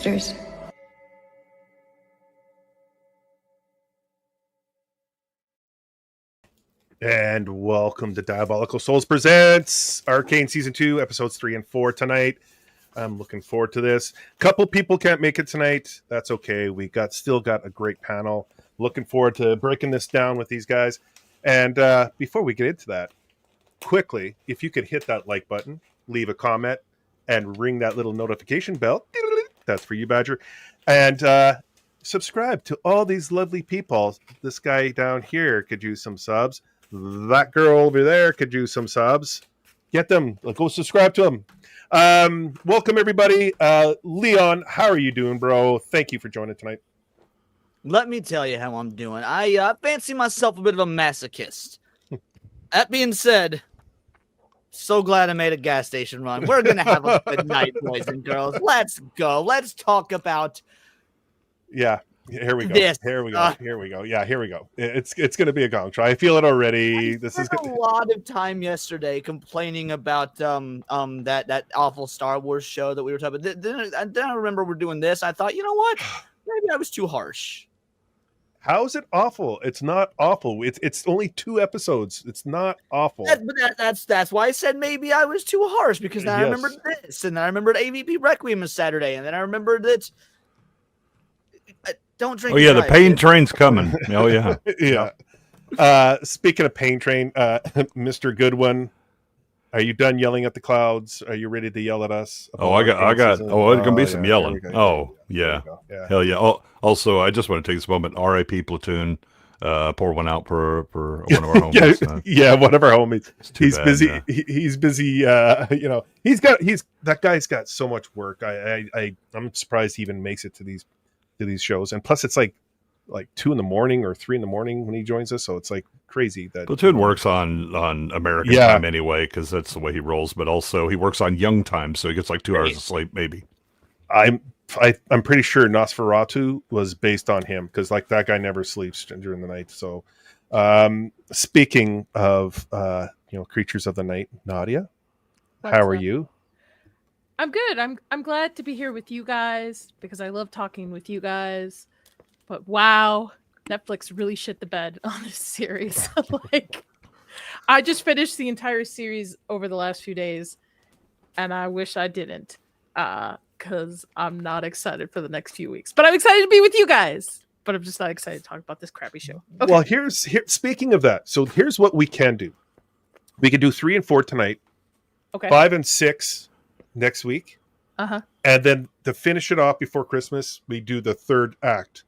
monsters. And welcome to Diabolical Souls Presents Arcane Season 2, Episodes 3 and 4 tonight. I'm looking forward to this. Couple people can't make it tonight. That's okay. We still got a great panel. Looking forward to breaking this down with these guys. And before we get into that, quickly, if you could hit that like button, leave a comment, and ring that little notification bell. That's for you, Badger. And subscribe to all these lovely people. This guy down here could use some subs. That girl over there could use some subs. Get them. Go subscribe to them. Welcome, everybody. Leon, how are you doing, bro? Thank you for joining tonight. Let me tell you how I'm doing. I fancy myself a bit of a masochist. That being said, so glad I made a gas station run. We're going to have a good night, boys and girls. Let's go. Let's talk about... Yeah. Here we go. This. Here we go. Here we go. Yeah, here we go. It's going to be a gong show. I feel it already. This is a lot of time yesterday complaining about that awful Star Wars show that we were talking about. Then I remember we're doing this. I thought, you know what? Maybe I was too harsh. How is it awful? It's not awful. It's only 2 episodes. It's not awful. That's why I said maybe I was too harsh, because then I remembered this, and then I remembered AVP Requiem is Saturday, and then I remembered that. Don't drink. Oh yeah, the pain train's coming. Oh yeah, yeah. Speaking of pain train, Mr. Goodwin, are you done yelling at the clouds? Are you ready to yell at us? Oh, I got. Oh, it's gonna be some yelling. Oh yeah, hell yeah. Oh, also, I just want to take this moment. R.I.P. Platoon. Pour one out for one of our homies. Yeah, one of our homies. He's bad, busy. yeah. He's busy. That guy's got so much work. I'm surprised he even makes it to these shows, and plus it's like 2 a.m. or 3 a.m. when he joins us, so it's like crazy that Platoon works on American time anyway, because that's the way he rolls, but also he works on young time, so he gets like 2 hours of sleep maybe. I'm pretty sure Nosferatu was based on him, because like that guy never sleeps during the night. So speaking of creatures of the night, Nadia, how are you? I'm good. I'm glad to be here with you guys, because I love talking with you guys. But wow, Netflix really shit the bed on this series. I just finished the entire series over the last few days, and I wish I didn't, because I'm not excited for the next few weeks. But I'm excited to be with you guys. But I'm just not excited to talk about this crappy show. Okay. Well, speaking of that, so here's what we can do. We can do 3 and 4 tonight. Okay. 5 and 6 next week. And then to finish it off before Christmas, we do the 3rd act.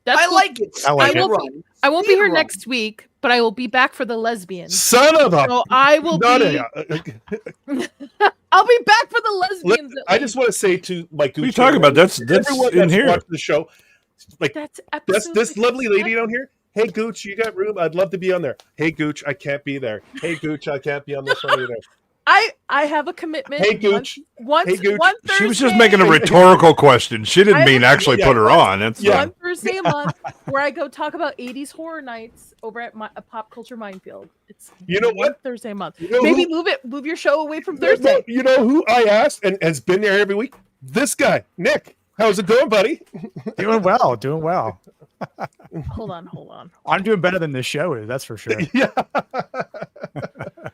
I like it. I won't be here next week, but I will be back for the lesbians. Son of a... So I will be... I'll be back for the lesbians. I just want to say to my Gooch... What are you talking about? That's in here. Watching the show. That's this lovely lady down here. Hey, Gooch, you got room? I'd love to be on there. Hey, Gooch, I can't be there. Hey, Gooch, I can't be on this one either. I have a commitment. Hey, Gooch. One Thursday. She was just making a rhetorical question. She didn't mean actually put her on. It's one Thursday a month where I go talk about 80s horror nights over at a Pop Culture Minefield. It's one Thursday a month. Maybe move your show away from Thursday. You know who I asked and has been there every week? This guy, Nick. How's it going, buddy? Doing well. Hold on. I'm doing better than this show is, that's for sure. Yeah.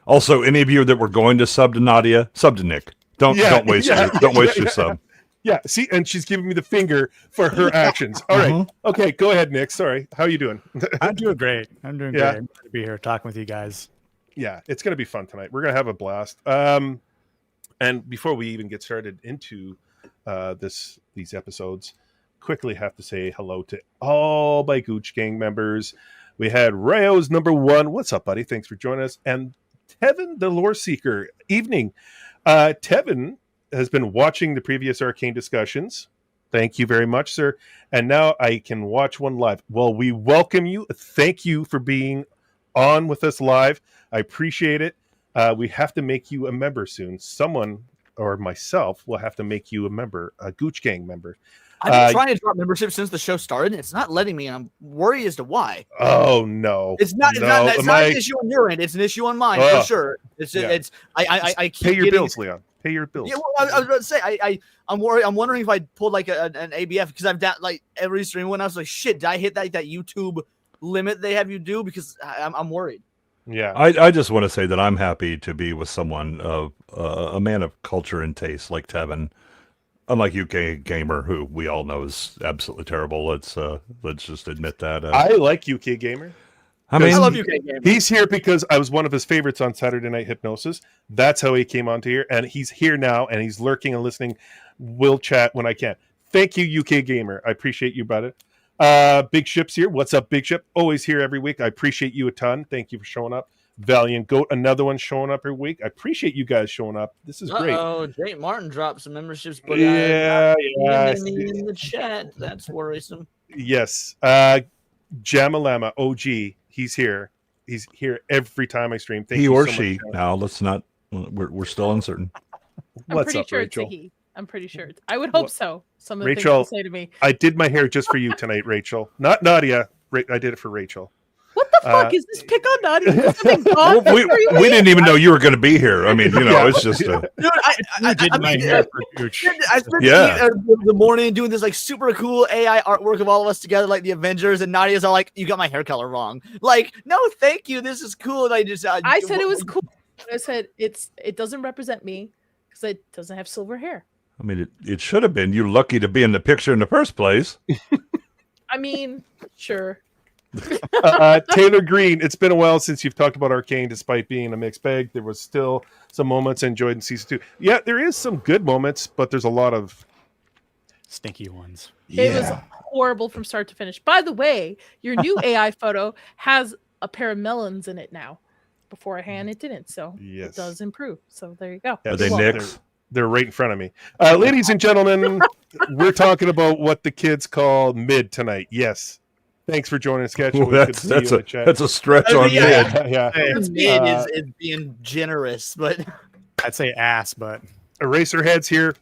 Also, any of you that were going to sub to Nadia, sub to Nick. Don't waste your sub. Yeah, see, and she's giving me the finger for her actions. All right. Okay, go ahead, Nick. Sorry. How are you doing? I'm doing great. I'm great. I'm glad to be here talking with you guys. Yeah, it's going to be fun tonight. We're going to have a blast. And before we even get started into these episodes, quickly have to say hello to all my Gooch gang members. We had Rayo's #1. What's up, buddy? Thanks for joining us. And Tevin, the Lore Seeker. Evening. Tevin has been watching the previous Arcane discussions. Thank you very much, sir. And now I can watch one live. Well, we welcome you. Thank you for being on with us live. I appreciate it. We have to make you a member soon. Someone or myself will have to make you a member, a Gooch Gang member. I've been trying to drop membership since the show started, and it's not letting me, and I'm worried as to why. Oh no, it's not an issue on your end. It's an issue on mine for sure. I keep pay your bills, Leon. Pay your bills. Yeah, well, I was about to say I'm worried. I'm wondering if I pulled like an ABF because I've done like every stream when I was like, shit, did I hit that YouTube limit they have you do? Because I'm worried. Yeah, I just want to say that I'm happy to be with someone of a man of culture and taste like Tevin. Unlike UK Gamer, who we all know is absolutely terrible. Let's just admit that. I like UK Gamer. I mean, I love UK Gamer. He's here because I was one of his favorites on Saturday Night Hypnosis. That's how he came onto here, and he's here now, and he's lurking and listening. We'll chat when I can. Thank you, UK Gamer. I appreciate you, brother. Big Ship's here. What's up, Big Ship? Always here every week. I appreciate you a ton. Thank you for showing up. Valiant Goat, another one showing up every week. I appreciate you guys showing up. This is great. Oh, Jake Martin dropped some memberships, but yeah, in the chat. That's worrisome. Yes. Jamalama OG, he's here. He's here every time I stream. Thank he you or so she. much. Now let's not. We're still uncertain. What's up, Rachel? I'm pretty sure. I would hope so. Some of the Rachel, things you say to me. I did my hair just for you tonight, Rachel. Not Nadia. I did it for Rachel. What the fuck is this pick on Nadia? We didn't even know you were going to be here. I mean, it's just. Dude, I did my hair for Gooch. I spent the morning doing this like super cool AI artwork of all of us together, like the Avengers, and Nadia's all like, "You got my hair color wrong." Like, no, thank you. This is cool. And I said it was cool. I said it doesn't represent me because it doesn't have silver hair. I mean, it should have been. You're lucky to be in the picture in the first place. I mean, sure. Taylor Green, it's been a while since you've talked about Arcane despite being a mixed bag. There was still some moments I enjoyed in season 2. Yeah, there is some good moments, but there's a lot of stinky ones. It was horrible from start to finish. By the way, your new AI photo has a pair of melons in it now. Beforehand it didn't, so it does improve. So there you go. Are they Nicks? They're right in front of me. Ladies and gentlemen, we're talking about what the kids call mid tonight. Yes. Thanks for joining us, Sketch. That's a stretch on mid. Yeah. Mid is being generous, but I'd say ass, but Eraserhead's here.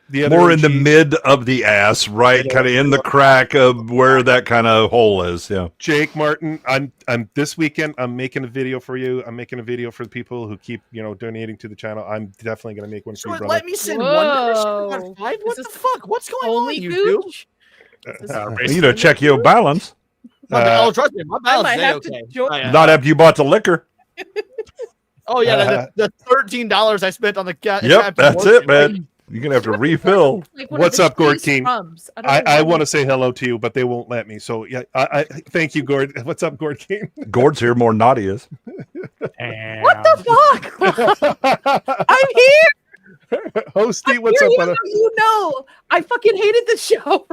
The other more in the mid of the ass, right? Kind of in the crack of where that kind of hole is. Yeah. Jake Martin, I'm this weekend. I'm making a video for you. I'm making a video for the people who keep donating to the channel. I'm definitely gonna make one for you, brother. Let me send one. What the fuck? What's going on, Gooch? Check your balance. Trust me, my balance is okay. Not after you bought the liquor. Oh yeah, the $13 I spent on the cat. Yep, that's it, man. You're gonna have to refill. What's up, Gord Keen? I want to say hello to you, but they won't let me. So yeah, I thank you, Gord. What's up, Gord Keen? Gord's here more than Nadia's. What the fuck? I'm here. Hosty, what's up, brother? I fucking hated the show.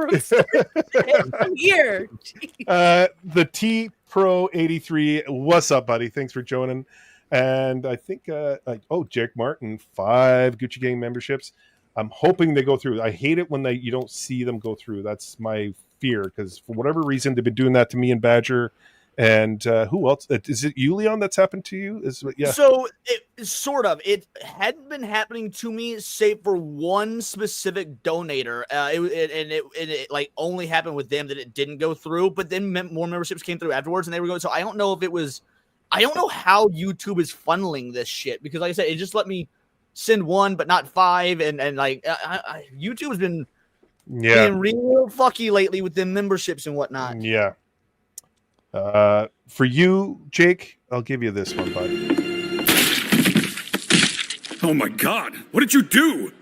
I'm here. The T Pro 83. What's up, buddy? Thanks for joining. And I think, Jake Martin, 5 Gucci Gang memberships. I'm hoping they go through. I hate it when you don't see them go through. That's my fear because for whatever reason they've been doing that to me and Badger. And who else? Is it you, Leon, that's happened to you? So it hadn't been happening to me, save for one specific donator. It like only happened with them that it didn't go through. But then more memberships came through afterwards, and they were going. So I don't know if it was. I don't know how YouTube is funneling this shit because, like I said, it just let me send 1 but not 5, and like YouTube has been being real fucky lately with them memberships and whatnot. Yeah. For you, Jake, I'll give you this one, bud. Oh my God! What did you do?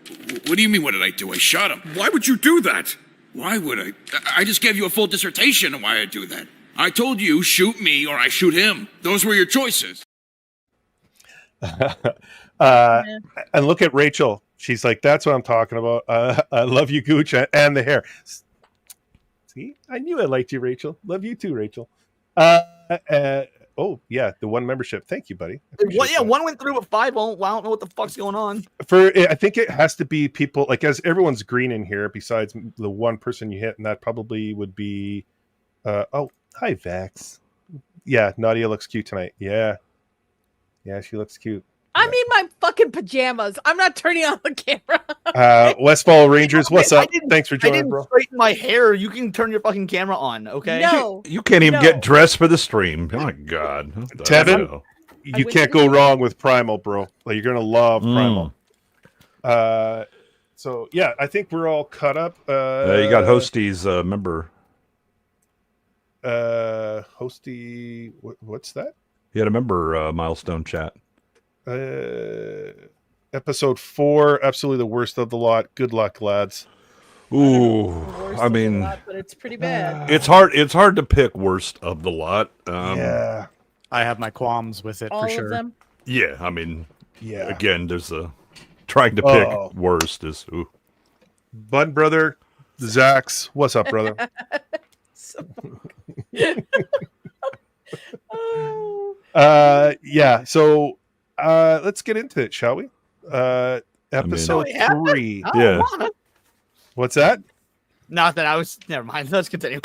What do you mean? What did I do? I shot him. Why would you do that? Why would I? I just gave you a full dissertation on why I do that. I told you, shoot me or I shoot him. Those were your choices. And look at Rachel. She's like, that's what I'm talking about. I love you, Gooch, and the hair. See, I knew I liked you, Rachel. Love you too, Rachel. The 1 membership. Thank you, buddy. One went through, but 5 won't. Well, I don't know what the fuck's going on. I think it has to be people, like, as everyone's green in here, besides the one person you hit, and that probably would be, hi, Vax. Yeah, Nadia looks cute tonight. Yeah, she looks cute. I'm in my fucking pajamas. I'm not turning on the camera. Westfall Rangers, what's up? Thanks for I joining, didn't bro. straighten my hair. You can turn your fucking camera on, okay? No. You can't even No. get dressed for the stream. Oh my god. What the Tevin? hell? You went can't to go the- wrong with Primal, bro. Like, you're gonna love Primal. So yeah, I think we're all cut up. You got Hostie's member. Hosty, what's that? You had a member milestone chat. Episode 4, absolutely the worst of the lot. Good luck, lads. Ooh, Worst I of the mean, lot, but it's pretty bad. it's hard to pick worst of the lot. Yeah, I have my qualms with it All for sure. of them. Yeah, I mean, yeah. again, there's a trying to pick Oh. worst is ooh. Bun brother, Zax, what's up, brother? So- Oh. Yeah. So, let's get into it, shall we? Episode Oh, yeah? 3. Oh, Yeah. wow. What's that? Not that I was. Never mind. Let's continue.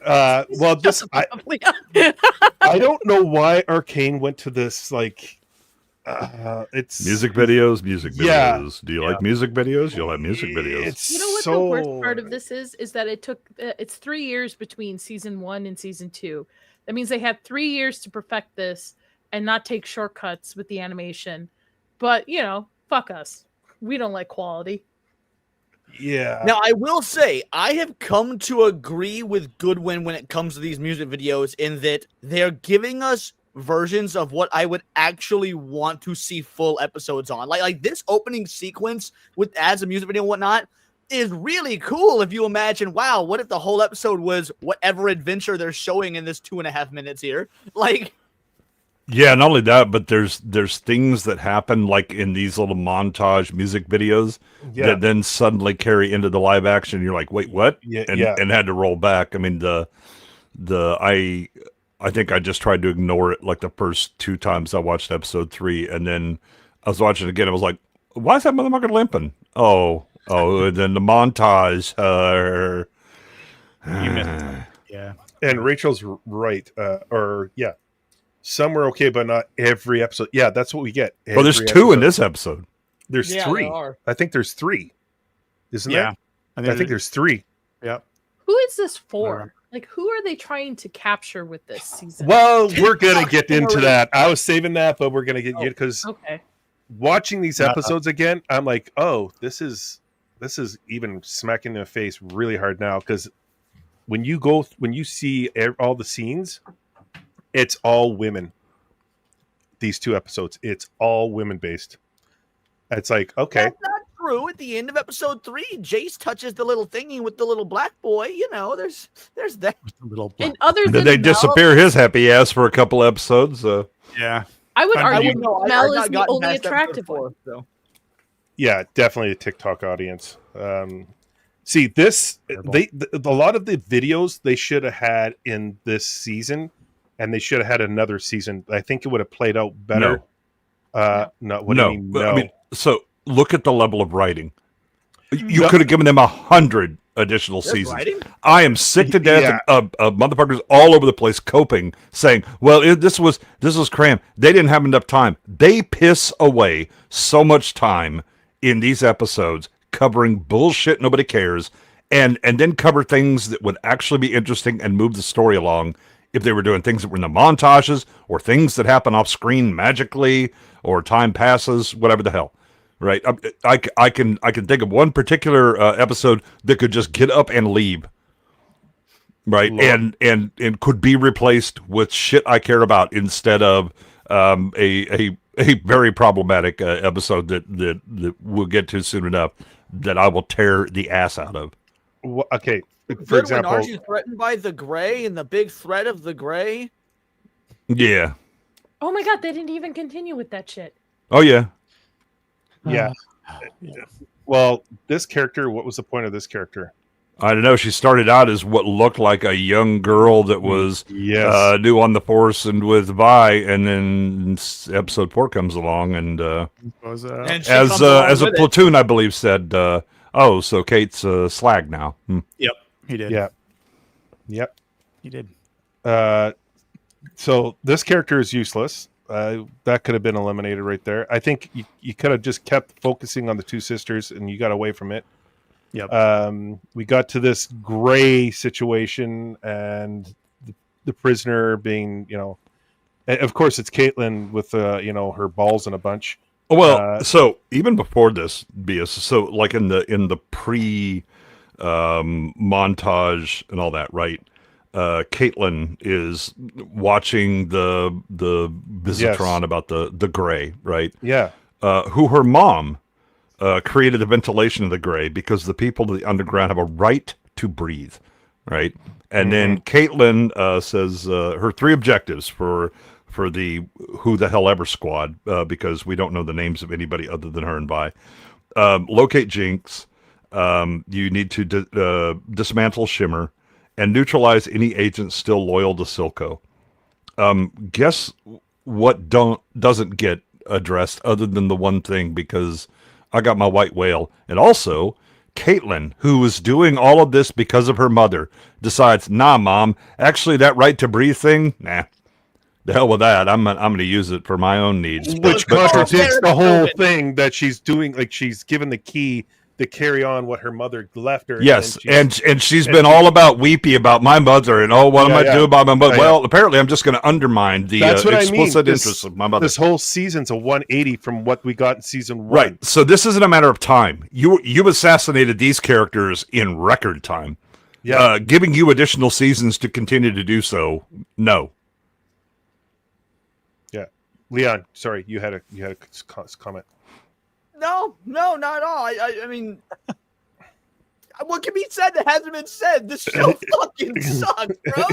Well, this I don't know why Arcane went to this. Like, it's Music videos. Yeah. Do you like music videos? You'll have music videos. It's You know what so... the worst part of this is that it took it's 3 years between season 1 and season 2. That means they had 3 years to perfect this and not take shortcuts with the animation. But fuck us. We don't like quality. Yeah. Now, I will say, I have come to agree with Goodwin when it comes to these music videos in that they're giving us versions of what I would actually want to see full episodes on. Like this opening sequence with ads and music video and whatnot is really cool if you imagine, wow, what if the whole episode was whatever adventure they're showing in this 2.5 minutes here? Like... Yeah, not only that, but there's things that happen like in these little montage music videos Yeah. that then suddenly carry into the live action. You're like, wait, what? Yeah, and, yeah. and had to roll back. I mean, I think I just tried to ignore it like the first 2 times I watched episode 3, and then I was watching it again. I was like, why is that motherfucker limping? Oh, and then the montage. You missed it. Yeah. And Rachel's right. Some were okay, but not every episode. Yeah, that's what we get. Well, there's Every 2 in episode. this episode. There's Yeah, 3. there are. I think there's 3. Isn't Yeah. there? I think there's 3. Yep. Who is this for? Like, who are they trying to capture with this season? Well, we're gonna TikTok get into generation. that. I was saving that, but we're gonna get because Okay. watching these Not episodes again, I'm like, oh, this is even smacking in the face really hard now because when you see all the scenes, it's all women. These 2 episodes, it's all women based. It's like, okay, That's not true. At the end of episode 3, Jace touches the little thingy with the little black boy. There's that. Little And other And than then they Mel, disappear his happy ass for a couple episodes. yeah. I would I argue wouldn't know. Mel I've is not the gotten only past episode attractive 4, one. so. yeah, definitely a TikTok audience. See this, Terrible. a lot of the videos they should have had in this season, and they should have had another season. I think it would have played out better. No. What do you mean? but, No. I mean, so look at the level of writing. You No. could have given them 100 additional There's seasons. writing? I am sick to death of motherfuckers all over the place coping, saying, "Well, this was cram. They didn't have enough time." They piss away so much time in these episodes covering bullshit nobody cares, and then cover things that would actually be interesting and move the story along. If they were doing things that were in the montages or things that happen off screen magically or time passes, whatever the hell, right? I can think of one particular episode that could just get up and leave, right? Lord. And could be replaced with shit I care about instead of a very problematic episode that we'll get to soon enough that I will tear the ass out of. Okay, for Goodwin, example, aren't you threatened by the gray and the big threat of the gray? Yeah. Oh my god, they didn't even continue with that shit. Oh yeah. yeah. Well, this character. What was the point of this character? I don't know. She started out as what looked like a young girl that was Yes. new on the force and with Vi, and then episode 4 comes along, and Was, And she as comes along a with it. platoon, I believe said, "Oh, so Kate's slag now." he did. Yeah. Yep. He did. So this character is useless. That could have been eliminated right there. I think you could have just kept focusing on the two sisters, and you got away from it. Yep. We got to this gray situation, and the prisoner being, of course, it's Caitlin with her balls in a bunch. Well, so even before this, BS, so like in the pre montage and all that, right? Caitlin is watching the Visitron about the gray, right? Yeah. Who her mom created the ventilation of the gray because the people of the underground have a right to breathe, right? And then Caitlin says her 3 objectives for the Who the Hell Ever squad, because we don't know the names of anybody other than her and Vi. Locate Jinx. You need to dismantle Shimmer and neutralize any agents still loyal to Silco. Guess what doesn't get addressed other than the one thing, because I got my white whale. And also, Caitlin, who was doing all of this because of her mother, decides, nah, Mom, actually that right to breathe thing, nah. The hell with that. I'm going to use it for my own needs. Which contradicts the whole thing that she's doing. Like, she's given the key to carry on what her mother left her. Yes, and she's been all about weepy about my mother and what am I doing about my mother? Well, apparently I'm just going to undermine the explicit interests of my mother. This whole season's a 180 from what we got in season 1. Right. So this isn't a matter of time. You've assassinated these characters in record time. Yeah. Giving you additional seasons to continue to do so, no. Yeah. Leon, sorry, you had a comment. No, not at all. I mean, what can be said that hasn't been said? This show fucking sucks, bro.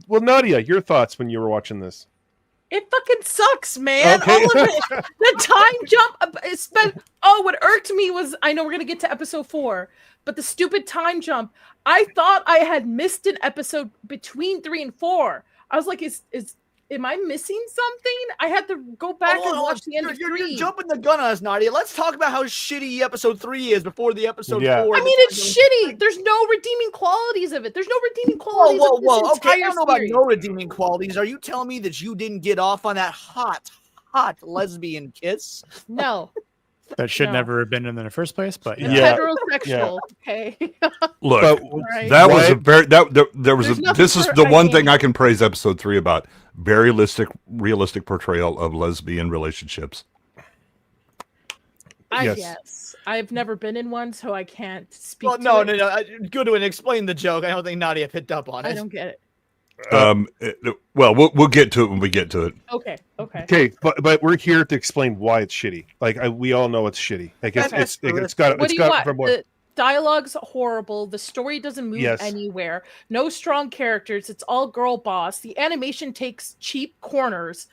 Well, Nadia, your thoughts when you were watching this? It fucking sucks, man. Okay. All of it. The time jump. It's been, what irked me was, I know we're gonna get to episode 4, but the stupid time jump. I thought I had missed an episode between 3 and 4. I was like, am I missing something? I had to go back and watch the end of 3. You're jumping the gun on us, Nadia. Let's talk about how shitty episode 3 is before the episode 4. I mean, it's shitty. There's no redeeming qualities of it. There's no redeeming qualities of this Okay, I entire don't know about series. no redeeming qualities. Are you telling me that you didn't get off on that hot lesbian kiss? No. That should never have been in the first place, but It's Yeah. heterosexual. Okay. Look, Right. that was a very there was There's a, nothing this is for- the I one mean- thing I can praise episode 3 about. Very realistic portrayal of lesbian relationships. I Yes. guess. I've never been in one, so I can't speak Well, to no. it. Goodwin, explain the joke. I don't think Nadia picked up on it. I don't get it. Well, we'll get to it when we get to it. Okay. Okay, but we're here to explain why it's shitty. Like, we all know it's shitty. Like, it's got What do you want? from what. The dialogue's horrible. The story doesn't move Yes. anywhere. No strong characters. It's all girl boss. The animation takes cheap corners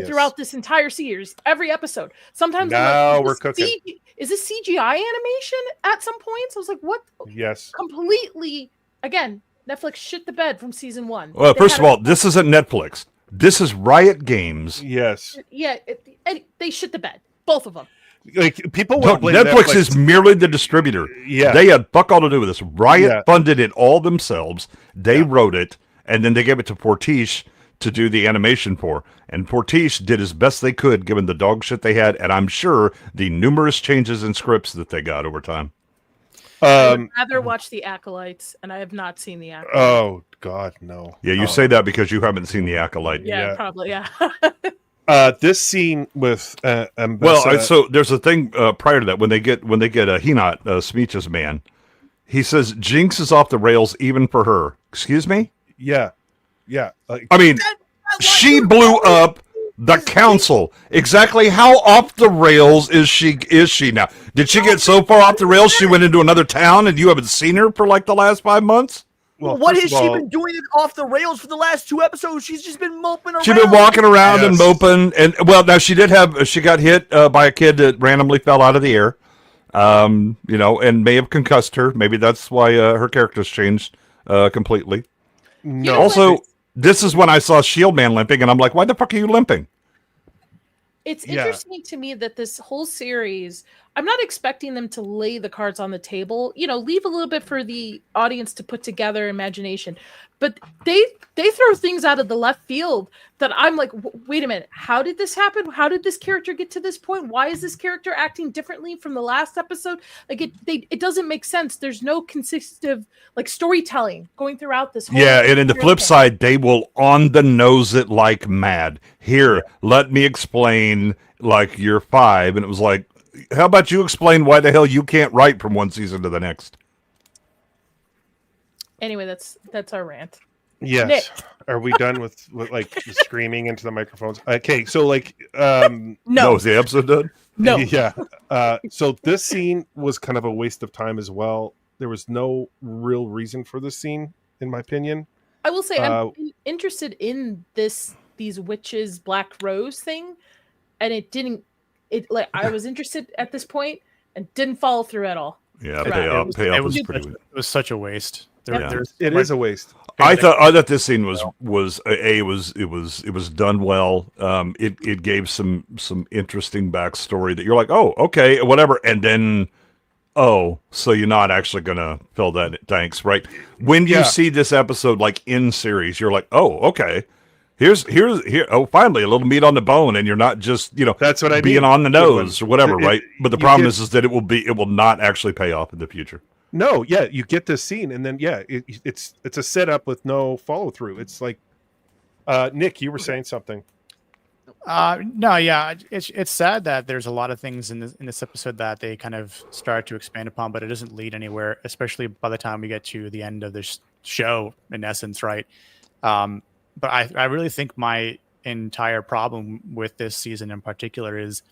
throughout this entire series. Every episode. Sometimes I'm Now like, we're cooking. Is this CGI animation at some points? I was like, what? Yes. Completely. Again, Netflix shit the bed from season 1. Well, They first had of all, this isn't Netflix. This is Riot Games. Yes. they shit the bed. Both of them. Like, people No, want to blame Netflix is merely the distributor. Yeah. They had fuck all to do with this. Riot Yeah. funded it all themselves. They wrote it, and then they gave it to Fortiche to do the animation for. And Fortiche did as best they could given the dog shit they had, and I'm sure the numerous changes in scripts that they got over time. I would rather watch The Acolytes, and I have not seen The Acolytes. Oh God, no. Yeah, you say that because you haven't seen The Acolyte. Yeah, probably, yeah. This scene with so there's a thing prior to that when they get Hinot, Smeech's man. He says Jinx is off the rails even for her. Excuse me? yeah. Like, I mean, she blew up the council. Exactly how off the rails is she now? Did she get so far off the rails she went into another town and you haven't seen her for like the last 5 months? well, What first has of she all, been doing it off the rails for the last 2 episodes? She's just been moping around. She's been walking around and Yes. moping, and well, now she got hit by a kid that randomly fell out of the air, and may have concussed her. Maybe that's why her character's changed completely. No. Also, this is when I saw Shield Man limping, and I'm like, why the fuck are you limping? It's Yeah. interesting to me that this whole series, I'm not expecting them to lay the cards on the table. Leave a little bit for the audience to put together imagination. But they throw things out of the left field that I'm like, wait a minute, how did this happen? How did this character get to this point? Why is this character acting differently from the last episode? Like it doesn't make sense. There's no consistent like storytelling going throughout this whole Yeah, and in the flip side, they will on the nose it like mad. Here, let me explain like you're 5, and it was like, how about you explain why the hell you can't write from one season to the next? Anyway, that's our rant. Yes. Nick. Are we done with like screaming into the microphones? Okay, so like No, is the episode done? no. Yeah. So this scene was kind of a waste of time as well. There was no real reason for this scene, in my opinion. I will say I'm interested in these witches Black Rose thing, and I was interested at this point and didn't follow through at all. Yeah, Right. payoff was It pretty weak. was such a waste. It is a waste. I thought this scene was done well. It gave some interesting backstory that you're like, oh, okay, whatever, and then so you're not actually gonna fill that. Thanks, right? When you see this episode like in series, you're like, oh, okay. Here. Oh, finally, a little meat on the bone, and you're not just That's what I being mean. on the nose or whatever, right? But the problem is that it will not actually pay off in the future. No, yeah, you get this scene, and then it's a setup with no follow through. It's like, Nick, you were saying something. No, yeah, it's sad that there's a lot of things in this episode that they kind of start to expand upon, but it doesn't lead anywhere, especially by the time we get to the end of this show, in essence, right? But I really think my entire problem with this season in particular is,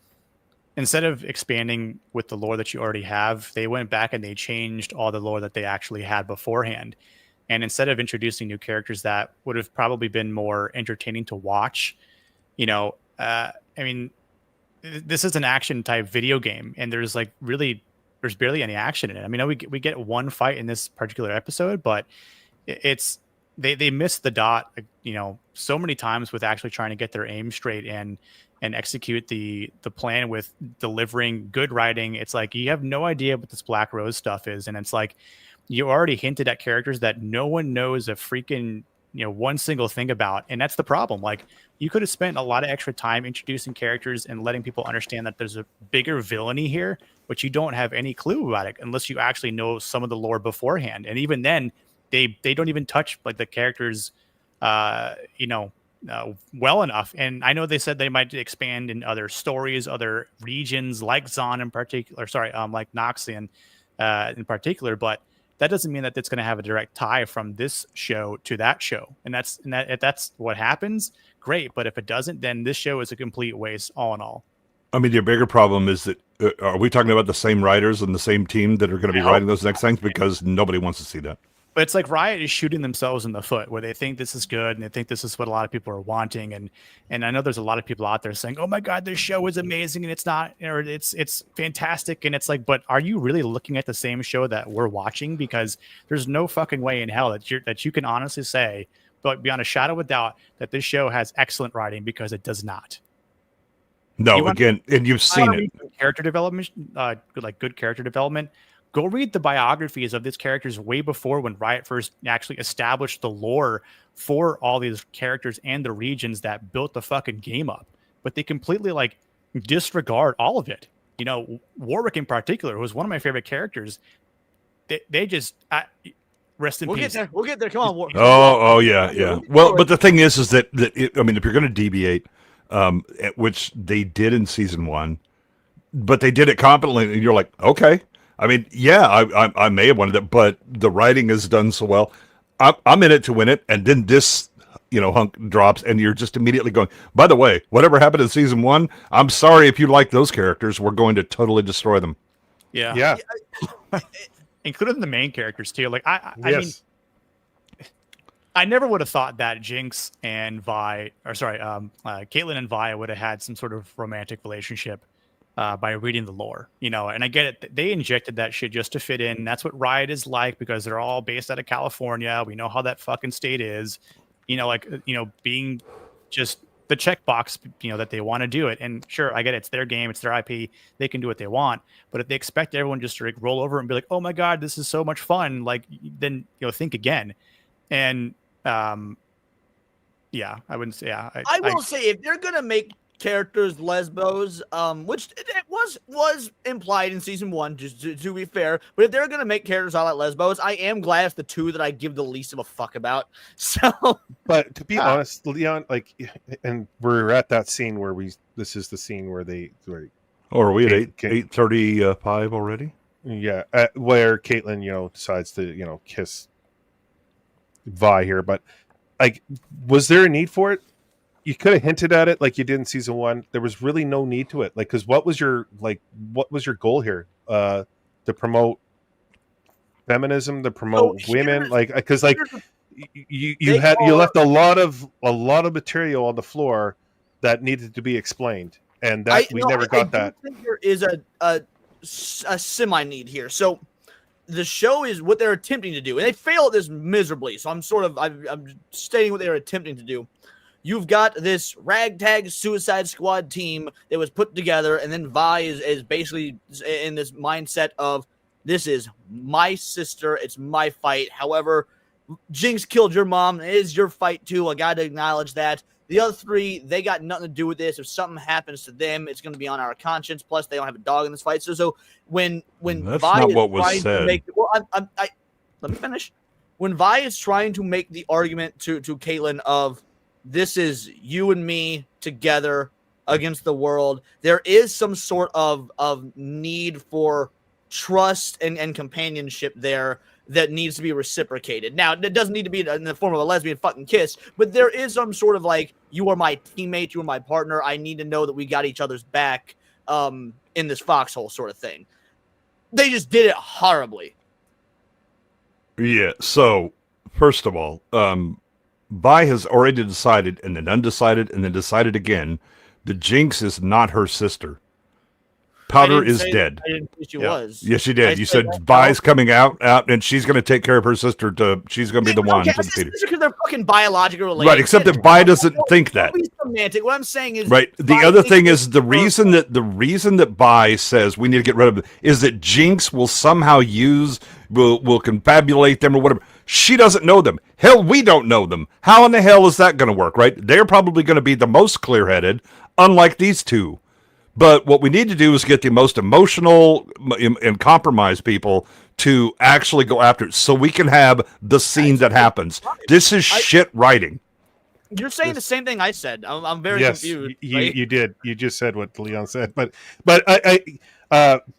instead of expanding with the lore that you already have, they went back and they changed all the lore that they actually had beforehand. And instead of introducing new characters that would have probably been more entertaining to watch, I mean, this is an action type video game, and there's barely any action in it. I mean, we get one fight in this particular episode, but they missed the dot, so many times with actually trying to get their aim straight and execute the plan with delivering good writing. It's like, you have no idea what this Black Rose stuff is. And it's like, you already hinted at characters that no one knows a freaking, one single thing about. And that's the problem. Like, you could have spent a lot of extra time introducing characters and letting people understand that there's a bigger villainy here, but you don't have any clue about it unless you actually know some of the lore beforehand. And even then, they don't even touch like the characters, well enough. And I know they said they might expand in other stories, other regions, like Zaun in particular, like Noxian in particular, but that doesn't mean that it's going to have a direct tie from this show to that show. And if that's what happens, great. But if it doesn't, then this show is a complete waste, all in all. I mean, your bigger problem is that are we talking about the same writers and the same team that are going to be writing those next things? Because nobody wants to see that. But it's like Riot is shooting themselves in the foot, where they think this is good and they think this is what a lot of people are wanting. And I know there's a lot of people out there saying, "Oh my God, this show is amazing," and it's not, or it's fantastic. And it's like, but are you really looking at the same show that we're watching? Because there's no fucking way in hell that you can honestly say, but beyond a shadow of a doubt, that this show has excellent writing, because it does not. No, and you've seen it. Character development, like good character development. Go read the biographies of these characters way before, when Riot first actually established the lore for all these characters and the regions that built the fucking game up. But they completely disregard all of it. Warwick in particular, who was one of my favorite characters, they just rest in peace. We'll get there. Come on, Warwick. Oh yeah. Well, but the thing is that if you're going to deviate, which they did in season 1, but they did it competently, and you're like, okay. I mean, yeah, I may have wanted it, but the writing is done so well. I'm in it to win it, and then this, hunk drops, and you're just immediately going, by the way, whatever happened in season 1, I'm sorry if you like those characters. We're going to totally destroy them. Yeah. Including the main characters, too. Like, I mean, I never would have thought that Jinx and Caitlyn and Vi would have had some sort of romantic relationship. By reading the lore, and I get it. They injected that shit just to fit in. That's what Riot is like, because they're all based out of California. We know how that fucking state is, being just the checkbox, that they want to do it. And sure, I get it. It's their game. It's their IP. They can do what they want. But if they expect everyone just to like roll over and be like, oh my God, this is so much fun. Like, then, think again. And, yeah, I wouldn't say, yeah. I will say, if they're going to make characters lesbos, which it was implied in season 1, just to be fair, but if they're going to make characters all like lesbos, I am glad it's the two that I give the least of a fuck about. So, but to be honest, Leon, like, and we're at that scene where this is the scene where Or are we at 8:35 already? Yeah, where Caitlyn, decides to, kiss Vi here, but like, was there a need for it? You could have hinted at it like you did in season 1. There was really no need to it. Like, because what was your goal here? To promote feminism, to promote women, like, because like you left a lot of material on the floor that needed to be explained, and we never got that. I think there is a semi need here. So the show is what they're attempting to do, and they fail at this miserably. So I'm stating what they're attempting to do. You've got this ragtag Suicide Squad team that was put together, and then Vi is basically in this mindset of, this is my sister, it's my fight. However, Jinx killed your mom, it is your fight too. I got to acknowledge that. The other 3, they got nothing to do with this. If something happens to them, it's going to be on our conscience. Plus, they don't have a dog in this fight. So when that's Vi not is what was trying said. to make, let me finish. When Vi is trying to make the argument to Caitlyn of, this is you and me together against the world, there is some sort of need for trust and companionship there that needs to be reciprocated. Now, it doesn't need to be in the form of a lesbian fucking kiss, but there is some sort of like, you are my teammate, you are my partner, I need to know that we got each other's back in this foxhole sort of thing. They just did it horribly. Yeah, so, first of all, Vi has already decided, and then undecided, and then decided again, that Jinx is not her sister. Powder is dead. I didn't think she was. Yes, she did. You said Vi's coming out, and she's going to take care of her sister. She's going to be the one to defeat it. Because they're fucking biological related. Right, except that Vi doesn't think that. Semantic. What I'm saying is, right. The other thing is the reason that Vi says we need to get rid of it is that Jinx will somehow will confabulate them or whatever. She doesn't know them. Hell, we don't know them. How in the hell is that going to work? Right? They're probably going to be the most clear-headed, unlike these two. But what we need to do is get the most emotional and compromised people to actually go after it so we can have the scene that happens. This is shit writing. You're saying the same thing I said. I'm very confused. You did. You just said what Leon said. But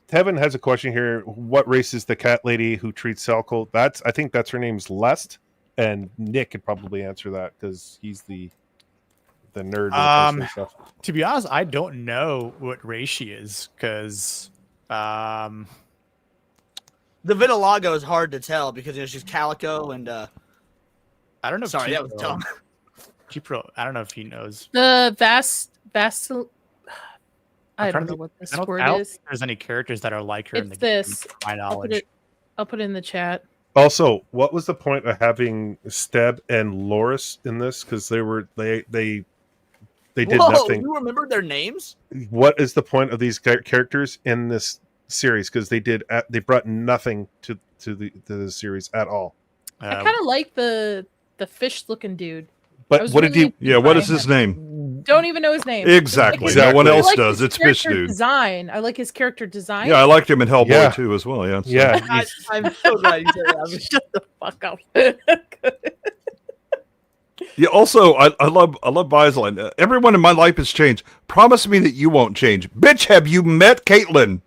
Kevin has a question here. What race is the cat lady who treats Selko? I think that's her name's Lest. And Nick could probably answer that because he's the nerd. Stuff. To be honest, I don't know what race she is because the vitiligo is hard to tell because she's calico and I don't know. Sorry, that was dumb. I don't know if he knows the I don't know what this word is. Think there's any characters that are like her in the this. game, to my knowledge. I'll put it in the chat. Also, what was the point of having Steb and Loris in this? Because they did nothing. You remember their names? What is the point of these characters in this series? Because they brought nothing to the series at all. I kind of like the fish-looking dude. But what did he? Yeah, what is his name? Don't even know his name. Exactly. No one else does. It's Fish Dude. Design. I like his character design. Yeah, I liked him in Hellboy too as well. Yeah. Yeah. I'm so glad you said that. Shut the fuck up. Yeah. Also, I love Visaline. Everyone in my life has changed. Promise me that you won't change, bitch. Have you met Caitlyn?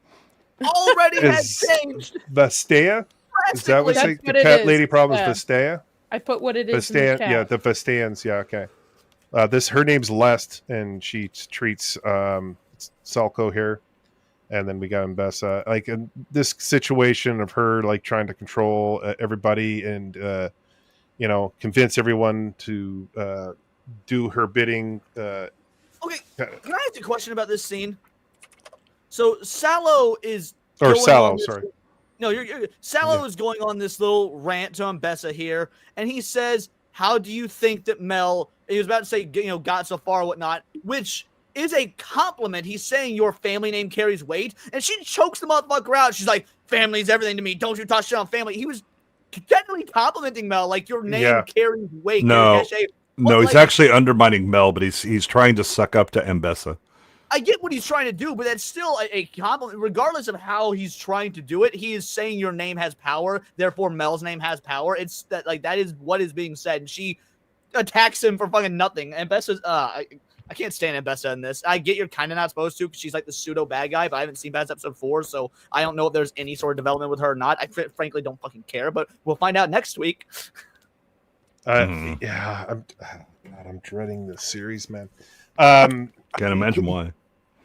Already has changed. Vestea? Is that what the cat lady problem is? Vestea? I put what it is. Vestea, yeah, the Vesteans. Yeah, okay. Her name's Lest, and she treats Selko here, and then we got Mbessa. Like in this situation of her like trying to control everybody and convince everyone to do her bidding. Okay, can I ask a question about this scene? So Sallow is sorry. No, Sallow is going on this little rant to Mbessa here, and he says, how do you think that Mel, he was about to say, got so far or whatnot, which is a compliment. He's saying your family name carries weight, and she chokes the motherfucker out. She's like, family's everything to me. Don't you talk shit on family. He was technically complimenting Mel, like, your name carries weight. No, he's actually undermining Mel, but he's trying to suck up to Mbessa. I get what he's trying to do, but that's still a compliment. Regardless of how he's trying to do it, he is saying your name has power, therefore Mel's name has power. It's that is what is being said. And she attacks him for fucking nothing. Mbessa's I can't stand Mbessa in this. I get you're kind of not supposed to because she's like the pseudo bad guy, but I haven't seen past episode 4, so I don't know if there's any sort of development with her or not. I frankly don't fucking care, but we'll find out next week. Yeah, I'm dreading this series, man. Can't imagine why.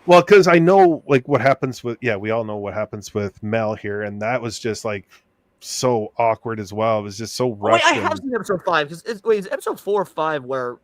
Well, because I know like what happens with we all know what happens with Mel here, and that was just like so awkward as well. It was just so rushed. I have seen episode 5 because it's episode 4 or 5 where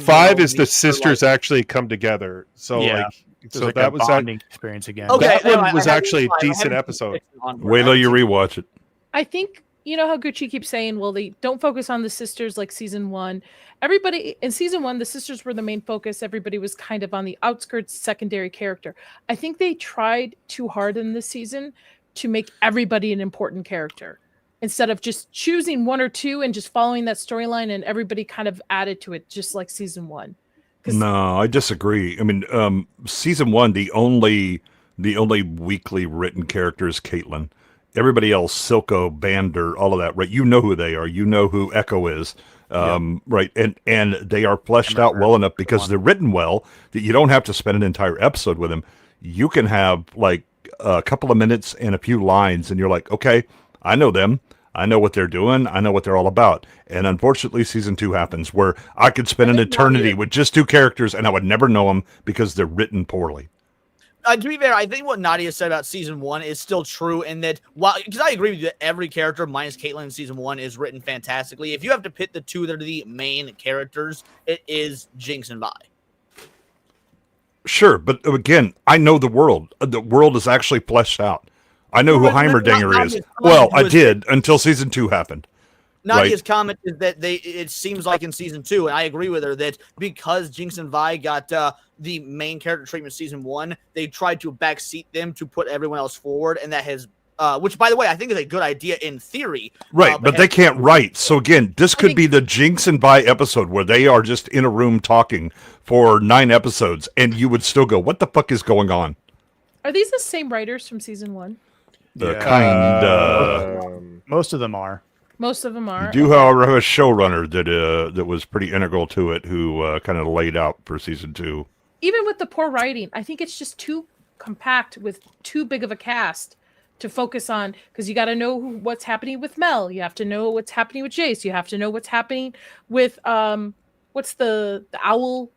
5 is the sisters actually come together. So like that was bonding experience again. Okay, that one was actually a decent episode. Wait till you rewatch it. I think, you know how Gucci keeps saying, well, they don't focus on the sisters like season 1. Everybody in season 1, the sisters were the main focus. Everybody was kind of on the outskirts, secondary character. I think they tried too hard in this season to make everybody an important character instead of just choosing 1 or 2 and just following that storyline, and everybody kind of added to it just like season 1. No, I disagree. I mean, season 1, the only weekly written character is Caitlyn. Everybody else, Silco, Bander, all of that, right? You know who they are. You know who Echo is, right? And they are fleshed out well enough because they're written well that you don't have to spend an entire episode with them. You can have like a couple of minutes and a few lines, and you're like, okay, I know them. I know what they're doing. I know what they're all about. And unfortunately, season 2 happens where I could spend an eternity with just 2 characters and I would never know them because they're written poorly. To be fair, I think what Nadia said about season 1 is still true in that, because I agree with you that every character minus Caitlyn in season 1 is written fantastically. If you have to pit the 2 that are the main characters, it is Jinx and Vi. Sure, but again, I know the world. The world is actually fleshed out. I know who Heimerdinger is. Well, I did until season 2 happened. Nadia's comment is that it seems like in season 2, and I agree with her, that because Jinx and Vi got the main character treatment season 1, they tried to backseat them to put everyone else forward, and that has, which by the way, I think is a good idea in theory. Right, but they can't write. So again, this could be the Jinx and Vi episode where they are just in a room talking for 9 episodes, and you would still go, what the fuck is going on? Are these the same writers from season 1? Most of them are. Most of them are. You do, however, have a showrunner that was pretty integral to it, who kind of laid out for season 2. Even with the poor writing, I think it's just too compact with too big of a cast to focus on, because you got to know what's happening with Mel. You have to know what's happening with Jace. You have to know what's happening with what's the owl?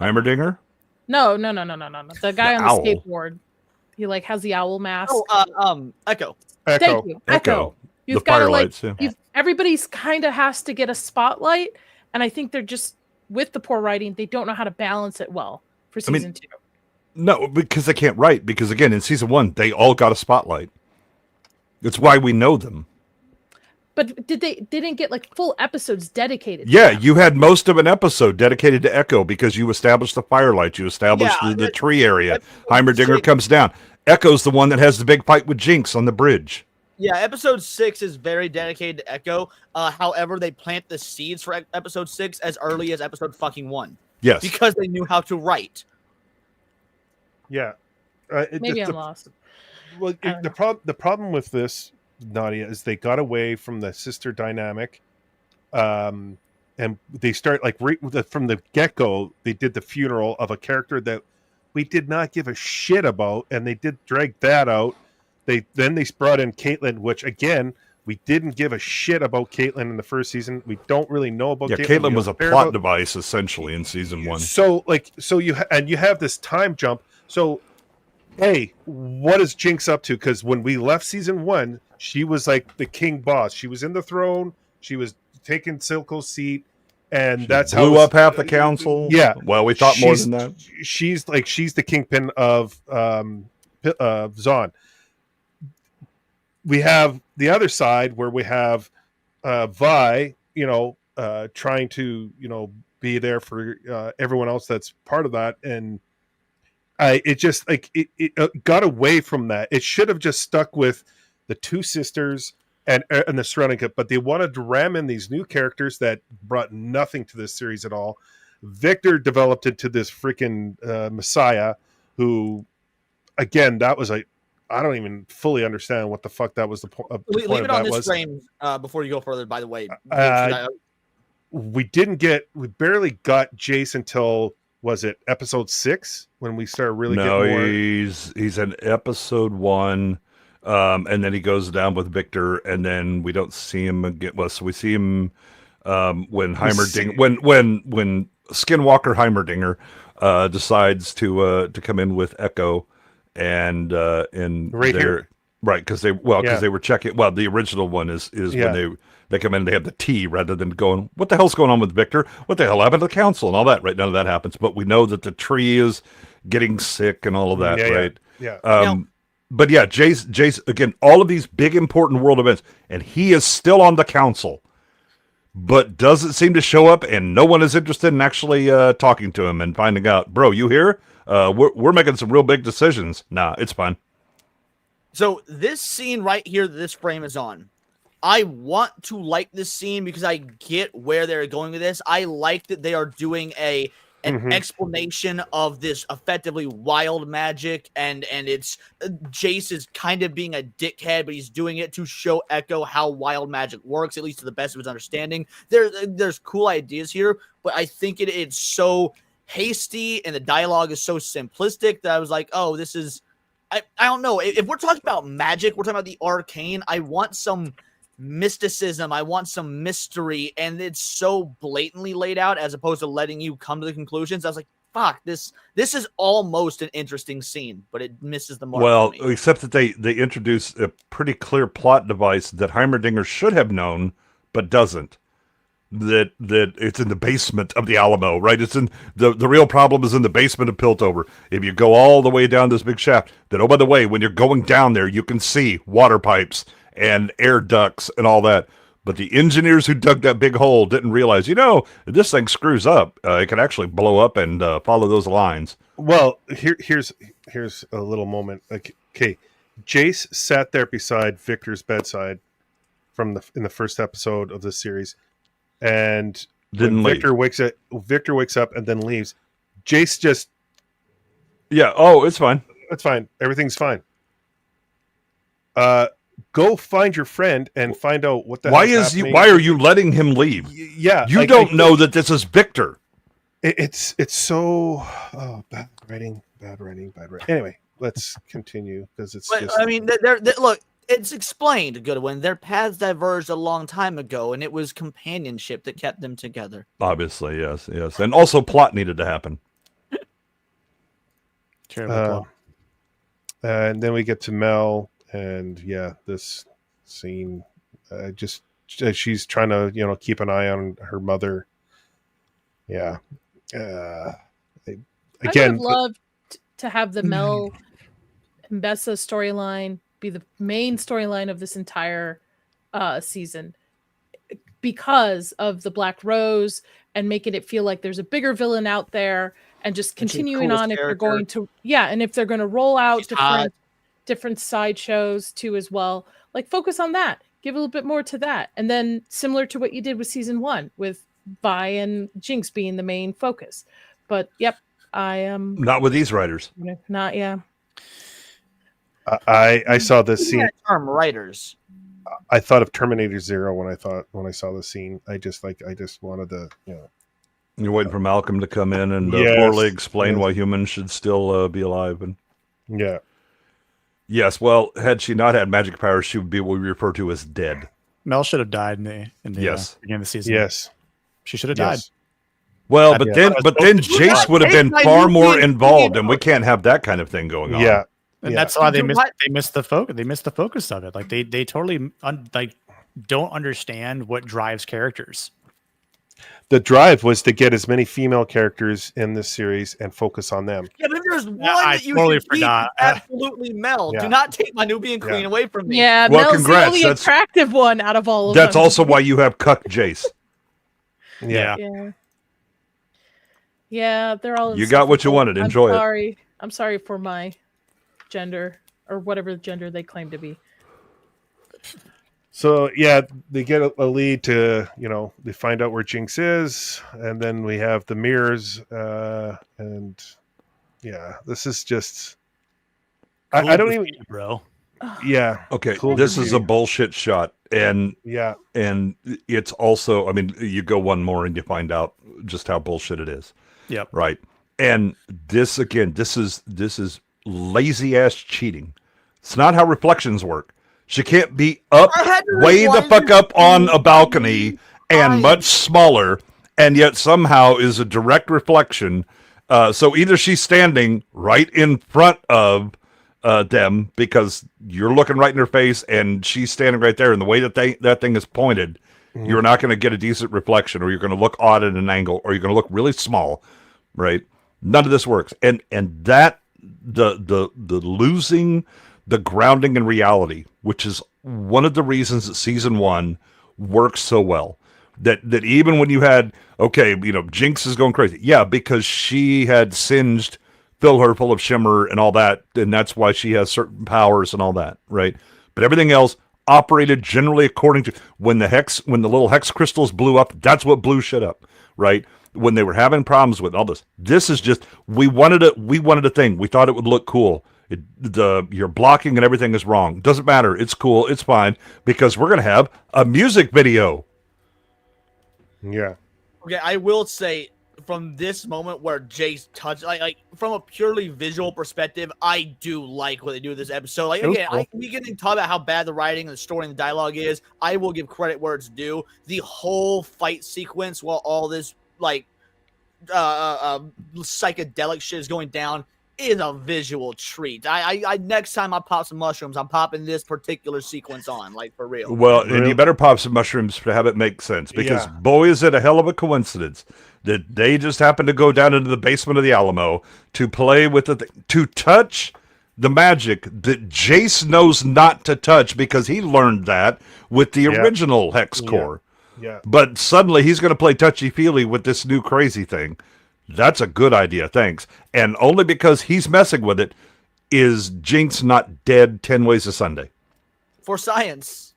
Heimerdinger? No. The guy on the skateboard. He like has the owl mask. Echo. Thank you, Echo. You've got to everybody's kind of has to get a spotlight, and I think they're just, with the poor writing, they don't know how to balance it well for season 2. No, because they can't write. Because again, in season 1, they all got a spotlight. It's why we know them. But they didn't get like full episodes dedicated? Yeah, you had most of an episode dedicated to Echo because you established the firelight, you established the tree area. Heimerdinger comes down. Echo's the one that has the big fight with Jinx on the bridge. Yeah, episode 6 is very dedicated to Echo. However, they plant the seeds for episode 6 as early as episode fucking 1. Yes. Because they knew how to write. Yeah. Maybe I'm lost. Well, the problem with this, Nadia, is they got away from the sister dynamic. And they start, like, from the get-go, they did the funeral of a character that we did not give a shit about, and they did drag that out. They brought in Caitlyn, which again we didn't give a shit about Caitlyn in the first season. We don't really know about Caitlyn. Caitlyn was a plot device essentially in season 1. So you have this time jump. So, hey, what is Jinx up to? Because when we left season 1, she was like the king boss. She was in the throne. She was taking Silco's seat, and that's how blew up half the council. Yeah. Well, we thought more than that. She's the kingpin of Zaun. We have the other side where we have Vi, trying to, be there for everyone else that's part of that. And it just like it got away from that. It should have just stuck with the two sisters and the surrounding kit, but they wanted to ram in these new characters that brought nothing to this series at all. Victor developed into this freaking messiah who, again, that was I don't even fully understand what the fuck that was the point of Leave it on this frame before you go further, by the way. We barely got Jace until, was it episode 6 when we started really getting more? He's in episode 1, and then he goes down with Victor, and then we don't see him again. Well, so we see him when when Skinwalker Heimerdinger decides to come in with Echo, and right here. Right, because they were checking. Well, the original one is when they come in, they have the tea rather than going, what the hell's going on with Victor? What the hell happened to the council and all that? Right, none of that happens. But we know that the tree is getting sick and all of that, right? Yeah. But yeah, Jace, again, all of these big important world events, and he is still on the council, but doesn't seem to show up, and no one is interested in actually talking to him and finding out, bro, you here? We're making some real big decisions. Nah, it's fine. So this scene right here that this frame is on, I want to like this scene because I get where they're going with this. I like that they are doing an explanation of this effectively wild magic, and it's Jace is kind of being a dickhead, but he's doing it to show Echo how wild magic works, at least to the best of his understanding. There's cool ideas here, but I think it's so hasty and the dialogue is so simplistic that I was like, oh, this is I don't know. If we're talking about magic, we're talking about the arcane, I want some mysticism, I want some mystery, and it's so blatantly laid out as opposed to letting you come to the conclusions. I was like, fuck, this is almost an interesting scene, but it misses the mark. Well, except that they introduce a pretty clear plot device that Heimerdinger should have known, but doesn't. That it's in the basement of the Alamo, right? It's in the real problem is in the basement of Piltover. If you go all the way down this big shaft, then oh, by the way, when you're going down there, you can see water pipes and air ducts and all that. But the engineers who dug that big hole didn't realize, if this thing screws up, it can actually blow up and follow those lines. Well, here's a little moment. Okay, Jace sat there beside Victor's bedside in the first episode of this series, and Victor wakes up and then leaves. Jace just it's fine. It's fine. Everything's fine. Go find your friend and find out what the hell is happening. Why are you letting him leave? Yeah, you don't know that this is Victor. It's so bad writing. Anyway, let's continue because it's. I mean, look. It's explained, Goodwin. Their paths diverged a long time ago, and it was companionship that kept them together. Obviously, yes, and also plot needed to happen. And then we get to Mel. And this scene, she's trying to, keep an eye on her mother. Yeah. I would have loved to have the Mel and Bessa storyline be the main storyline of this entire season because of the Black Rose and making it feel like there's a bigger villain out there and just continuing on if they're going to, and if they're going to roll out different sideshows too as well, like focus on that, give a little bit more to that, and then similar to what you did with season 1 with Vi and Jinx being the main focus. But I am not with these writers. Not I saw this scene. Term writers. I thought of Terminator 0 when I saw the scene. I just wanted to You're waiting for Malcolm to come in and poorly explain why humans should still be alive and Yes, well, had she not had magic powers, she would be what we refer to as dead. Mel should have died in the beginning of the season. Yes, she should have died. Well, but then Jace would have been far more involved, and we can't have that kind of thing going on. Yeah, and that's why they missed the focus. They missed the focus of it. Like they totally don't understand what drives characters. The drive was to get as many female characters in this series and focus on them. Yeah, but if there's one that you totally forgot, absolutely Mel. Do not take my Nubian queen away from me. Yeah, well, Mel's the only attractive one out of all of them. That's also why you have cuck Jace. Yeah. Yeah, they're all. You got what you insufferable. wanted. Enjoy it. I'm sorry for my gender or whatever gender they claim to be. So yeah, they get a lead to, they find out where Jinx is, and then we have the mirrors, and yeah, this is just. I don't even, bro. Yeah. Okay, Cool this to is see. a bullshit shot, and Yeah. and it's also, I mean, you go one more and you find out just how bullshit it is. Yep. Right. And this again, this is lazy ass cheating. It's not how reflections work. She can't be up way the fuck up on a balcony and much smaller, and yet somehow is a direct reflection. So either she's standing right in front of them because you're looking right in her face, and she's standing right there, and the way that that thing is pointed, you're not going to get a decent reflection, or you're going to look odd at an angle, or you're going to look really small, right? None of this works, and that the losing the grounding in reality, which is one of the reasons that season 1 works so well. That even when you had, Jinx is going crazy, yeah, because she had singed fill her full of shimmer and all that, and that's why she has certain powers and all that, right? But everything else operated generally according to when the little hex crystals blew up. That's what blew shit up, right? When they were having problems with all this. This is just we wanted a thing. We thought it would look cool. Your blocking and everything is wrong. Doesn't matter. It's cool. It's fine because we're gonna have a music video. Yeah. Okay, I will say from this moment where Jace touched, like from a purely visual perspective, I do like what they do with this episode. Like again, we getting talk about how bad the writing and the story and the dialogue is. I will give credit where it's due. The whole fight sequence while all this psychedelic shit is going down is a visual treat. I next time I pop some mushrooms, I'm popping this particular sequence on, like for real. Well, and you better pop some mushrooms to have it make sense, because boy, is it a hell of a coincidence that they just happened to go down into the basement of the Alamo to play with to touch the magic that Jace knows not to touch, because he learned that with the original Hex Core. Yeah. But suddenly he's going to play touchy-feely with this new crazy thing. That's a good idea, thanks. And only because he's messing with it is Jinx not dead 10 ways to Sunday. For science.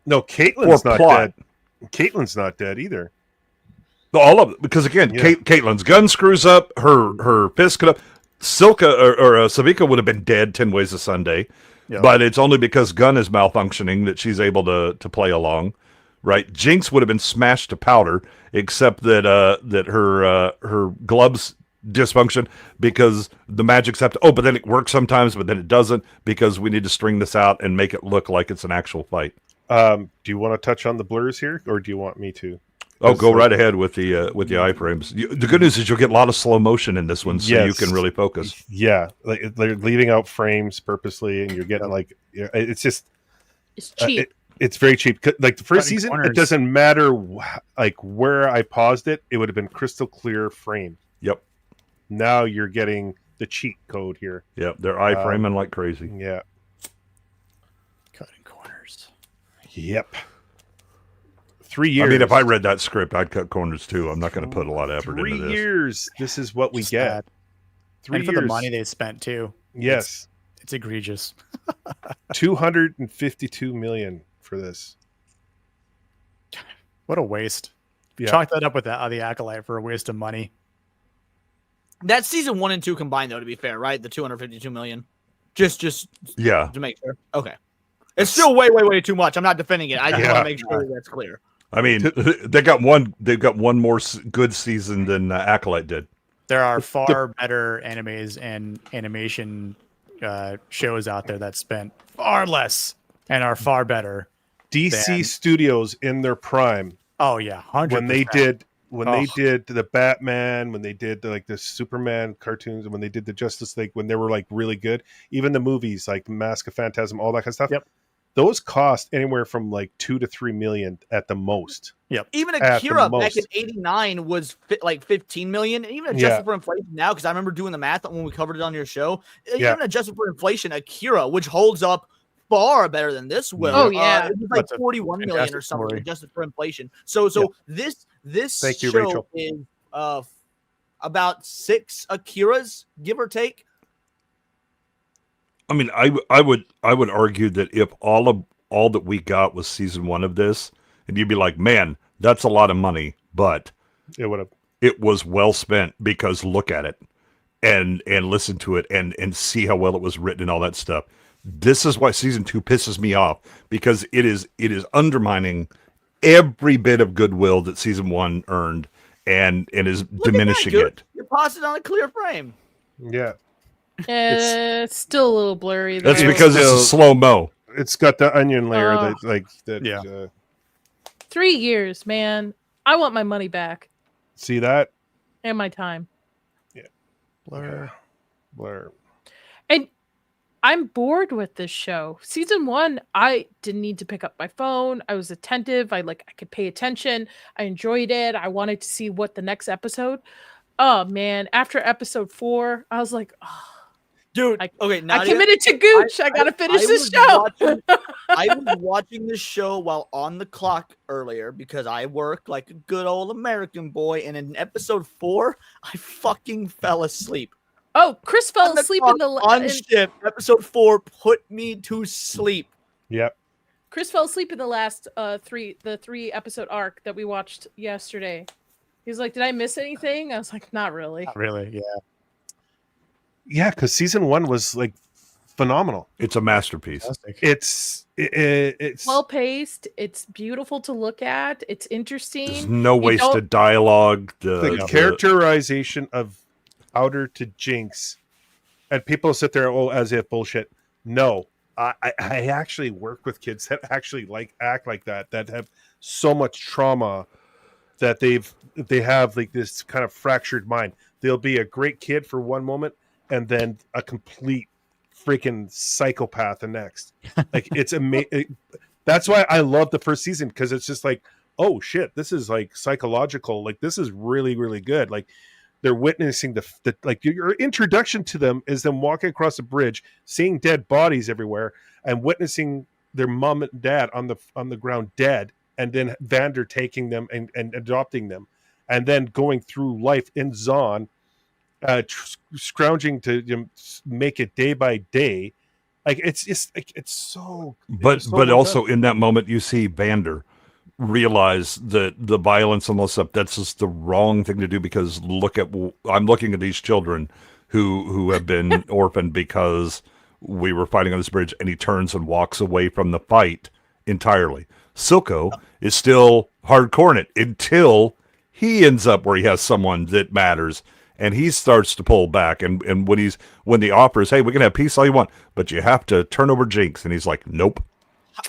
No, Caitlyn's not plot. dead. Caitlyn's not dead either. All of it, because again, Caitlyn's gun screws up, her fist could up. Silka or Savika would have been dead 10 ways to Sunday, but it's only because gun is malfunctioning that she's able to play along. Right, Jinx would have been smashed to powder, except that her gloves dysfunction because the magic's have to. Oh, but then it works sometimes, but then it doesn't because we need to string this out and make it look like it's an actual fight. Do you want to touch on the blurs here, or do you want me to? Oh, go right ahead with the iframes. The good news is you'll get a lot of slow motion in this one, so you can really focus. Yeah, like they're leaving out frames purposely, and you're getting it's just it's cheap. It's very cheap. Like the first season, it doesn't matter like where I paused it; it would have been crystal clear frame. Yep. Now you're getting the cheat code here. Yep, they're iframing like crazy. Yeah. Cutting corners. Yep. 3 years. I mean, if I read that script, I'd cut corners too. I'm not going to put a lot of effort into this. 3 years. This is what we get. 3 and years. for the money they spent too. Yes. It's egregious. 252 million for this. What a waste. Yeah. Chalk that up with the Acolyte for a waste of money. That's season 1 and 2 combined, though, to be fair, right? The 252 million. Just to make sure. Okay. It's still way, way, way too much. I'm not defending it. I just want to make sure that's clear. I mean, they've got one more good season than Acolyte did. There are far better animes and animation shows out there that spent far less and are far better. DC Studios in their prime. Oh yeah, 100%. When they did the Batman, when they did the Superman cartoons, when they did the Justice League, when they were like really good, even the movies like Mask of Phantasm, all that kind of stuff. Yep. Those cost anywhere from like 2 to 3 million at the most. Yep. Even Akira back in '89 was like 15 million. And even adjusted for inflation now, because I remember doing the math when we covered it on your show. Even adjusted for inflation, Akira, which holds up far better than this will. Oh yeah, it was like 41 million or something adjusted for inflation. So this This Thank you, show Rachel. is about 6 Akiras, give or take. I mean, I would argue that if all that we got was season 1 of this, and you'd be like, man, that's a lot of money, but It would have. it was well spent because look at it and listen to it and see how well it was written and all that stuff. This is why season 2 pisses me off, because it is undermining every bit of goodwill that season 1 earned and is Look at diminishing that, Gooch. it. You're pausing on a clear frame. Yeah. It's still a little blurry. That's though. because it's a slow mo. It's got the onion layer Oh. that. Yeah. 3 years, man. I want my money back See that? and my time. Blur. Blur. And I'm bored with this show. Season 1, I didn't need to pick up my phone. I was attentive. I could pay attention. I enjoyed it. I wanted to see what the next episode. Oh man, after episode 4, I was like, oh, Dude, okay, I Nadia, committed to Gooch. I gotta finish this show. I was watching this show while on the clock earlier because I work like a good old American boy, and in episode 4, I fucking fell asleep. Oh, Chris fell On the asleep clock, in the on shift. Episode 4 put me to sleep. Yep. Chris fell asleep in the last 3 episode arc that we watched yesterday. He's like, "Did I miss anything?" I was like, "Not really." Not really. Yeah. Yeah, because season 1 was like phenomenal. It's a masterpiece. Fantastic. It's Well paced. It's beautiful to look at. It's interesting. There's no You don't- wasted dialogue. the characterization of Outer to Jinx, and people sit there, as if bullshit. No, I actually work with kids that actually act like that have so much trauma that they have like this kind of fractured mind. They'll be a great kid for one moment and then a complete freaking psychopath the next. Like it's amazing. That's why I love the first season, because it's just like, oh shit, this is like psychological. Like this is really, really good. Like they're witnessing the like your introduction to them is them walking across a bridge, seeing dead bodies everywhere, and witnessing their mom and dad on the ground dead, and then Vander taking them and adopting them, and then going through life in Zaun, scrounging to make it day by day. Like it's just like it's so. But so well also done. in that moment you see Vander realize that the violence and all that stuff, that's just the wrong thing to do, because I'm looking at these children who have been orphaned because we were fighting on this bridge, and he turns and walks away from the fight entirely. Silco is still hardcore in it until he ends up where he has someone that matters, and he starts to pull back. And when the offer is, hey, we can have peace all you want, but you have to turn over Jinx, and he's like, nope,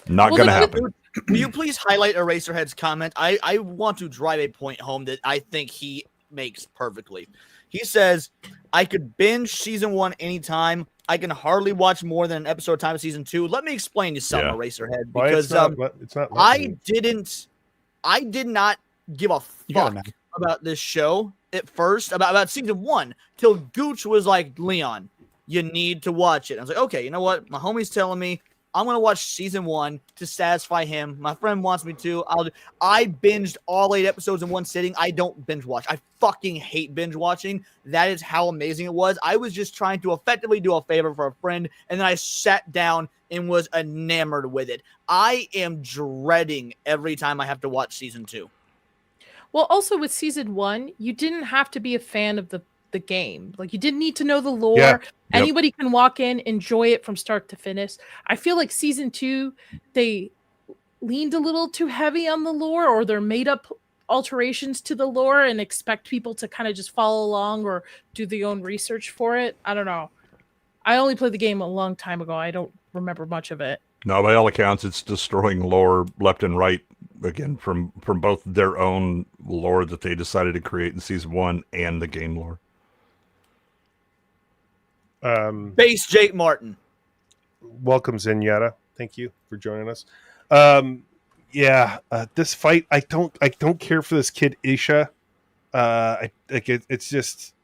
not gonna happen. Will you please highlight Eraserhead's comment? I want to drive a point home that I think he makes perfectly. He says, I could binge season 1 anytime. I can hardly watch more than an episode time of season 2. Let me explain you something, Yeah. Eraserhead, Why because it's not. I did not give a You got it, fuck man. about this show at first, about season 1, till Gooch was like, Leon, you need to watch it. I was like, okay, you know what? My homie's telling me I'm gonna watch season 1 to satisfy him. My friend wants me to. I binged all 8 episodes in one sitting. I don't binge watch. I fucking hate binge watching. That is how amazing it was. I was just trying to effectively do a favor for a friend, and then I sat down and was enamored with it. I am dreading every time I have to watch season 2. Well, also with season 1, you didn't have to be a fan of the game. Like you didn't need to know the lore. Yeah. Anybody can walk in, enjoy it from start to finish. I feel like season 2, they leaned a little too heavy on the lore, or they're made up alterations to the lore and expect people to kind of just follow along or do their own research for it. I don't know. I only played the game a long time ago. I don't remember much of it. No, by all accounts, it's destroying lore left and right, again, from both their own lore that they decided to create in season 1 and the game lore. Base Jake Martin. Welcome, Zenyatta. Thank you for joining us. This fight, I don't care for this kid Isha. It's just,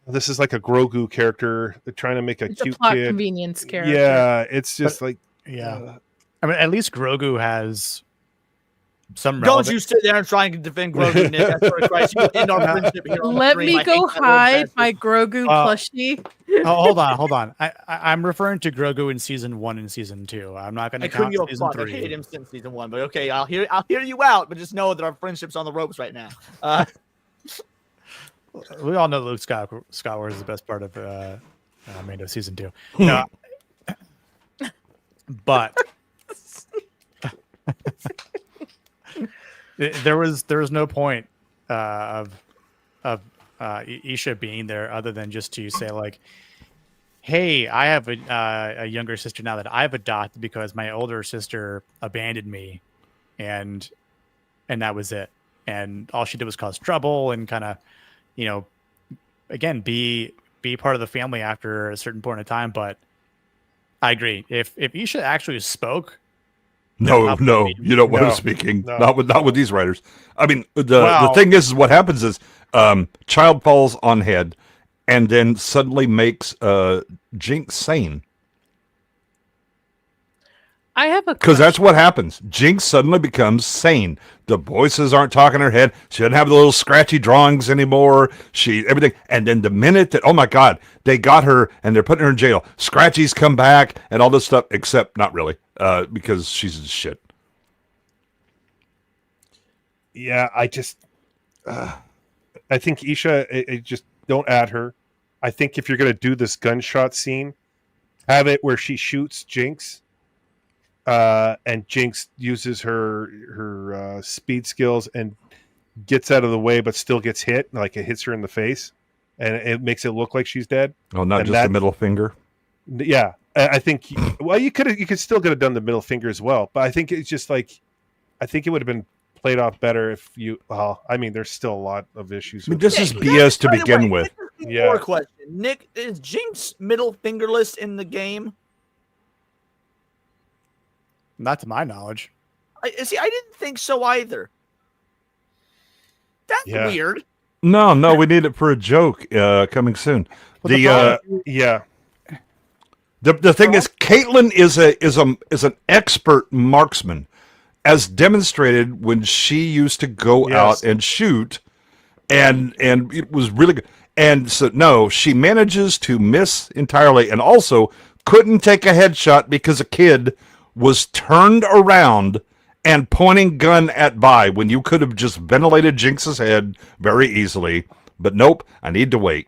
this is like a Grogu character. They're trying to make a It's cute a plot kid. convenience character. Yeah, it's just like Yeah. I mean, at least Grogu has some Don't relevant. you sit there and try and defend Grogu, Nick. I swear to Christ, you will end our friendship here on the Let stream. me I go hate that little hide bastard. my Grogu plushie. Oh, hold on. I'm referring to Grogu in season 1 and season 2. I'm not going to I couldn't count give a season fuck. I 3. hate him since season 1, but okay, I'll hear you out. But just know that our friendship's on the ropes right now. We all know Luke Skywalker is the best part of Mando season 2. No, but there was no point of Isha being there other than just to say like, hey, I have a younger sister now that I've adopted because my older sister abandoned me, and that was it. And all she did was cause trouble and kind of, again, be part of the family after a certain point in time. But I agree. If Isha actually spoke, No, you don't want No, him speaking. no. Not with these writers. I mean, the thing is what happens is child falls on head, and then suddenly makes Jinx sane. I have a Because that's what happens. Jinx suddenly becomes sane. The voices aren't talking in her head. She doesn't have the little scratchy drawings anymore. Everything. And then the minute that, oh my God, they got her and they're putting her in jail, scratchies come back and all this stuff, except not really, because she's shit. Yeah, I think Isha, just don't add her. I think if you're going to do this gunshot scene, have it where she shoots Jinx. And Jinx uses her speed skills and gets out of the way, but still gets hit. Like it hits her in the face, and it makes it look like she's dead. Oh, not And just the middle finger. Yeah, I think. Well, you could still have done the middle finger as well, but I think it's just like, I think it would have been played off better if you. Well, I mean, there's still a lot of issues. I mean, with this it. is BS to begin with. Yeah. More question, Nick: is Jinx middle fingerless in the game? not to my knowledge. I didn't think so either. That's Yeah. weird. No, we need it for a joke coming soon. Well, Yeah. The thing is, Caitlyn is an expert marksman, as demonstrated when she used to go Yes. out and shoot, and it was really good. And so no, she manages to miss entirely, and also couldn't take a headshot because a kid was turned around and pointing gun at Vi when you could have just ventilated Jinx's head very easily. But nope, I need to wait.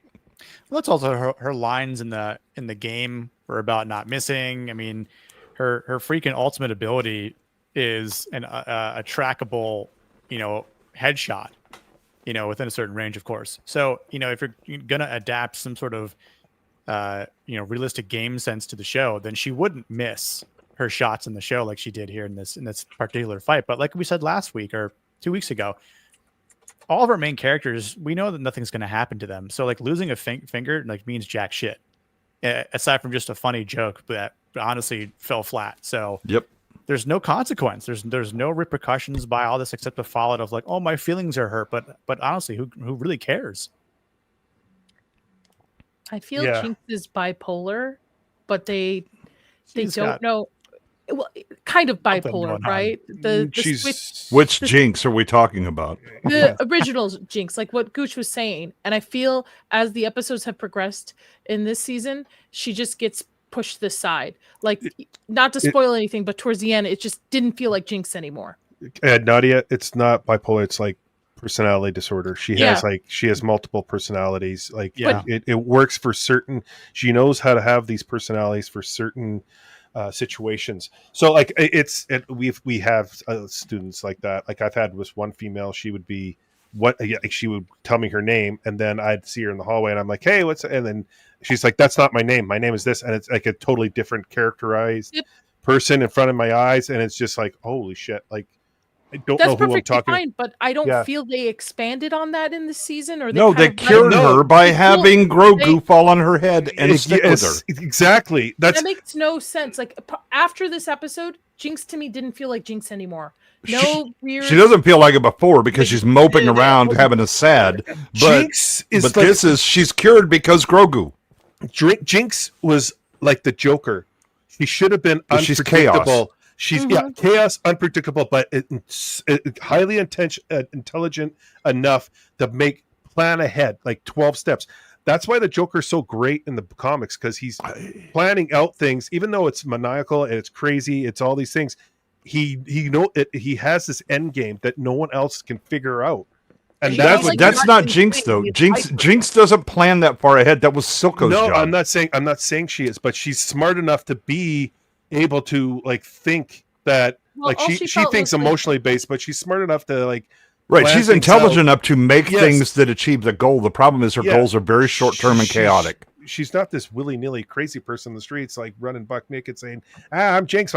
Well, that's also her lines in the game were about not missing. I mean, her freaking ultimate ability is a trackable, headshot, within a certain range, of course. So, if you're gonna adapt some sort of, realistic game sense to the show, then she wouldn't miss her shots in the show like she did here in this particular fight. But like we said last week or 2 weeks ago, all of our main characters, we know that nothing's going to happen to them. So like losing a finger means jack shit, aside from just a funny joke that honestly fell flat. So Yep. there's no consequence. There's no repercussions by all this except the fallout of like, oh, my feelings are hurt. But honestly, who really cares? I feel Yeah. Jinx is bipolar, but they She's don't got- know. Well, kind of Something bipolar, going on. right? The switch, She's Which Jinx are we talking about? the original Jinx, like what Gooch was saying. And I feel as the episodes have progressed in this season, she just gets pushed to the side. Like, not to spoil anything, but towards the end, it just didn't feel like Jinx anymore. Nadia. It's not bipolar. It's like personality disorder. She has multiple personalities. Like Yeah. it works for certain. She knows how to have these personalities for certain situations. So like we have students like that. Like I've had this one female. She would be she would tell me her name, and then I'd see her in the hallway, and I'm like, hey, and then she's like, that's not my name. My name is this, and it's like a totally different characterized person in front of my eyes, and it's just like, holy shit, like. I don't That's know who I'm perfectly talking. fine, but I don't Yeah. feel they expanded on that in this season. Or No, they kind of cured No. her by They- having Grogu they- fall on her head and stick with her. Exactly. That's That makes no sense. Like after this episode, Jinx to me didn't feel like Jinx anymore. No weird. She doesn't feel like it before because she's moping around having a sad. But Jinx is but like, she's cured because Grogu. Jinx was like the Joker. She should have been But she's unpredictable. She's chaos, unpredictable, but highly intelligent enough to plan ahead, like 12 steps. That's why the Joker's so great in the comics, because he's planning out things, even though it's maniacal and it's crazy, it's all these things. He has this end game that no one else can figure out. And that's not Jinx though. Jinx doesn't plan that far ahead. That was Silco's job. I'm not saying she is, but she's smart enough to be able to like think that she thinks emotionally based, but she's smart enough to like right. She's intelligent enough to make things that achieve the goal. The problem is her goals are very short term and chaotic. She's not this willy-nilly crazy person in the streets like running buck naked saying, I'm Jinx.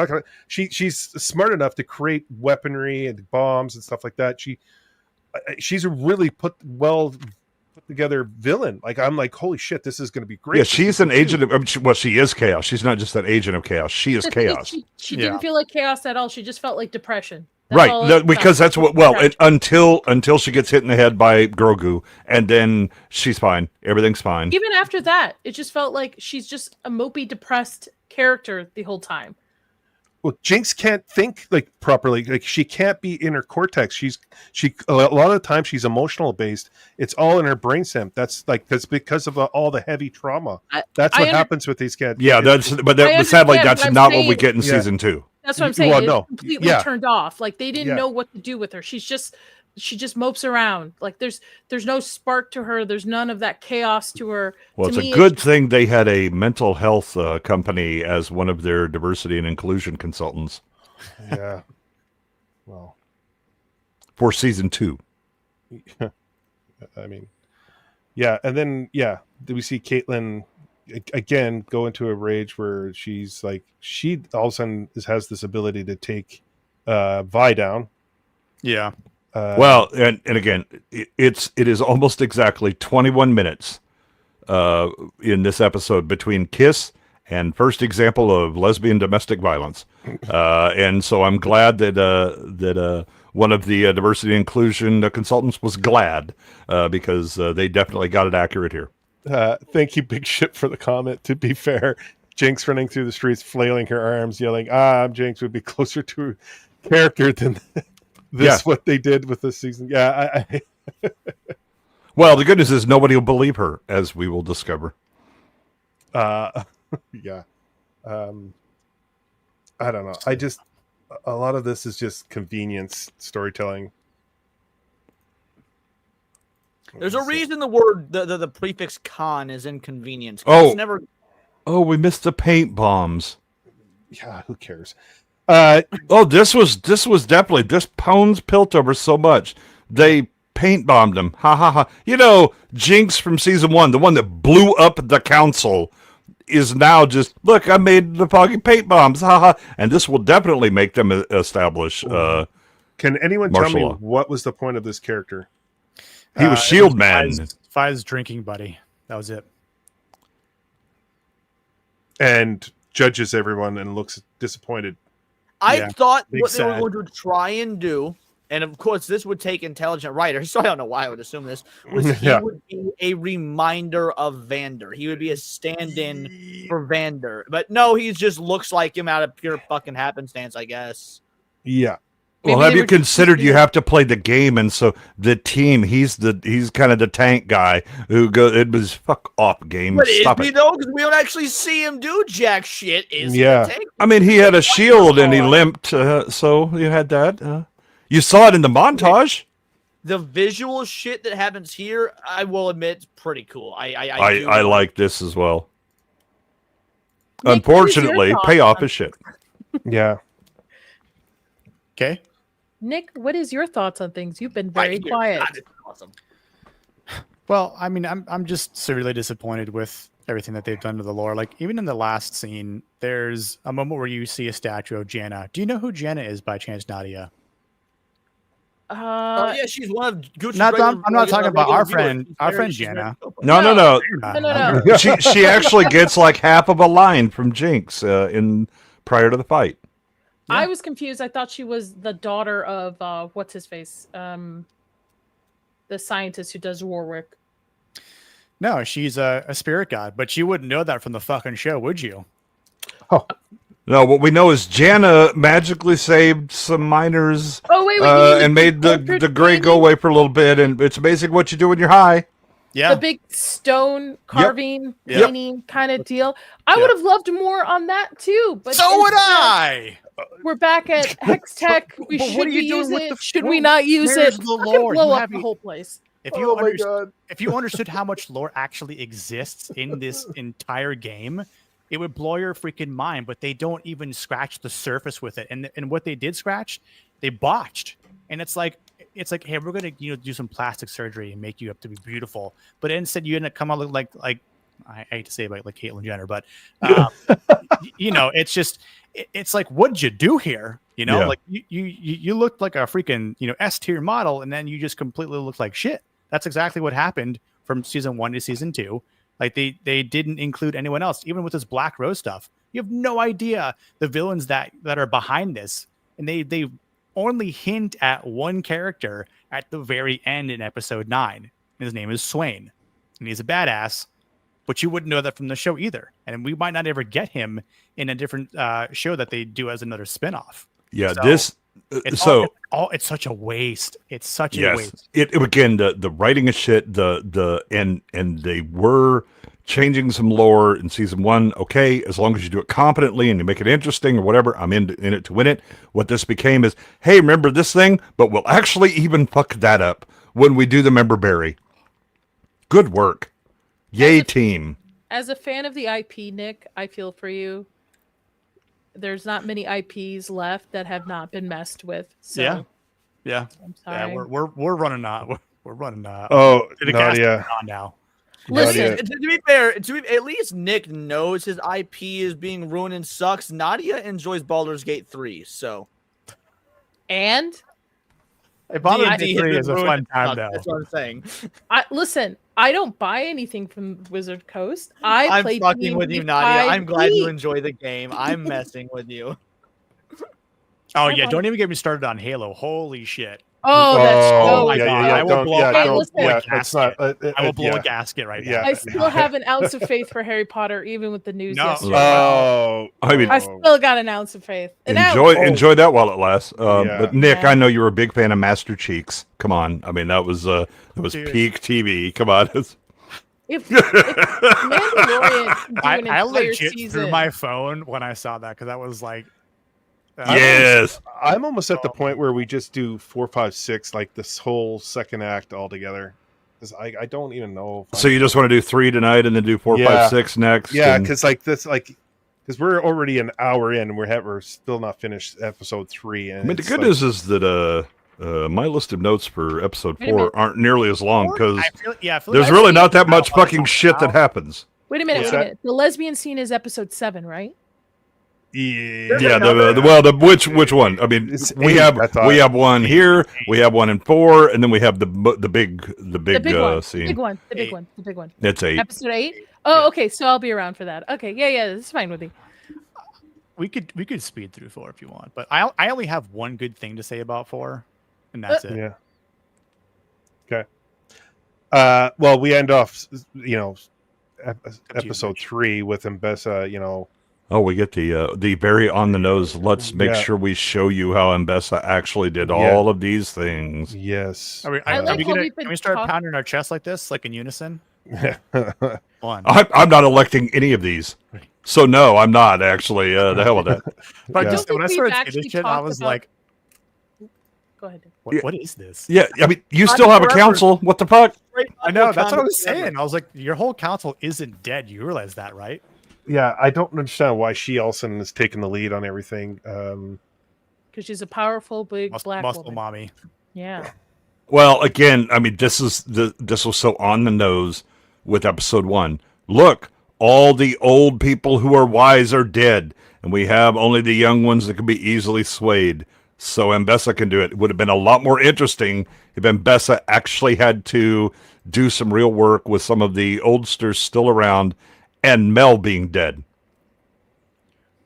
She's smart enough to create weaponry and bombs and stuff like that. She's a really put together villain. Like I'm like, holy shit, this is going to be great. Yeah, she's an agent of she is chaos. She's not just an agent of chaos. She is chaos. She didn't feel like chaos at all. She just felt like depression. Because that's what. Well, until she gets hit in the head by Grogu, and then she's fine. Everything's fine. Even after that, it just felt like she's just a mopey, depressed character the whole time. Well, Jinx can't think like properly. Like she can't be in her cortex. She a lot of the time she's emotional based. It's all in her brain stem. That's because of all the heavy trauma. That's what happens with these kids. Yeah, sadly that's not what we get in season 2. That's what I'm saying. It's completely turned off. Like they didn't know what to do with her. She just mopes around. Like there's no spark to her. There's none of that chaos to her. Well, it's a good thing they had a mental health company as one of their diversity and inclusion consultants. Yeah. Well, for season 2. I mean, yeah, and then do we see Caitlin again go into a rage where she's like she all of a sudden has this ability to take Vi down. Yeah. Well, and again, it is almost exactly 21 minutes in this episode between kiss and first example of lesbian domestic violence, and so I'm glad that one of the diversity and inclusion consultants was glad because they definitely got it accurate here. Thank you, Big Ship, for the comment. To be fair, Jinx running through the streets, flailing her arms, yelling, I'm Jinx would be closer to character than what they did with this season. Yeah. Well, the good news is nobody will believe her, as we will discover. Yeah. I don't know. A lot of this is just convenience storytelling. There's a reason the word, the prefix con is inconvenience. Oh, we missed the paint bombs. Yeah, who cares? This was definitely, this pounds Piltover so much. They paint bombed him. Ha ha ha. You know, Jinx from season 1, the one that blew up the council, is now just, look, I made the fucking paint bombs. Ha ha. And this will definitely make them establish Can anyone tell me what was the point of this character? He was Shield Man. Fi's drinking buddy. That was it. And judges everyone and looks disappointed. I thought what they were going to try and do, and of course this would take intelligent writers, so I don't know why I would assume this, was he would be a reminder of Vander. He would be a stand-in for Vander. But no, he just looks like him out of pure fucking happenstance, I guess. Yeah. Well, have you considered you have to play the game, and so the team, he's kind of the tank guy who goes, it was fuck off game. But Stop is he though? Because we don't actually see him do jack shit. Is he a tank? I mean, he had a shield and he limped, so you had that. You saw it in the montage. The visual shit that happens here, I will admit, is pretty cool. I like this as well. Nick, unfortunately, payoff is shit. Yeah. Okay. Nick, what is your thoughts on things? You've been very quiet. Awesome. Well, I mean, I'm just severely disappointed with everything that they've done to the lore. Like, even in the last scene, there's a moment where you see a statue of Janna. Do you know who Janna is by chance, Nadia? Yeah, she's one of Gooch's I'm not talking about our friend Janna. No. She actually gets like half of a line from Jinx prior to the fight. Yeah. I was confused. I thought she was the daughter of what's his face, the scientist who does Warwick. No, she's a spirit god, but you wouldn't know that from the fucking show, would you? Oh, No, what we know is Janna magically saved some miners Oh wait, and made the gray go away for a little bit, and it's amazing what you do when you're high. Yeah. the big stone carving Yep. painting kind of deal. I would have loved more on that too, but So would instead, I. We're back at Hex Tech. We but what should are you be doing using with it. the Should floor? we not use Where's it? the Fucking lore? blow You up have- the whole place. If you if you understood how much lore actually exists in this entire game, it would blow your freaking mind. But they don't even scratch the surface with it. And what they did scratch, they botched. And it's like, hey, we're gonna do some plastic surgery and make you up to be beautiful. But instead, you end up coming out like I hate to say it, like Caitlyn Jenner, but it's just it's like, what'd you do here? Yeah. Like you looked like a freaking S tier model, and then you just completely looked like shit. That's exactly what happened from season 1 to season 2. Like they didn't include anyone else, even with this Black Rose stuff. You have no idea the villains that are behind this, and they only hint at one character at the very end in episode 9. His name is Swain, and he's a badass, but you wouldn't know that from the show either. And we might not ever get him in a different show that they do as another spinoff. Yeah, So, It's so it's such a waste. It's such a yes, waste. it again the writing is shit. And they were changing some lore in season 1. Okay, as long as you do it competently and you make it interesting or whatever, I'm in it to win it. What this became is, hey, remember this thing, but we'll actually even fuck that up when we do the member berry. Good work, yay team. As a fan of the IP, Nick, I feel for you. There's not many IPs left that have not been messed with. So Yeah. I'm sorry. Yeah, we're running out. We're running out. Oh, the gas Nadia. on now. Listen, Nadia. To be fair, at least Nick knows his IP is being ruined and sucks. Nadia enjoys Baldur's Gate 3, so. and Baldur's D&D Gate has 3 been is a ruined fun and time sucks, though. That's what I'm saying. listen, I don't buy anything from Wizard Coast. I I'm play fucking with you, D&D Nadia. I'm glad you 5e. enjoy the game. I'm messing with you. Oh I yeah, love don't even get me started on Halo. Holy shit. Oh, that's Oh so my yeah, God, yeah, yeah. I will Don't, blow- yeah, I don't, will blow a yeah. It's not. I will blow yeah. a gasket right now. Yeah. I still have an ounce of faith for Harry Potter, even with the news No. yesterday. Oh, I mean- I still got an ounce of faith. Enjoy that while it lasts. Yeah. But Nick, Yeah. I know you were a big fan of Master Cheeks. Come on, I mean that was Dude. peak TV. Come on. If Mandalorian can do I an entire legit season, threw my phone when I saw that because that was like, Yes. I'm almost at the point where we just do 4, 5, 6, like this whole second act all together. Because I don't even know. If So you just want to do 3 tonight and then do 4, Yeah. 5, 6 next? yeah, and- because because we're already an hour in, and we're still not finished episode 3. And I mean, the it's good like- news is that my list of notes for episode Wait a minute. 4 aren't nearly as long because I feel there's like really not that much fucking shit that happens. wait a minute, What's wait a that? minute. The lesbian scene is episode 7, right? Yeah, Which one? I mean, It's we 8, have I thought. we have one here, we have one in 4, and then we have the big The big one. scene. The big one. The big Eight. one. The big one. It's 8. Episode 8? Oh, okay. So I'll be around for that. Okay. Yeah. That's fine with me. we could speed through 4 if you want, but I only have one good thing to say about 4, and that's it. Yeah. Okay. Well, we end off, episode 3 with Mbessa, Oh, we get the very on the nose. Let's make Yeah. sure we show you how Mbessa actually did all of these things. yes. Are we, I are like we how gonna, we've been can we start talk- pounding our chest like this, like in unison? One. I'm not electing any of these, so no, I'm not actually. The hell with that. But Yeah. just when I We've started seeing actually this shit, I talked was about- like, Go ahead. Yeah. what is this? Yeah, I mean, you still have a council. What the fuck? I know, that's what I was saying. I was like, your whole council isn't dead. You realize that, right? Yeah, I don't understand why she also is taking the lead on everything. Because she's a powerful, big black Muscle woman. mommy. Yeah. Well, again, I mean, this was so on the nose with episode 1. Look, all the old people who are wise are dead, and we have only the young ones that can be easily swayed. So Mbessa can do it. It would have been a lot more interesting if Mbessa actually had to do some real work with some of the oldsters still around and Mel being dead.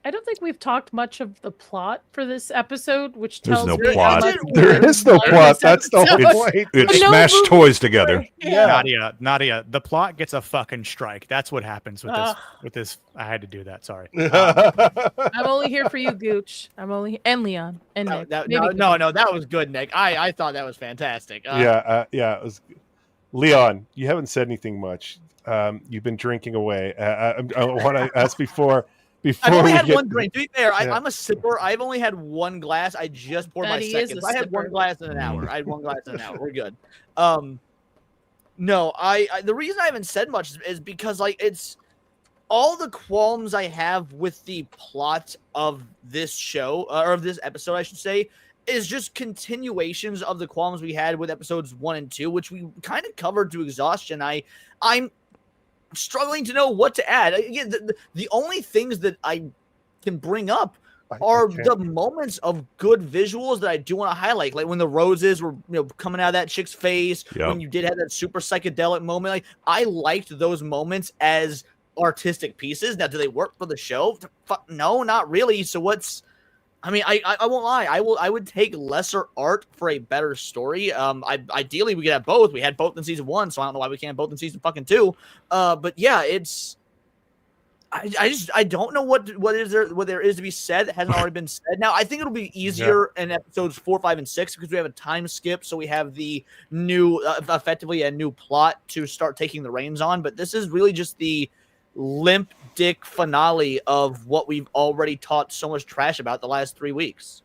I don't think we've talked much of the plot for this episode, which There's tells no me plot. how much There we is no like plot. this That's the whole episode. point. It's No smash movie. toys together. Yeah. Nadia, the plot gets a fucking strike. That's what happens with this. Ugh. With this, I had to do that. Sorry. I'm only here for you, Gooch. and Leon and Nick. Maybe No, that was good, Nick. I thought that was fantastic. Yeah. It was... Leon, you haven't said anything much. You've been drinking away. I want to ask before I've only we had get... one drink. To be fair, Yeah. I'm a sipper. I've only had one glass. I just poured my That he is second. a So I had one sipper. glass in an hour. I had one glass in an hour. We're good. No, I the reason I haven't said much is because like it's all the qualms I have with the plot of this show or of this episode, I should say, is just continuations of the qualms we had with episodes 1 and 2, which we kind of covered to exhaustion. I'm struggling to know what to add. Again, the only things that I can bring up are the moments of good visuals that I do want to highlight, like when the roses were coming out of that chick's face, Yep. when you did have that super psychedelic moment. Like I liked those moments as artistic pieces. Now, do they work for the show? No, not really. So what's I mean, I won't lie. I would take lesser art for a better story. Ideally we could have both. We had both in season 1, so I don't know why we can't have both in season fucking 2. But yeah, it's. I don't know what there is to be said that hasn't already been said. Now I think it'll be easier in episodes 4, 5, and 6 because we have a time skip, so we have the new, effectively a new plot to start taking the reins on. But this is really just the limp dick finale of what we've already taught so much trash about the last 3 weeks.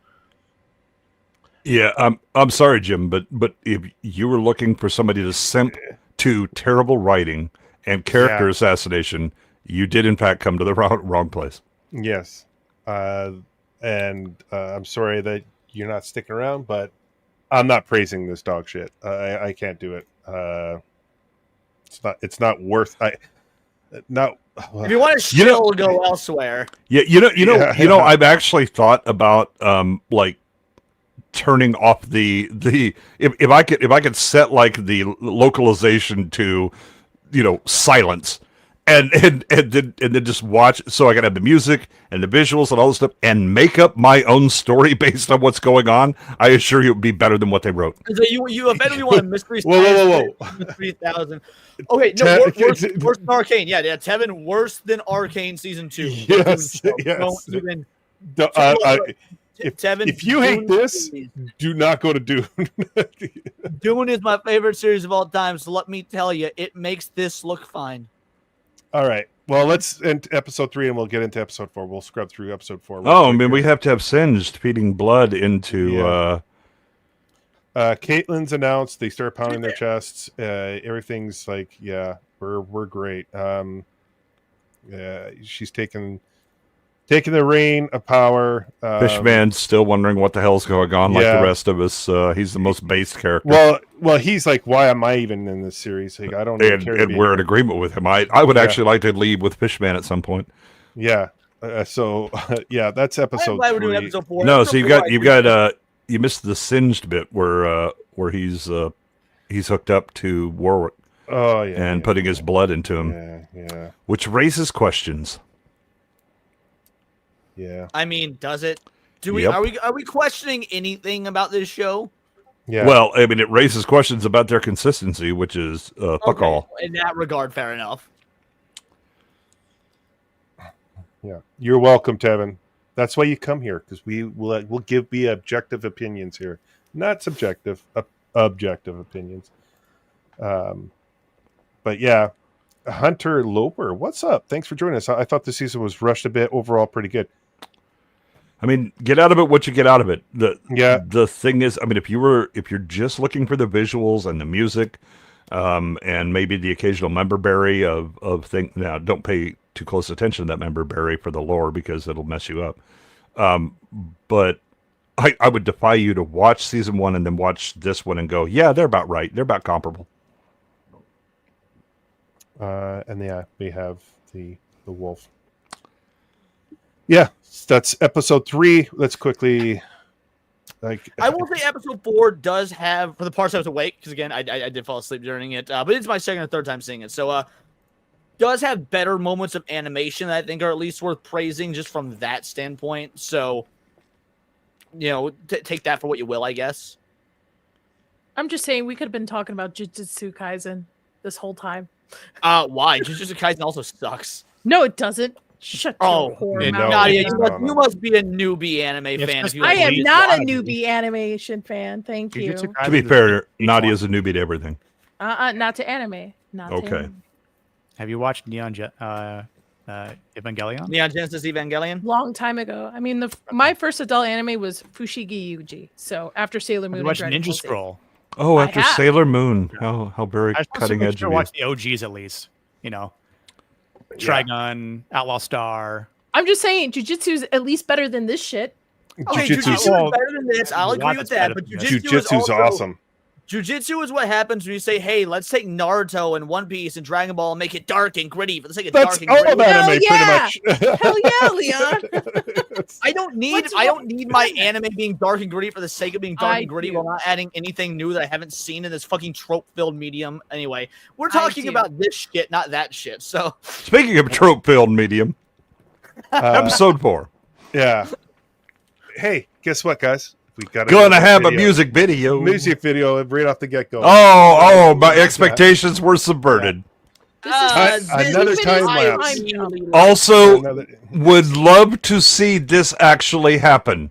Yeah, I'm sorry, Jim, but if you were looking for somebody to simp to terrible writing and character assassination, you did in fact come to the wrong place. Yes. And I'm sorry that you're not sticking around, but I'm not praising this dog shit. I can't do it. It's not worth. If you want to still go elsewhere. Yeah, I've actually thought about like turning off the if I could set like the localization to silence. And then just watch, so I can have the music and the visuals and all this stuff, and make up my own story based on what's going on. I assure you, it would be better than what they wrote. So you eventually want a mystery. Whoa. 3,000. Okay, no, worse than Arcane. Yeah, Tevin, worse than Arcane season 2. Yes. Don't even. Tevin, if you hate this, do not go to Dune. Dune is my favorite series of all time, so let me tell you, it makes this look fine. All right. Well, let's end episode 3 and we'll get into episode 4. We'll scrub through episode 4. Oh, I mean, we have to have Singed feeding blood into. Caitlyn's announced. They start pounding their chests. Everything's like, we're great. She's taking the reign of power. Fishman's still wondering what the hell's going on, like the rest of us. He's the most based character. Well, he's like, why am I even in this series? Like, I don't even care. And we're in agreement with him. I would actually like to leave with Fishman at some point. Yeah. That's episode 3. We're doing episode 4. No, so you missed the Singed bit where he's hooked up to Warwick. Oh yeah. And putting his blood into him. Yeah. Which raises questions. Yeah. I mean, does it? Are we questioning anything about this show? Yeah. Well, I mean, it raises questions about their consistency, which is fuck all. In that regard, fair enough. Yeah. You're welcome, Tevin. That's why you come here, because we'll give objective opinions here, not subjective, objective opinions. But yeah, Hunter Loper, what's up? Thanks for joining us. I thought the season was rushed a bit. Overall, pretty good. I mean, get out of it what you get out of it. The thing is, I mean, if you're just looking for the visuals and the music, and maybe the occasional member berry of thing. Now, don't pay too close attention to that member berry for the lore because it'll mess you up. But I would defy you to watch season 1 and then watch this one and go, yeah, they're about right. They're about comparable. And yeah, we have the wolf. Yeah, that's episode 3. Let's quickly, I will say episode 4 does have, for the parts I was awake, because again, I did fall asleep during it, but it's my second or third time seeing it. So does have better moments of animation that I think are at least worth praising just from that standpoint. So, take that for what you will, I guess. I'm just saying we could have been talking about Jujutsu Kaisen this whole time. Why? Jujutsu Kaisen also sucks. No, it doesn't. Shut your whore mouth. Nadia, no. you must be a newbie anime fan. If you I am Jujutsu not a Kaisen. newbie animation fan. Thank you. To be fair, Nadia's a newbie to everything. Not to anime. Not Okay. To anime. Have you watched Evangelion? Neon Genesis Evangelion? Long time ago. I mean, my first adult anime was Fushigi Yuji. So after Sailor Moon, Have you watched and Dragon Ninja Ball Z. Scroll? Oh, I after have. Sailor Moon. How very I cutting edge of you. watch the OGs at least. Trigun, Outlaw Star. I'm just saying, Jujutsu is at least better than this shit. Okay, Jujutsu is better than this. I'll agree with that. But Jujutsu's awesome. Jujutsu is what happens when you say, "Hey, let's take Naruto and One Piece and Dragon Ball and make it dark and gritty." Let's make it That's dark and all gritty. of anime, yeah! pretty much. Hell yeah, Leon. I don't need my anime being dark and gritty for the sake of being dark and gritty do. while not adding anything new that I haven't seen in this fucking trope-filled medium. Anyway, we're I talking do. about this shit, not that shit. So, Speaking of trope-filled medium, episode 4. Yeah. Hey, guess what, guys? We got Gonna have a music video. music video right off the get go. My expectations were subverted. This is another this time is lapse. jump. Also, Another- would love to see this actually happen.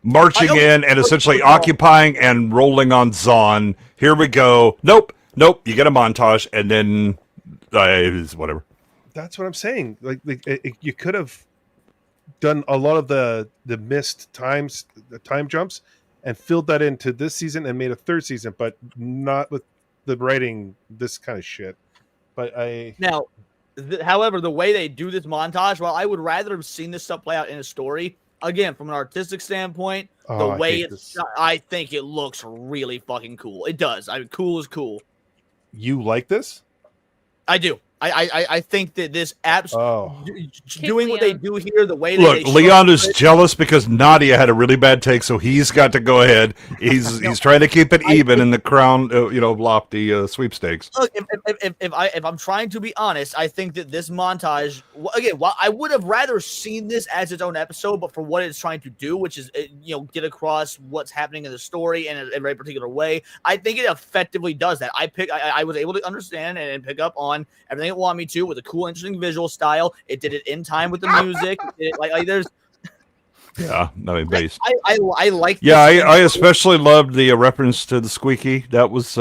Marching in and essentially occupying and rolling on Zaun. Here we go. Nope. You get a montage and then whatever. That's what I'm saying. Like you could have done a lot of the missed time jumps and filled that into this season and made a third season, but not with the writing this kind of shit. But however, the way they do this montage, while I would rather have seen this stuff play out in a story, again, from an artistic standpoint, I think it looks really fucking cool. It does. I mean, cool is cool. You like this? I do. I think that this apps doing what they do here, the way Look, Leon is jealous because Nadia had a really bad take, so he's got to go ahead. He's trying to keep it even in the crown, lofty sweepstakes. Look, if I'm trying to be honest, I think that this montage, again, while I would have rather seen this as its own episode, but for what it's trying to do, which is get across what's happening in the story in a very particular way, I think it effectively does that. I was able to understand and pick up on everything it wanted me to with a cool, interesting visual style. It did it in time with the music. There's. Yeah, I mean, bass. I like. Yeah, I especially loved the reference to the squeaky. That was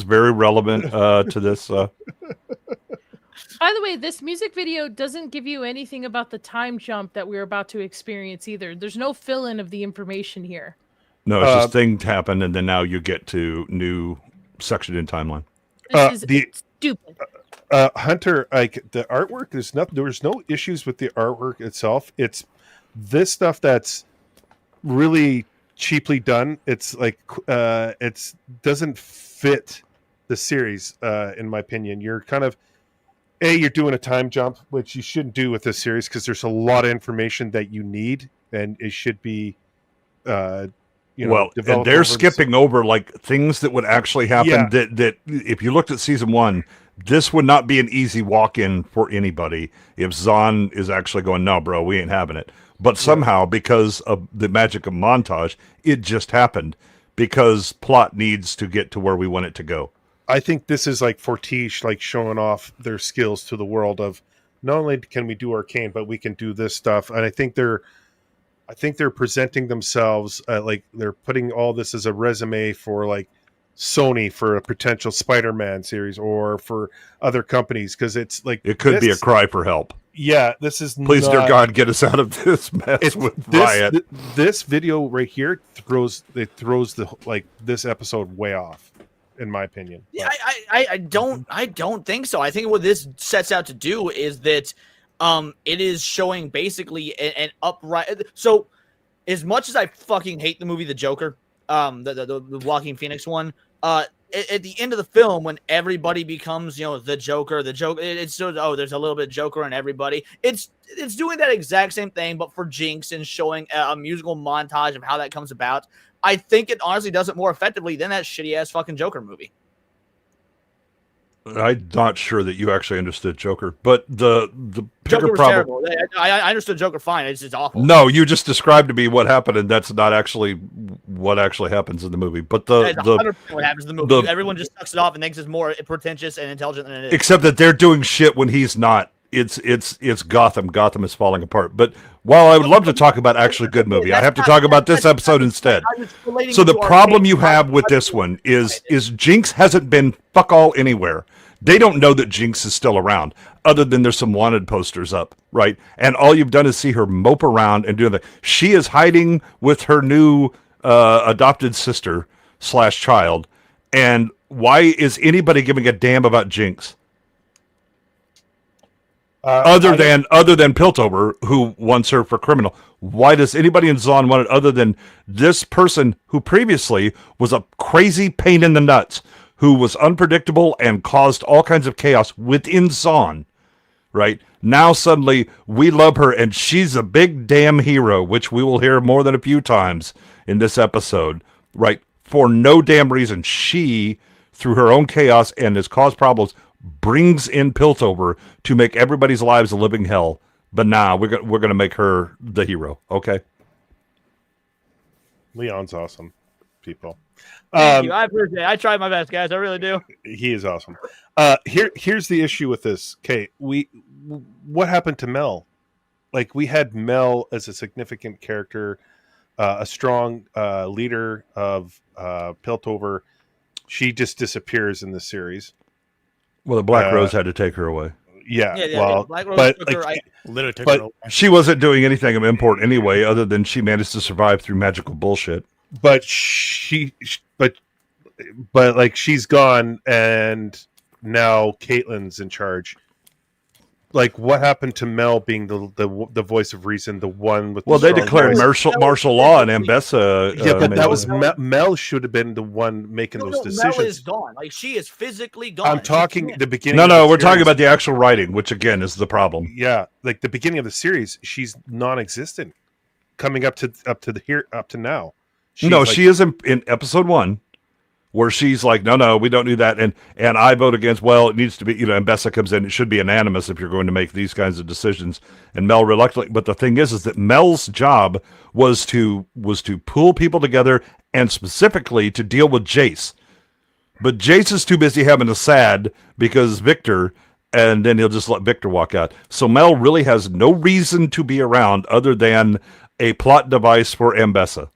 very relevant to this. By the way, this music video doesn't give you anything about the time jump that we're about to experience either. There's no fill-in of the information here. No, it's just things happen, and then now you get to new section in timeline. This is stupid. Hunter, like the artwork, there's no issues with the artwork itself. It's this stuff that's really cheaply done. It's like it doesn't fit the series, in my opinion. You're kind of you're doing a time jump, which you shouldn't do with this series because there's a lot of information that you need, and it should be and developed they're over skipping over like things that would actually happen. Yeah. That if you looked at season 1, this would not be an easy walk-in for anybody if Zaun is actually going, no, bro, we ain't having it. But somehow, because of the magic of montage, it just happened because plot needs to get to where we want it to go. I think this is like Fortiche, like showing off their skills to the world of not only can we do Arcane, but we can do this stuff. And I think they're presenting themselves like they're putting all this as a resume for like Sony for a potential Spider-Man series or for other companies, because it's like it could be a cry for help. Yeah, this is please, dear God, get us out of this mess with Riot. This video right here throws this episode way off, in my opinion. Yeah, I don't think so. I think what this sets out to do is that it is showing basically an upright. So as much as I fucking hate the movie The Joker, the Joaquin Phoenix one, at the end of the film, when everybody becomes, the Joker, it's so, there's a little bit of Joker in everybody. It's doing that exact same thing, but for Jinx and showing a musical montage of how that comes about. I think it honestly does it more effectively than that shitty ass fucking Joker movie. I'm not sure that you actually understood Joker, but the Joker bigger was problem. terrible. I understood Joker fine. It's just awful. No, you just described to me what happened, and that's not actually what actually happens in the movie. But That's 100% what happens in the movie. the- Everyone just sucks it off and thinks it's more pretentious and intelligent than it is. except that they're doing shit when he's not. It's Gotham. Gotham is falling apart. But while I would love to talk about actually good movie, I have to talk about this episode instead. So the problem you have with this one is Jinx hasn't been fuck all anywhere. They don't know that Jinx is still around, other than there's some wanted posters up, right? And all you've done is see her mope around and do that. She is hiding with her new adopted sister / child. And why is anybody giving a damn about Jinx? Other than Piltover, who wants her for criminal. Why does anybody in Zaun want it other than this person who previously was a crazy pain in the nuts, who was unpredictable and caused all kinds of chaos within Zaun, right? Now suddenly we love her and she's a big damn hero, which we will hear more than a few times in this episode, right? For no damn reason. She, through her own chaos and has caused problems, brings in Piltover to make everybody's lives a living hell. But now we're gonna make her the hero, okay? Leon's awesome, people. Thank you. I appreciate it. I tried my best, guys. I really do. He is awesome. Here's the issue with this. Okay, what happened to Mel? Like, we had Mel as a significant character, a strong leader of Piltover. She just disappears in the series. Well, the Black Rose had to take her away. Yeah. Black Rose But took her, Literally took But- her away. She wasn't doing anything of import anyway, other than she managed to survive through magical bullshit. but like, she's gone, and now Caitlyn's in charge. Like, what happened to Mel being the voice of reason, the one with? Well, the they strong declared voice? martial law, and Ambessa. Yeah, but made that it. was Mel should have been the one making those Mel decisions. is gone. Like, she is physically gone. I'm She talking can't. the beginning. No, of no, the we're talking series. about the actual writing, which again is the problem. Yeah, like the beginning of the series, she's non-existent. Coming up to now. No, She's she is in episode 1, where she's like, no, we don't do that, and I vote against. Well, it needs to be, Ambessa comes in. It should be unanimous if you're going to make these kinds of decisions. And Mel reluctantly, but the thing is that Mel's job was to pull people together and specifically to deal with Jace. But Jace is too busy having a sad because Victor, and then he'll just let Victor walk out. So Mel really has no reason to be around other than a plot device for Ambessa.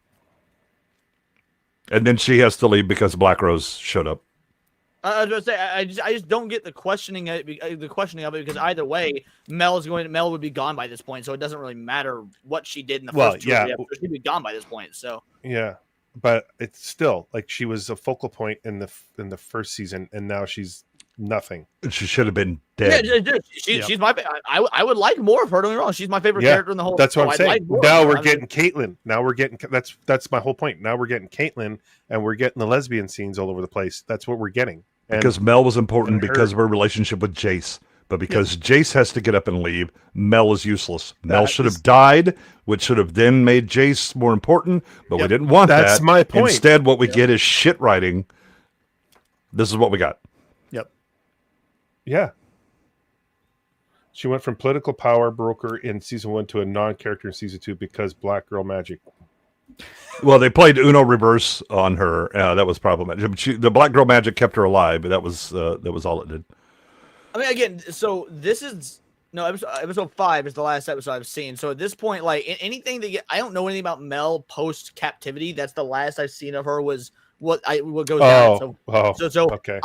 And then she has to leave because Black Rose showed up. I was going to say, I just don't get the questioning of it because either way, Mel would be gone by this point, so it doesn't really matter what she did in the first two episodes. She'd be gone by this point. So yeah, but it's still like she was a focal point in the first season, and now she's nothing. She should have been dead. She's my. I would like more of her. Don't get me wrong. She's my favorite character in the whole. That's what I'm saying. Like more now of her. we're getting Caitlyn. Now we're getting that's my whole point. Now we're getting Caitlyn, and we're getting the lesbian scenes all over the place. That's what we're getting. And Because Mel was important and her- because of her relationship with Jace. But because Jace has to get up and leave, Mel is useless. Mel should have died, which should have then made Jace more important, but we didn't want that. That's my point. Instead, what we get is shit writing. This is what we got. Yep. Yeah. She went from political power broker in season 1 to a non-character in season 2 because Black Girl Magic. Well, they played Uno reverse on her. That was problematic. The Black Girl Magic kept her alive, but that was all it did. I mean, again, so this is episode 5 is the last episode I've seen. So at this point, like anything I don't know anything about Mel post captivity. That's the last I've seen of her was what goes down. So okay.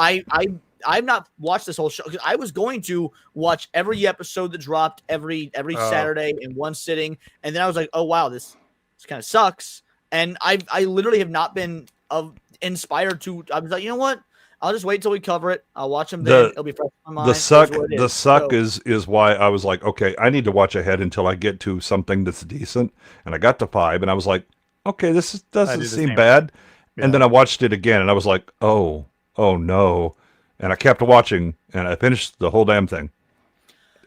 I've not watched this whole show because I was going to watch every episode that dropped every Saturday in one sitting, and then I was like, oh wow, this kind of sucks. And I literally have not been inspired to. I was like, you know what? I'll just wait till we cover it. I'll watch them then. It'll be fresh in my mind. The suck is why I was like, okay, I need to watch ahead until I get to something that's decent. And I got to 5, and I was like, okay, this doesn't seem bad. Yeah. And then I watched it again, and I was like, oh no. And I kept watching, and I finished the whole damn thing.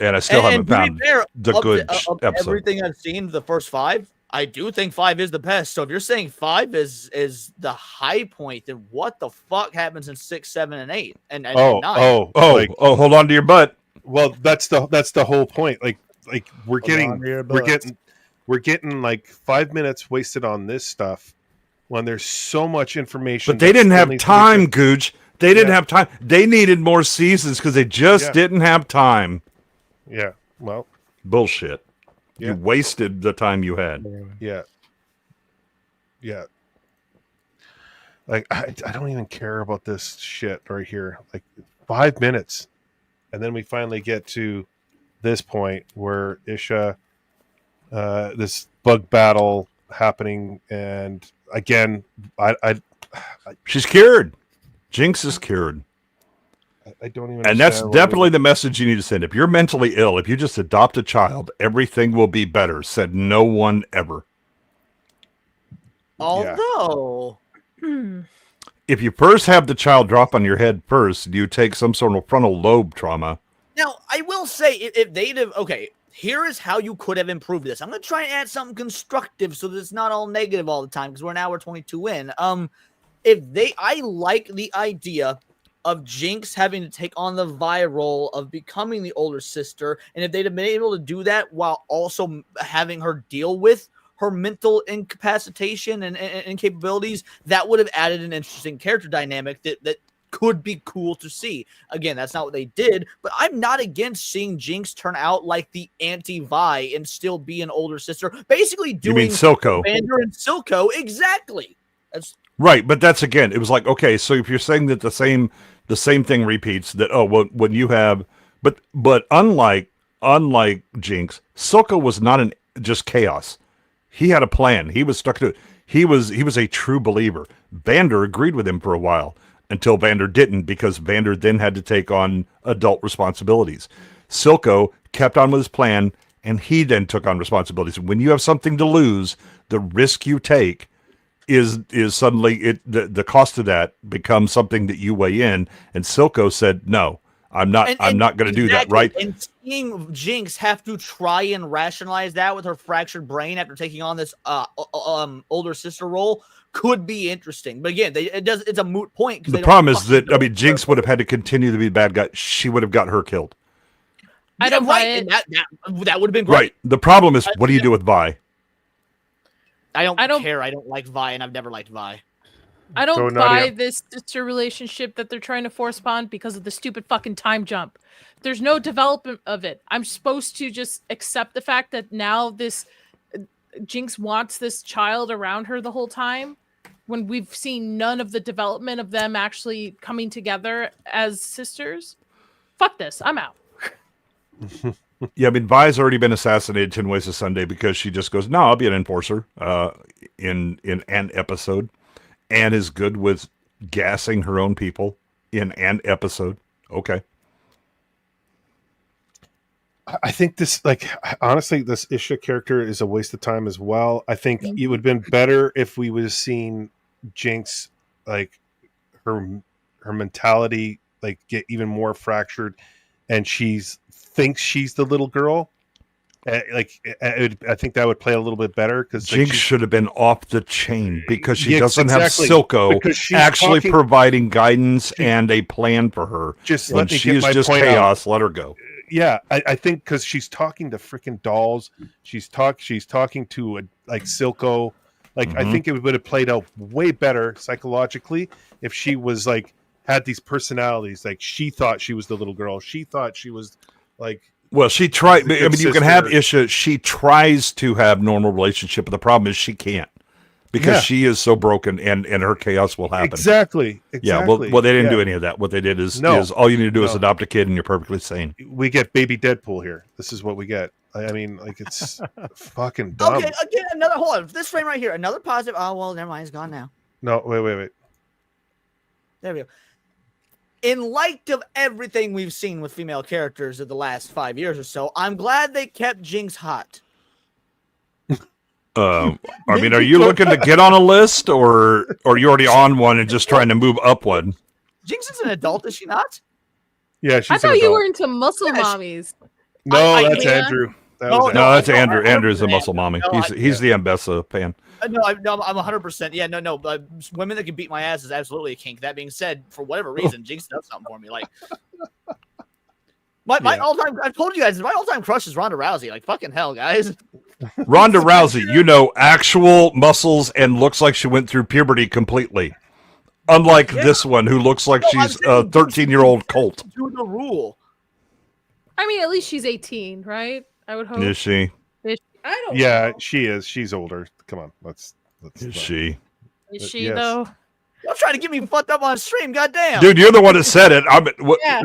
And I still haven't found the good episode. Everything I've seen, the first 5, I do think 5 is the best. So if you're saying 5 is the high point, then what the fuck happens in 6, 7, and 8 and 9? Hold on to your butt. Well, that's the whole point. Like we're getting like 5 minutes wasted on this stuff when there's so much information. But they didn't have time, Gooch. They didn't have time. They needed more seasons because they just didn't have time. Yeah. Well, bullshit. Yeah. You wasted the time you had. Yeah. Yeah. Like I don't even care about this shit right here. Like 5 minutes. And then we finally get to this point where Isha, this bug battle happening, and again, she's cured. Jinx is cured. I don't even. And that's definitely the message you need to send. If you're mentally ill, if you just adopt a child, everything will be better. Said no one ever. Although, if you first have the child drop on your head first, you take some sort of frontal lobe trauma. now I will say, if they'd have, okay, here is how you could have improved this. I'm going to try and add something constructive so that it's not all negative all the time, because we're an hour 22 in. I like the idea of Jinx having to take on the Vi role of becoming the older sister, and if they'd have been able to do that while also having her deal with her mental incapacitation and capabilities, that would have added an interesting character dynamic that could be cool to see. Again, that's not what they did, but I'm not against seeing Jinx turn out like the anti-Vi and still be an older sister, basically doing You mean Silco? Vander and Silco, exactly. That's right, but that's again, it was like, okay, so if you're saying that the same thing repeats, that when you have, but unlike Jinx, Silco was not just chaos. He had a plan. He was stuck to it. He was a true believer. Vander agreed with him for a while until Vander didn't, because Vander then had to take on adult responsibilities. Silco kept on with his plan, and he then took on responsibilities. When you have something to lose, the risk you take is suddenly the cost of that becomes something that you weigh in. And Silco said, "No, I'm not going to do that." Right. And seeing Jinx have to try and rationalize that with her fractured brain after taking on this older sister role could be interesting. But again, it's a moot point. The problem is that Jinx would have had to continue to be the bad guy. She would have got her killed. I don't buy it. That would have been great. Right. The problem is, what do you do with Vi? I don't care. I don't like Vi, and I've never liked Vi. I don't buy this sister relationship that they're trying to force upon because of the stupid fucking time jump. There's no development of it. I'm supposed to just accept the fact that now this Jinx wants this child around her the whole time, when we've seen none of the development of them actually coming together as sisters. Fuck this. I'm out. Yeah, Vi's already been assassinated 10 Ways to Sunday because she just goes, "No, I'll be an enforcer," in an episode, and is good with gassing her own people in an episode. Okay. I think this, honestly, this Isha character is a waste of time as well. I think it would have been better if we would have seen Jinx, her mentality, get even more fractured, and thinks she's the little girl. I think that would play a little bit better, because Jinx should have been off the chain because she doesn't have Silco actually providing guidance and a plan for her. When she is just chaos, let her go. Yeah, I think because she's talking to freaking dolls, she's talking to Silco. I think it would have played out way better psychologically if she was had these personalities. She thought she was the little girl. She thought she was Well, she tried. You can have Isha. She tries to have normal relationship, but the problem is she can't, because she is so broken, and her chaos will happen. Exactly. Yeah. Well, they didn't do any of that. What they did is all you need to do is adopt a kid, and you're perfectly sane. We get baby Deadpool here. This is what we get. It's fucking dumb. Okay, again, hold on. This frame right here, another positive. Oh, well, never mind. It's gone now. No, wait. There we go. In light of everything we've seen with female characters of the last 5 years or so, I'm glad they kept Jinx hot. Are you looking to get on a list, or are you already on one and just trying to move up one? Jinx is an adult, is she not? Yeah, she's I thought you were into muscle mommies. No, that's Andrew. That No, was no, No, that's I- Andrew. I- Andrew's the muscle mommy. No, He's the Ambessa fan. No, I'm 100%. Yeah, no. Women that can beat my ass is absolutely a kink. That being said, for whatever reason, Jinx does something for me. Like, my all-time. I've told you guys, my all-time crush is Ronda Rousey. Like, fucking hell, guys. Ronda Rousey, actual muscles and looks like she went through puberty completely. Unlike this one, who looks like she's a 13-year-old colt. Do the rule. I mean, at least she's 18, right? I would hope. Is she? I don't Yeah, know. she is. She's older. Come on, let's. Is she? Is she, yes. though? Y'all trying to get me fucked up on stream, goddamn. Dude, you're the one that said it. Yeah.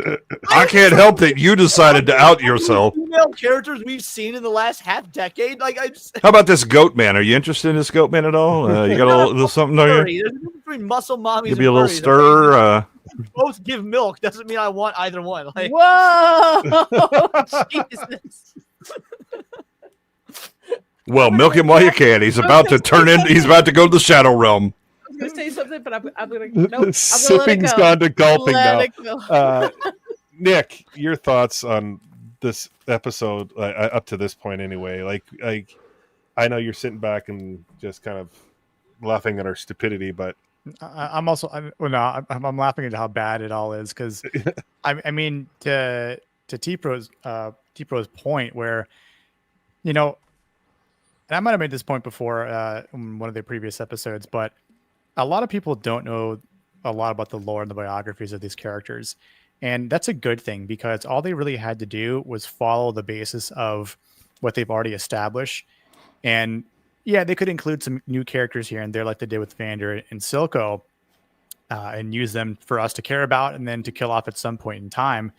I can't help that you decided to out yourself. Female characters we've seen in the last half decade. Like, I just. How about this goat man? Are you interested in this goat man at all? You got a little something on Furry. you? There's a difference between muscle mommies Give you a and little furries. stir. Both give milk doesn't mean I want either one. Like, Whoa! Jesus. Well, milk him while you can. He's about to turn in. He's about to go to the shadow realm. I was going to say something, but I'm going to. Nope. I'm gonna let it Sipping's go. gone to gulping Let now. it go. Nick, your thoughts on this episode up to this point, anyway? Like, I know you're sitting back and just kind of laughing at our stupidity, but I'm laughing at how bad it all is because, I mean, to T-Pro's point, where, you know, and I might have made this point before in one of the previous episodes, but a lot of people don't know a lot about the lore and the biographies of these characters, and that's a good thing because all they really had to do was follow the basis of what they've already established, and yeah, they could include some new characters here and there, like they did with Vander and Silco, and use them for us to care about and then to kill off at some point in time.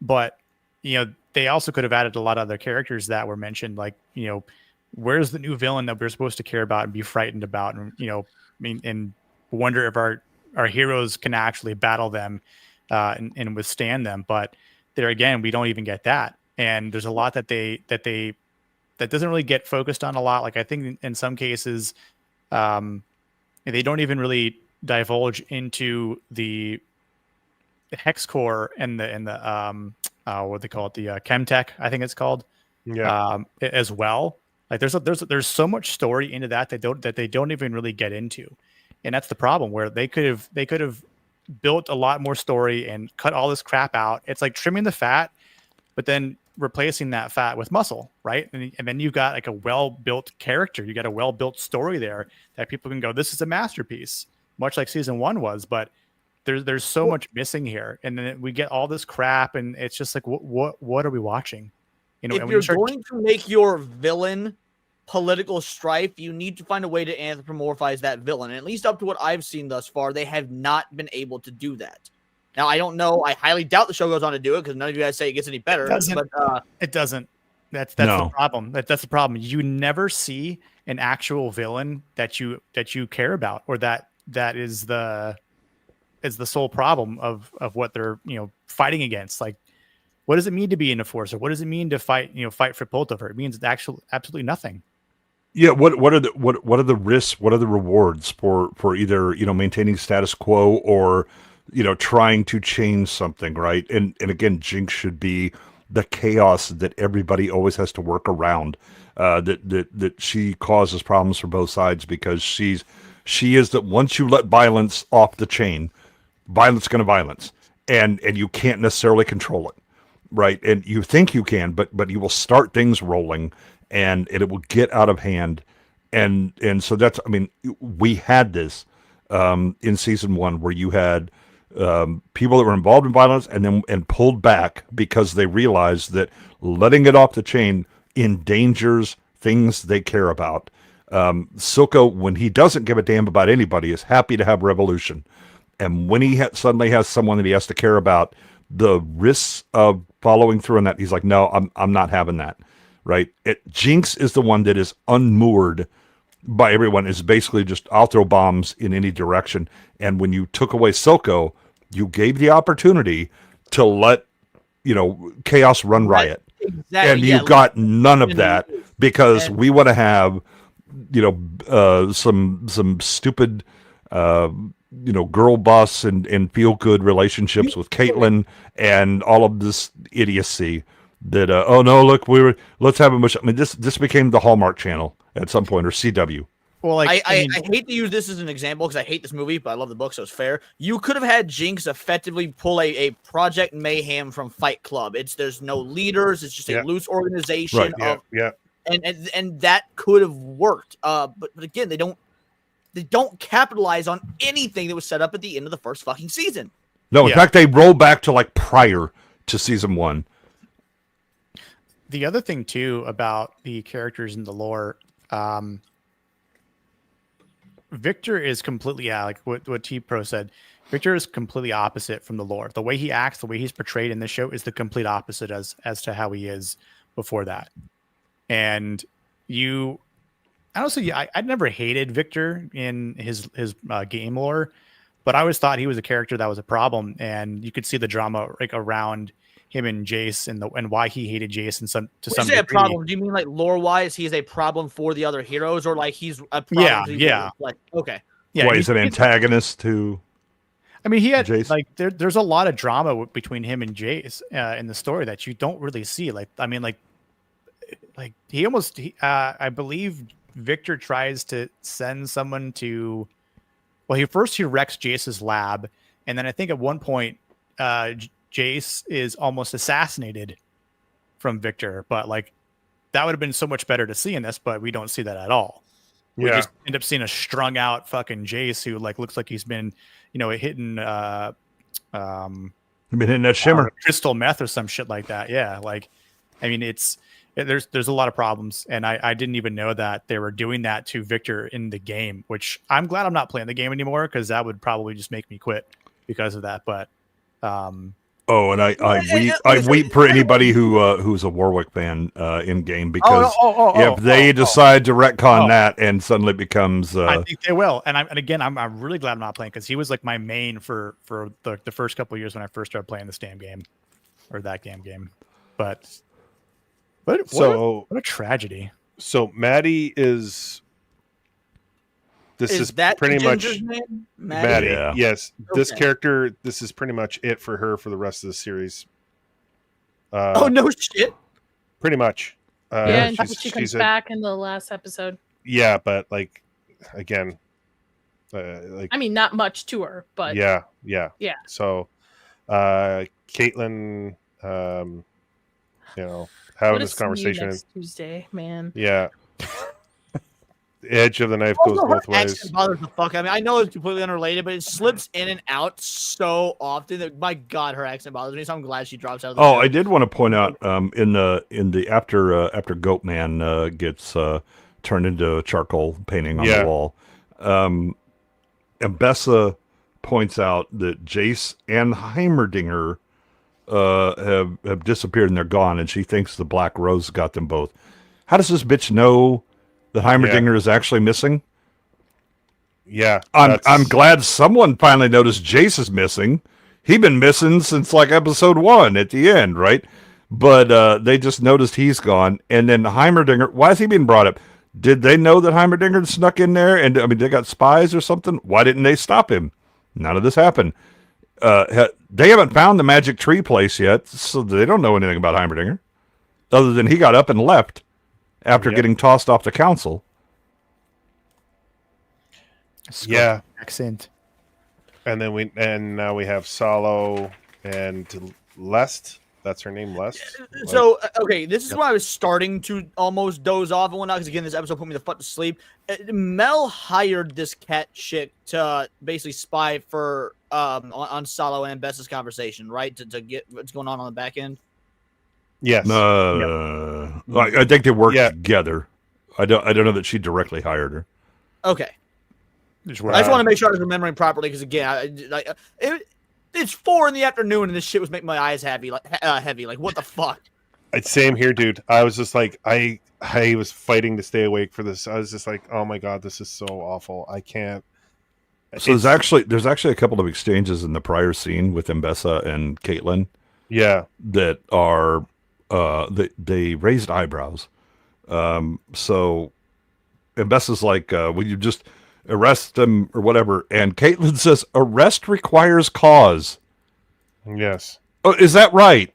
But, you know, they also could have added a lot of other characters that were mentioned, like, you know, where's the new villain that we're supposed to care about and be frightened about, and, you know, I mean, and wonder if our heroes can actually battle them and withstand them. But there again, we don't even get that, and there's a lot that doesn't really get focused on a lot. Like, I think in some cases, they don't even really divulge into the hex core and the what they call it, the chemtech, I think it's called, as well. Like, there's so much story into that they don't even really get into, and that's the problem. Where they could have built a lot more story and cut all this crap out. It's like trimming the fat, but then replacing that fat with muscle, right? And then you've got like a well-built character. You got a well-built story there that people can go, this is a masterpiece, much like season 1 was. But there's so much missing here, and then we get all this crap, and it's just like, what are we watching? You know, if you're going to make your villain political strife, you need to find a way to anthropomorphize that villain. And at least up to what I've seen thus far, they have not been able to do that. Now, I don't know. I highly doubt the show goes on to do it because none of you guys say it gets any better. It doesn't. That's No. the problem. That's the problem. You never see an actual villain that you care about, or that is the sole problem of what they're, you know, fighting against. Like, what does it mean to be an enforcer? What does it mean to fight for Piltover? It means absolutely nothing. Yeah, what are the risks? What are the rewards for either, you know, maintaining status quo or, you know, trying to change something, right? And again, Jinx should be the chaos that everybody always has to work around. That she causes problems for both sides because she is that once you let violence off the chain, violence going to violence, and you can't necessarily control it, right? And you think you can, but you will start things rolling, and it will get out of hand, and so that's, I mean, we had this in season 1 where you had people that were involved in violence and pulled back because they realized that letting it off the chain endangers things they care about. Silco, when he doesn't give a damn about anybody, is happy to have revolution. And when he suddenly has someone that he has to care about, the risks of following through on that, he's like, no, I'm not having that, right? Jinx is the one that is unmoored by everyone. Is basically just, I'll throw bombs in any direction. And when you took away Silco, you gave the opportunity to let, you know, chaos run riot. Exactly. And you got none of that because we want to have, you know, some stupid, you know, girl boss and feel good relationships with Caitlyn and all of this idiocy that oh no, look, let's have a mush. I mean, this became the Hallmark Channel at some point, or CW. Well, like I hate to use this as an example because I hate this movie, but I love the book, so it's fair. You could have had Jinx effectively pull a Project Mayhem from Fight Club. There's no leaders, it's just a loose organization of and that could have worked. But again, they don't capitalize on anything that was set up at the end of the first fucking season. No, in fact, they roll back to like prior to season 1. The other thing too about the characters in the lore, Victor is completely like what T Pro said. Victor is completely opposite from the lore. The way he acts, the way he's portrayed in this show is the complete opposite as to how he is before that. And honestly, I never hated Victor in his game lore, but I always thought he was a character that was a problem, and you could see the drama like around him and Jace and why he hated Jace to some degree. When you say a problem, do you mean like lore wise he's a problem for the other heroes, or like he's a problem? Yeah. Like okay. Yeah, he's an antagonist to. I mean, he had Jace. like there's a lot of drama between him and Jace in the story that you don't really see. Like, I mean, like he almost I believe Victor tries to send someone to. Well, he wrecks Jace's lab, and then I think at one point, Jace is almost assassinated from Victor. But like, that would have been so much better to see in this, but we don't see that at all. We just end up seeing a strung out fucking Jace who like looks like he's been, hitting been hitting that shimmer, crystal meth or some shit like that. Yeah, like, I mean, there's a lot of problems, and I didn't even know that they were doing that to Victor in the game, which I'm glad I'm not playing the game anymore because that would probably just make me quit because of that. But and I weep for anybody who's a Warwick fan in game because if they decide to retcon that and suddenly it becomes I think they will. And I'm really glad I'm not playing because he was like my main for the first couple of years when I first started playing this damn game or that damn game. But what a tragedy. So Maddie is. This is that pretty much name? Maddie. Yeah. Yes, Okay. this character. This is pretty much it for her for the rest of the series. Oh no shit! Pretty much. Yeah, and she comes back in the last episode. Yeah, but like again, like I mean, not much to her, but yeah. So, Caitlin, having this conversation next Tuesday, man. Yeah. The edge of the knife goes both ways. Accent bothers the fuck. I mean, I know it's completely unrelated, but it slips in and out so often that my god, her accent bothers me. So I'm glad she drops out of the show. I did want to point out in the after Goatman gets turned into charcoal painting on the wall, Ambessa points out that Jace and Heimerdinger have disappeared and they're gone, and she thinks the Black Rose got them both. How does this bitch know that Heimerdinger is actually missing? Yeah, I'm glad someone finally noticed Jace is missing. He'd been missing since like episode 1 at the end, right? But they just noticed he's gone, and then Heimerdinger. Why is he being brought up? Did they know that Heimerdinger snuck in there? And I mean, they got spies or something. Why didn't they stop him? None of this happened. They haven't found the magic tree place yet, so they don't know anything about Heimerdinger, other than he got up and left after getting tossed off the council. Yeah. Accent. And then now we have Salo and Lest. That's her name, Lest. So, okay, this is where I was starting to almost doze off and whatnot, because again, this episode put me the fuck to sleep. Mel hired this cat chick to basically spy for on Salo and Bess's conversation, right? To get what's going on the back end. Yes. I think they worked together. I don't know that she directly hired her. Okay. I just want to make sure I was remembering properly, because again, it's 4 p.m. and this shit was making my eyes heavy. Like what the fuck? Same here, dude. I was just like, I was fighting to stay awake for this. I was just like, oh my god, this is so awful. I can't. So there's actually a couple of exchanges in the prior scene with Ambessa and Caitlin. Yeah. That are they raised eyebrows. So Ambessa's like, will you just arrest them or whatever? And Caitlin says, arrest requires cause. Yes. Oh, is that right?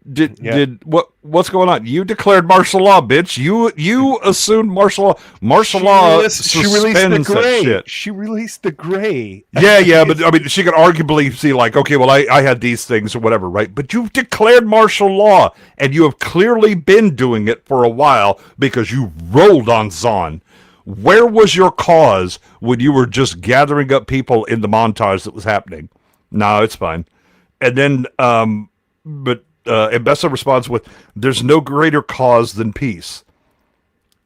What's going on? You declared martial law, bitch. You assumed martial law. Martial law suspends that shit. She released the gray. Yeah, but I mean, she could arguably see like, okay, well, I had these things or whatever, right? But you've declared martial law, and you have clearly been doing it for a while because you rolled on Zaun. Where was your cause when you were just gathering up people in the montage that was happening? No, it's fine. And then, Mbessa responds with, "There's no greater cause than peace."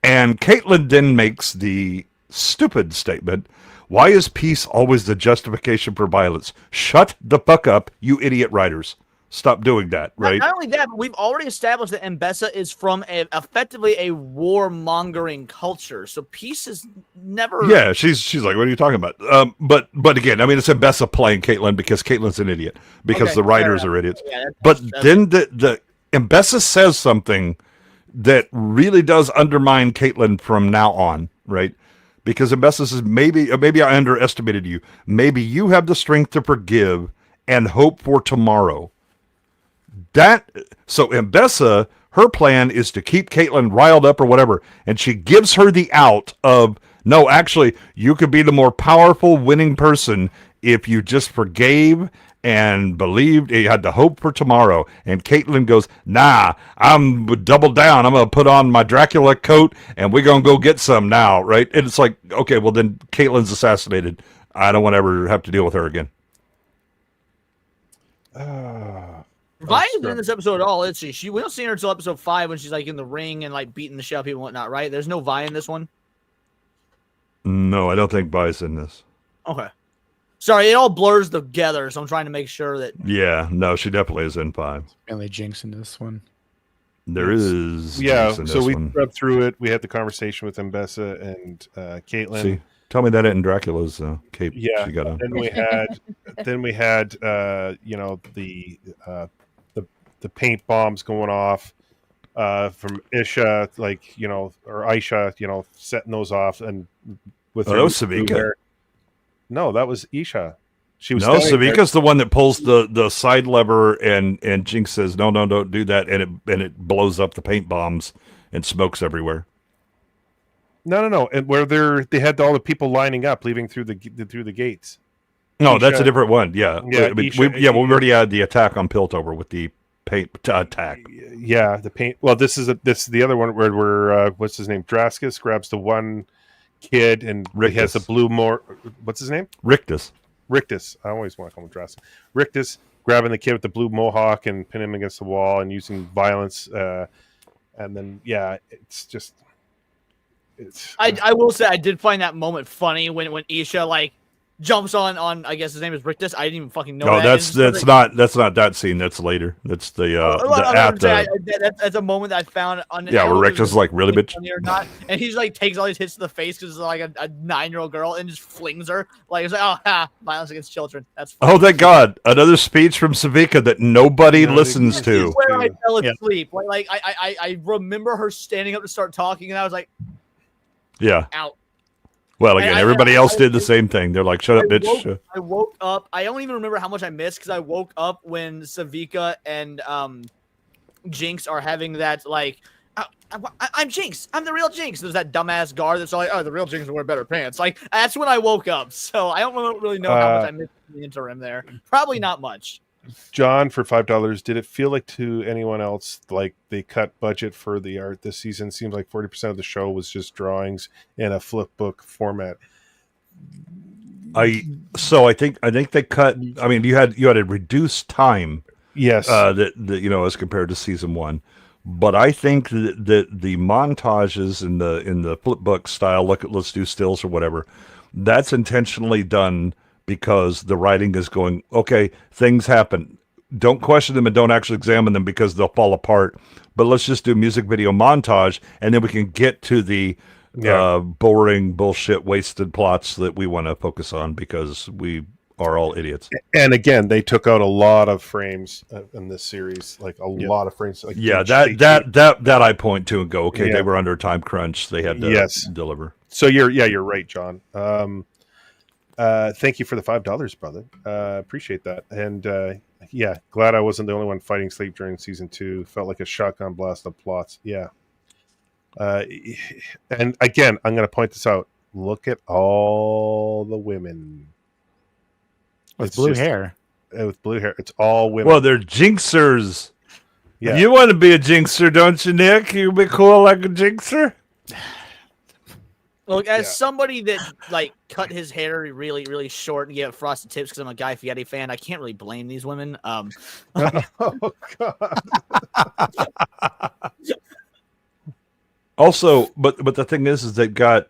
And Caitlin then makes the stupid statement, "Why is peace always the justification for violence? Shut the fuck up, you idiot writers. Stop doing that," right? Not only that, but we've already established that Mbessa is from effectively a warmongering culture. So peace is never. Yeah, she's like, "What are you talking about?" But again, I mean, it's Mbessa playing Caitlin because Caitlin's an idiot because the writers are idiots. Yeah, that's then the Mbessa says something that really does undermine Caitlin from now on, right? Because Mbessa says, maybe I underestimated you. Maybe you have the strength to forgive and hope for tomorrow. So Mbessa, her plan is to keep Caitlin riled up or whatever, and she gives her the out of, no, actually, you could be the more powerful winning person if you just forgave and believed, you had the hope for tomorrow. And Caitlin goes, nah, I'm double down. I'm going to put on my Dracula coat and we're going to go get some now, right? And it's like, okay, well then Caitlin's assassinated. I don't want to ever have to deal with her again. Vi isn't in this episode at all, is she? We don't see her until episode 5 when she's like in the ring and like beating the shit out of people and whatnot, right? There's no Vi in this one? No, I don't think Vi's in this. Okay. Sorry, it all blurs together, so I'm trying to make sure that... Yeah, no, she definitely is in 5. Mainly Jinx in this one. There is. Yeah, Jinx in so this we one. rubbed through it. We had the conversation with Mbessa and Caitlin. See, tell me that in Dracula's cape Yeah, she got on. then we had you know, the paint bombs going off from Isha, like, you know, or Aisha, you know, setting those off, and with that was Savika. No, that was Isha. She was Savika's the one that pulls the side lever, and Jinx says, no, don't do that, and it blows up the paint bombs and smokes everywhere. No, and where they had all the people lining up, leaving through the gates. No, Isha, that's a different one. Yeah, yeah, we already had the attack on Piltover with the paint attack. Yeah, the paint. Well, this is the other one where what's his name? Drascus grabs the one kid and he has the blue what's his name? Rictus. I always want to call him Drascus. Rictus grabbing the kid with the blue mohawk and pinning him against the wall and using violence. And then I will say I did find that moment funny when Isha like jumps on I guess his name is Rictus. I didn't even fucking know. No, that. that's not that scene. That's later. That's that's a moment that I found. Where Rictus is like, really, bitch? Or not, and he's like takes all these hits to the face because it's like a 9-year-old girl and just flings her. Like it's like, violence against children. That's funny. Oh, thank God! Another speech from Savika that nobody listens to. This is where I fell asleep. Yeah. Like I remember her standing up to start talking, and I was like, yeah, out. Well, again, everybody else did the same thing. They're like, shut up, bitch. I woke up. I don't even remember how much I missed because I woke up when Savika and Jinx are having that, like, I'm Jinx. I'm the real Jinx. There's that dumbass guard that's all like, oh, the real Jinx will wear better pants. Like, that's when I woke up. So I don't really know how much I missed in the interim there. Probably not much. John, for $5, did it feel like to anyone else like they cut budget for the art this season? Seems like 40% of the show was just drawings in a flip book format. I think they cut. I mean, you had a reduced time. Yes. That you know, as compared to season 1. But I think that the montages in the flip book style, let's do stills or whatever, that's intentionally done because the writing is going, okay, things happen. Don't question them and don't actually examine them because they'll fall apart. But let's just do music video montage, and then we can get to the boring, bullshit, wasted plots that we want to focus on because we are all idiots. And again, they took out a lot of frames in this series, like a lot of frames. Like that I point to and go, okay, they were under a time crunch. They had to deliver. So you're right, John. Thank you for the $5, brother. Appreciate that. And yeah, glad I wasn't the only one fighting sleep during season 2. Felt like a shotgun blast of plots. Yeah. And again, I'm going to point this out. Look at all the women With It's blue just- hair. with blue hair. It's all women. Well, they're jinxers. yeah. You want to be a jinxer, don't you, Nick? You be cool like a jinxer. Look, as Yeah. somebody that like cut his hair really, really short and gave it frosted tips because I'm a Guy Fieri fan, I can't really blame these women. Oh God. Also, but the thing is they've got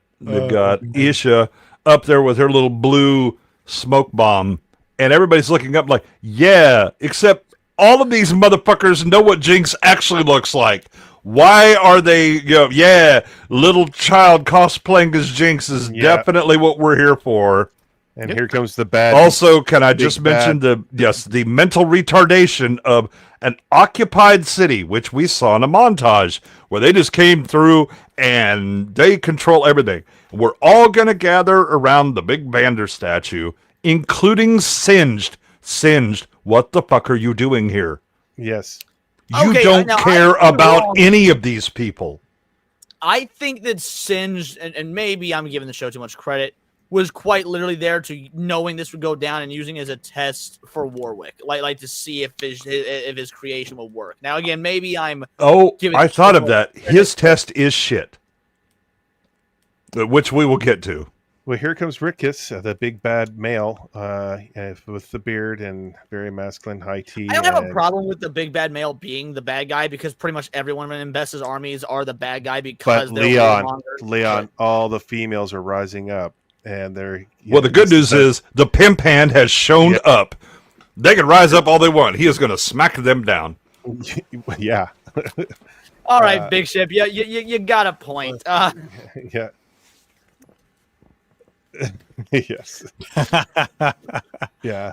Isha up there with her little blue smoke bomb, and everybody's looking up like, yeah, except all of these motherfuckers know what Jinx actually looks like. Why are they, yeah, little child cosplaying as Jinx is Yeah. definitely what we're here for. And here comes the bad. Also, can I big just mention the mental retardation of an occupied city, which we saw in a montage where they just came through and they control everything. We're all going to gather around the big Vander statue, including Singed. Singed, what the fuck are you doing here? Yes. You Okay, don't now, care I'm about wrong. any of these people. I think that Singed, and maybe I'm giving the show too much credit, was quite literally there to knowing this would go down and using it as a test for Warwick, like to see if his creation will work. Now again, maybe I'm Oh, Give it I to thought of Gooch. that. His test is shit, which we will get to. Well, here comes Rickus, the big bad male, with the beard and very masculine high tea. I don't have a and- problem with the big bad male being the bad guy because pretty much everyone in Bess's armies are the bad guy because But they're way Leon, longer. all the females are rising up, and they're. Well, the good news is the pimp hand has shown up. They can rise up all they want. He is going to smack them down. yeah, All right, big ship, you got a point. yeah. Yes. Yeah.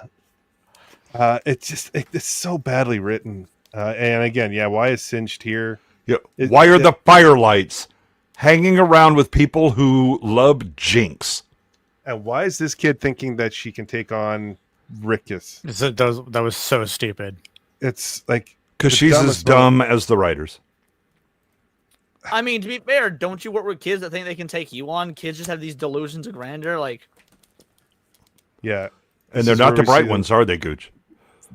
It's so badly written. And again, yeah, why is Singed here? Yeah. It- Why are it- the firelights hanging around with people who love Jinx? And why is this kid thinking that she can take on Rickus? That was so stupid. It's like Because the she's as dumbest dumb as the writers. I mean, to be fair, don't you work with kids that think they can take you on? Kids just have these delusions of grandeur. Like, yeah. And This they're is not where the we bright see them- ones, are they, Gooch?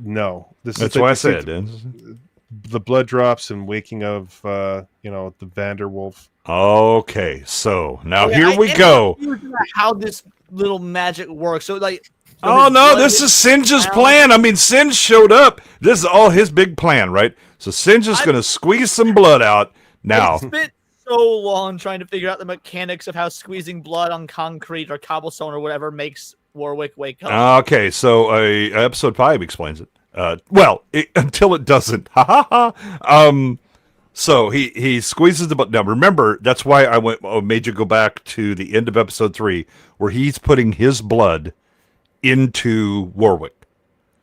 No. This That's is why I like said. the blood drops and waking of the Vanderwolf. Okay, so now okay, here I we am go. confused about how this little magic works. So, like, Oh his no, blood this is Singe's down. plan. I mean, Singe showed up. This is all his big plan, right? So Singe is going to squeeze some blood out now. It's been so long trying to figure out the mechanics of how squeezing blood on concrete or cobblestone or whatever makes Warwick wake up. Okay, so episode 5 explains it. Until it doesn't. Ha ha ha. So he squeezes the blood. Now remember, that's why I made you go back to the end of episode 3, where he's putting his blood into Warwick.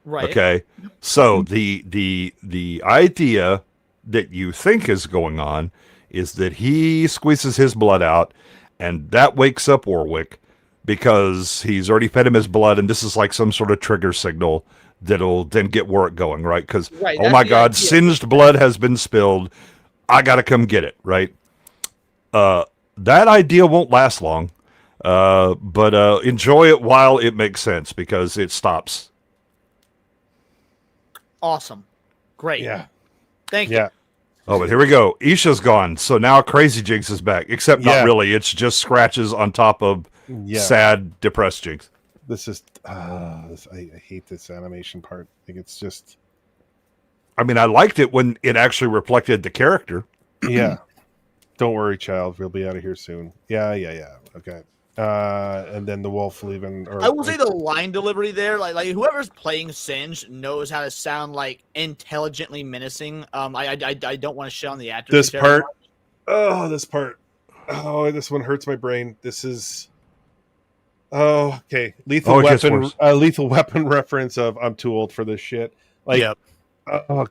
Right. Okay, so the idea that you think is going on is that he squeezes his blood out, and that wakes up Warwick because he's already fed him his blood, and this is like some sort of trigger signal that'll then get Warwick going, right? Because Right, oh that's my the God, idea. singed blood has been spilled. I gotta come get it, right? That idea won't last long, but enjoy it while it makes sense because it stops. Awesome. Great. Yeah. Thank you. Yeah. Oh, but here we go. Isha's gone, so now Crazy Jinx is back. Except Yeah. not really. It's just scratches on top of Yeah. sad, depressed Jinx. This is I hate this animation part. I think it's just I mean, I liked it when it actually reflected the character. yeah. Don't worry, child. We'll be out of here soon. Yeah. Okay. And then the wolf leaving. Or I will say the line delivery there, like whoever's playing Singe knows how to sound like intelligently menacing. I don't want to shit on the actors. this too part. terribly. Oh, this part. Oh, this one hurts my brain. This is. Oh, okay. Lethal Oh, it gets weapon. worse. Lethal weapon reference of I'm too old for this shit. Like, Yep. oh,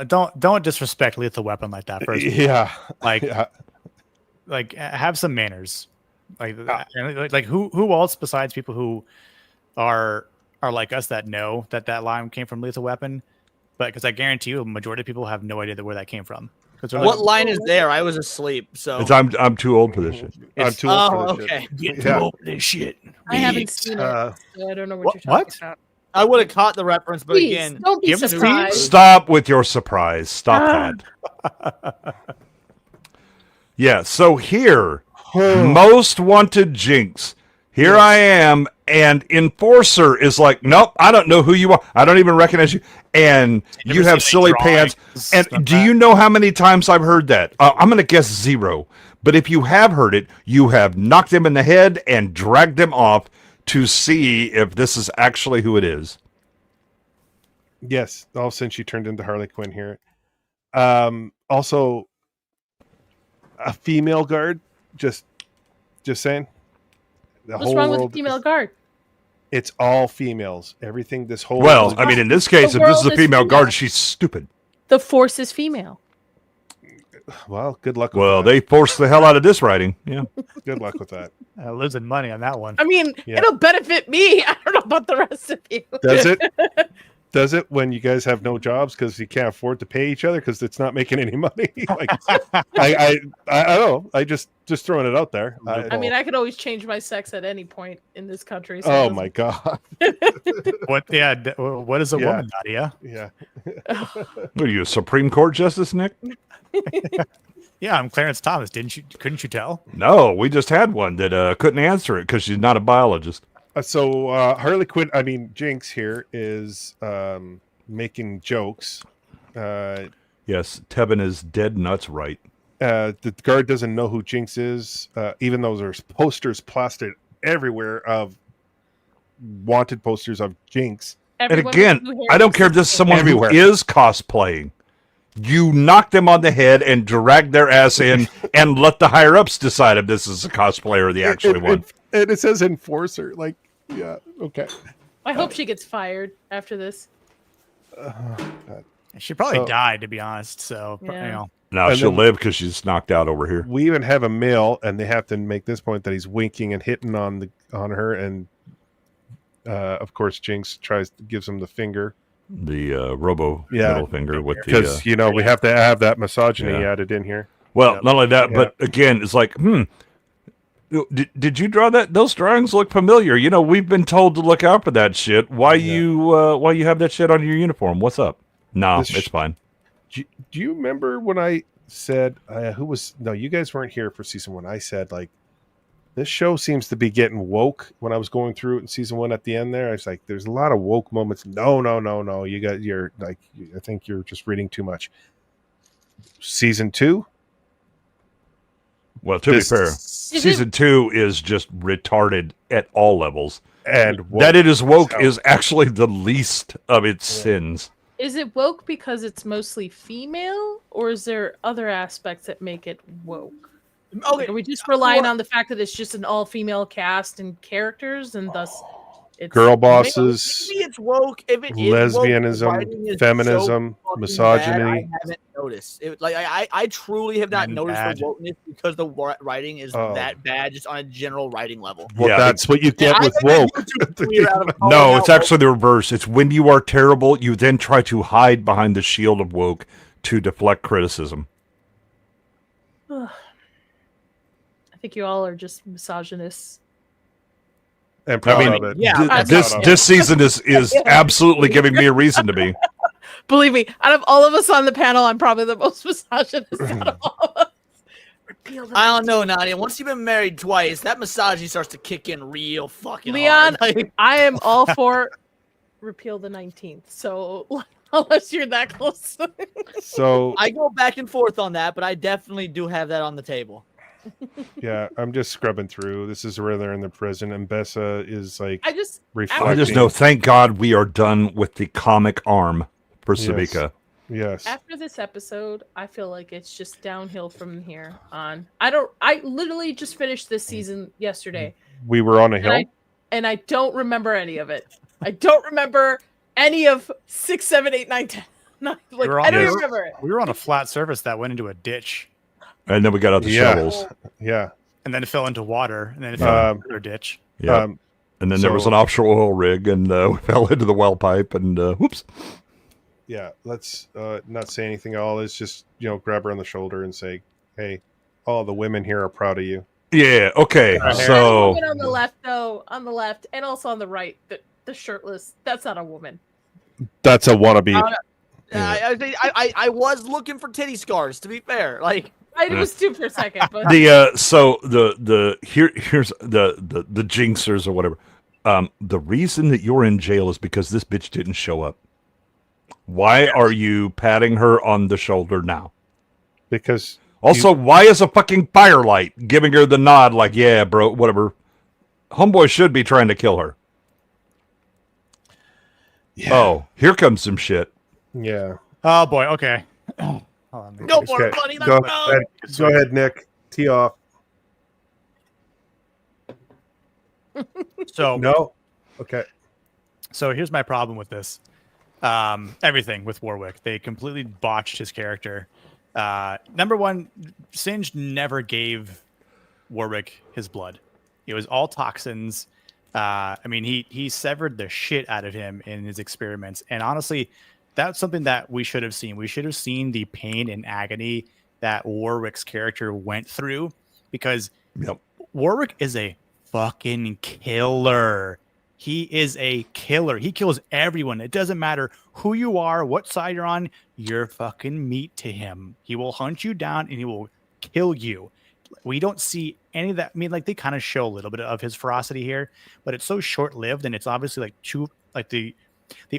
Don't disrespect Lethal Weapon like that. First, yeah. like Yeah. have some manners. Like who else besides people who are like us that know that line came from Lethal Weapon? But because I guarantee you, a majority of people have no idea where that came from. What line is there? I was asleep, so I'm too old for this shit. I'm too old for this okay. shit. Get too old for this shit. I haven't seen it, so I don't know what you're what? talking about. I would have caught the reference, but Please, again, don't be give us surprised. Stop with your surprise. Stop that. Yeah, so here, most wanted Jinx. Here I am, and Enforcer is like, nope, I don't know who you are. I don't even recognize you. And you have silly pants. And do you know how many times I've heard that? I'm going to guess 0. But if you have heard it, you have knocked them in the head and dragged them off to see if this is actually who it is. Yes, all of a sudden she turned into Harley Quinn here. Also, a female guard. Just saying. What's wrong with the female guard? It's all females. Everything. This whole. Well, I mean, in this case, The if this is world a is female female. guard, she's stupid. The Force is female. Well, good luck with Well, that. they forced the hell out of this writing. Yeah. Good luck with that. Losing money on that one. I mean, Yeah. it'll benefit me. I don't know about the rest of you. Does it? Does it when you guys have no jobs because you can't afford to pay each other because it's not making any money? Like, I don't know. I just throwing it out there. I mean, I could always change my sex at any point in this country. So Oh my god. What? Yeah. What is a Yeah. woman, Nadia? Yeah. What are you, a Supreme Court justice, Nick? Yeah, I'm Clarence Thomas. Couldn't you tell? No, we just had one that couldn't answer it because she's not a biologist. So Harley Quinn, I mean Jinx here is making jokes. Yes, Tevin is dead nuts right. The guard doesn't know who Jinx is, even though there's posters plastered everywhere of wanted posters of Jinx. everyone And again, with blue hair I don't is care if this is someone everywhere. who is cosplaying. You knock them on the head and drag their ass in and let the higher-ups decide if this is a cosplayer or the actual one. And it says Enforcer. Like, yeah, okay. I hope she gets fired after this. She probably So- died, to be honest. So Yeah. you know, Now And she'll then- live because she's knocked out over here. We even have a male, and they have to make this point that he's winking and hitting on her, and of course Jinx gives him the finger The robo Yeah. middle finger with the... because we have to have that misogyny Yeah. added in here. Well, not only that, Yeah. but again, it's like, did you draw that? Those drawings look familiar. You know, we've been told to look out for that shit. Why you have that shit on your uniform? What's up? No, This it's fine. Do you remember when I said you guys weren't here for season 1? I said like this show seems to be getting woke. When I was going through it in season 1 at the end there, I was like, there's a lot of woke moments. No, you're like, I think you're just reading too much. Season 2, Well, to be fair, season 2 is just retarded at all levels. and woke That it is woke as hell. is actually the least of its sins. Is it woke because it's mostly female, or is there other aspects that make it woke? Okay, Are we just relying on the fact that it's just an all-female cast and characters, and thus it's girl bosses, maybe it's woke. If it is woke, the lesbianism, writing is feminism, so fucking misogyny. bad, I haven't noticed. I truly have not And noticed bad. the wokeness because the writing is Oh. that bad, just on a general writing level. Well, Yeah, that's what you get I with think that woke. YouTube clear out of calling No, out it's actually the reverse. It's when you are terrible, you then try to hide behind the shield of woke to deflect criticism. I think you all are just misogynists. And proud I mean, of it. yeah, This season is absolutely giving me a reason to be. Believe me, out of all of us on the panel, I'm probably the most misogynist out of all of us. Repeal the I don't know, Nadia. Once you've been married twice, that misogyny starts to kick in real fucking Leon, hard. Like, I am all for repeal the 19th. So unless you're that close. So I go back and forth on that, but I definitely do have that on the table. yeah, I'm just scrubbing through. This is where they're in the prison, and Bessa is like I just reflecting. I just know, thank God we are done with the comic arm for Yes. Savika. Yes. after this episode, I feel like it's just downhill from here on. I literally just finished this season yesterday. We were on a And hill. I don't remember any of it. I don't remember any of 6, 7, 8, 9, 10. Like, You're on I don't this. even remember it. we were on a flat surface that went into a ditch. And then we got out the Yeah. shovels. Yeah. and then it fell into water, and then it fell into another ditch. Yeah. And then there was an offshore oil rig, and we fell into the well pipe, and whoops. Yeah, let's not say anything at all. Let's just, grab her on the shoulder and say, hey, all the women here are proud of you. Yeah, okay. So woman on the left, though, on the left, and also on the right, the shirtless. That's not a woman. That's a wannabe. I was looking for titty scars. To be fair, like I was too for a second, but here's the jinxers or whatever. The reason that you're in jail is because this bitch didn't show up. Why are you patting her on the shoulder now? Because also, why is a fucking firelight giving her the nod like, yeah, bro, whatever? Homeboy should be trying to kill her. Yeah. Oh, here comes some shit. Yeah. Oh boy. Okay. go for it, buddy. Go ahead, Nick. Tee off. So no. Okay. So here's my problem with this. Everything with Warwick, they completely botched his character. Number one, Singed never gave Warwick his blood. It was all toxins. I mean, he severed the shit out of him in his experiments. And honestly, that's something that we should have seen. We should have seen the pain and agony that Warwick's character went through, because Warwick is a fucking killer. He is a killer. He kills everyone. It doesn't matter who you are, what side you're on. You're fucking meat to him. He will hunt you down and he will kill you. We don't see any of that. I mean, like, they kind of show a little bit of his ferocity here, but it's so short-lived, and it's obviously the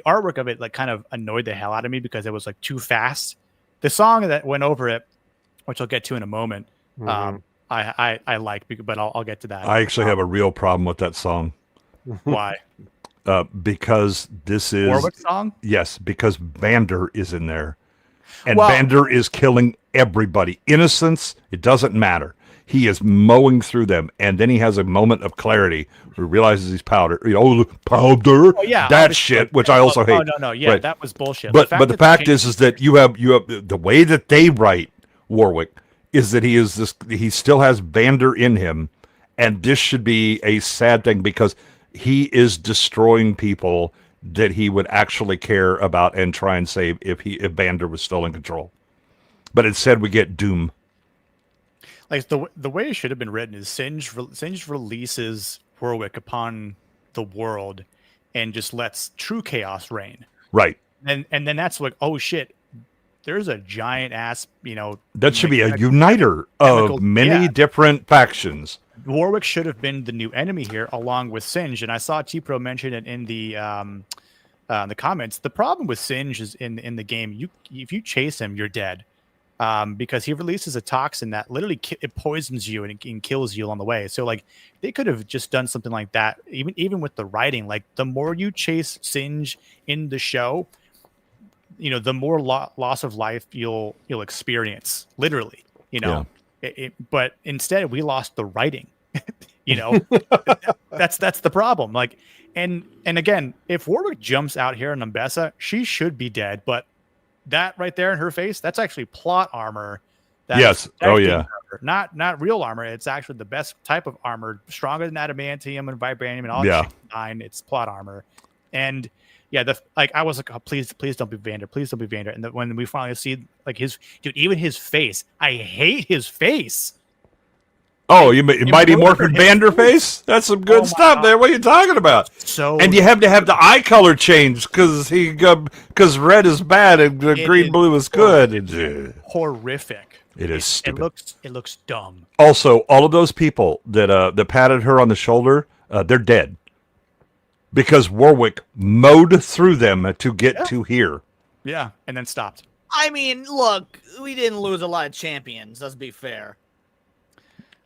artwork of it like kind of annoyed the hell out of me because it was like too fast. The song that went over it, which I'll get to in a moment, I like, but I'll get to that. I actually have a real problem with that song. Why? Because this is Warwick's song? Yes, because Vander is in there. And Vander is killing everybody. Innocents, it doesn't matter. He is mowing through them, and then he has a moment of clarity where he realizes he's powder. Powder. Oh, yeah, that shit, which I also hate. No. Yeah, right. That was bullshit. But the fact is that you have the way that they write Warwick is that he still has Vander in him, and this should be a sad thing because he is destroying people that he would actually care about and try and save if Vander was still in control. But instead, we get Doom. Like the way it should have been written is Singed releases Warwick upon the world and just lets true chaos reign. Right. And then that's like, oh shit, there's a giant ass, that should be a uniter of many different factions. Warwick should have been the new enemy here, along with Singed. And I saw T-Pro mention it in the comments. The problem with Singed is in the game, if you chase him, you're dead, because he releases a toxin that literally it poisons you and kills you on the way. So like they could have just done something like that, even with the writing. Like the more you chase Singed in the show, the more loss of life you'll experience, literally. But instead we lost the writing. That's the problem. Like, and again, if Warwick jumps out here in Umbessa, she should be dead. But that right there in her face, that's actually plot armor. Yes. Oh yeah. Her. Not real armor. It's actually the best type of armor, stronger than adamantium and vibranium and all. Yeah. It's plot armor, and yeah, I was like, oh, please don't be Vander. Please don't be Vander. And when we finally see like even his face, I hate his face. Oh, you Mighty Morphin Vander face? That's some good stuff there. What are you talking about? And you have to have the eye color changed because red is bad and green blue is good. Horrific. It is stupid. It looks dumb. Also, all of those people that patted her on the shoulder, they're dead. Because Warwick mowed through them to get to here. Yeah, and then stopped. I mean, look, we didn't lose a lot of champions. Let's be fair.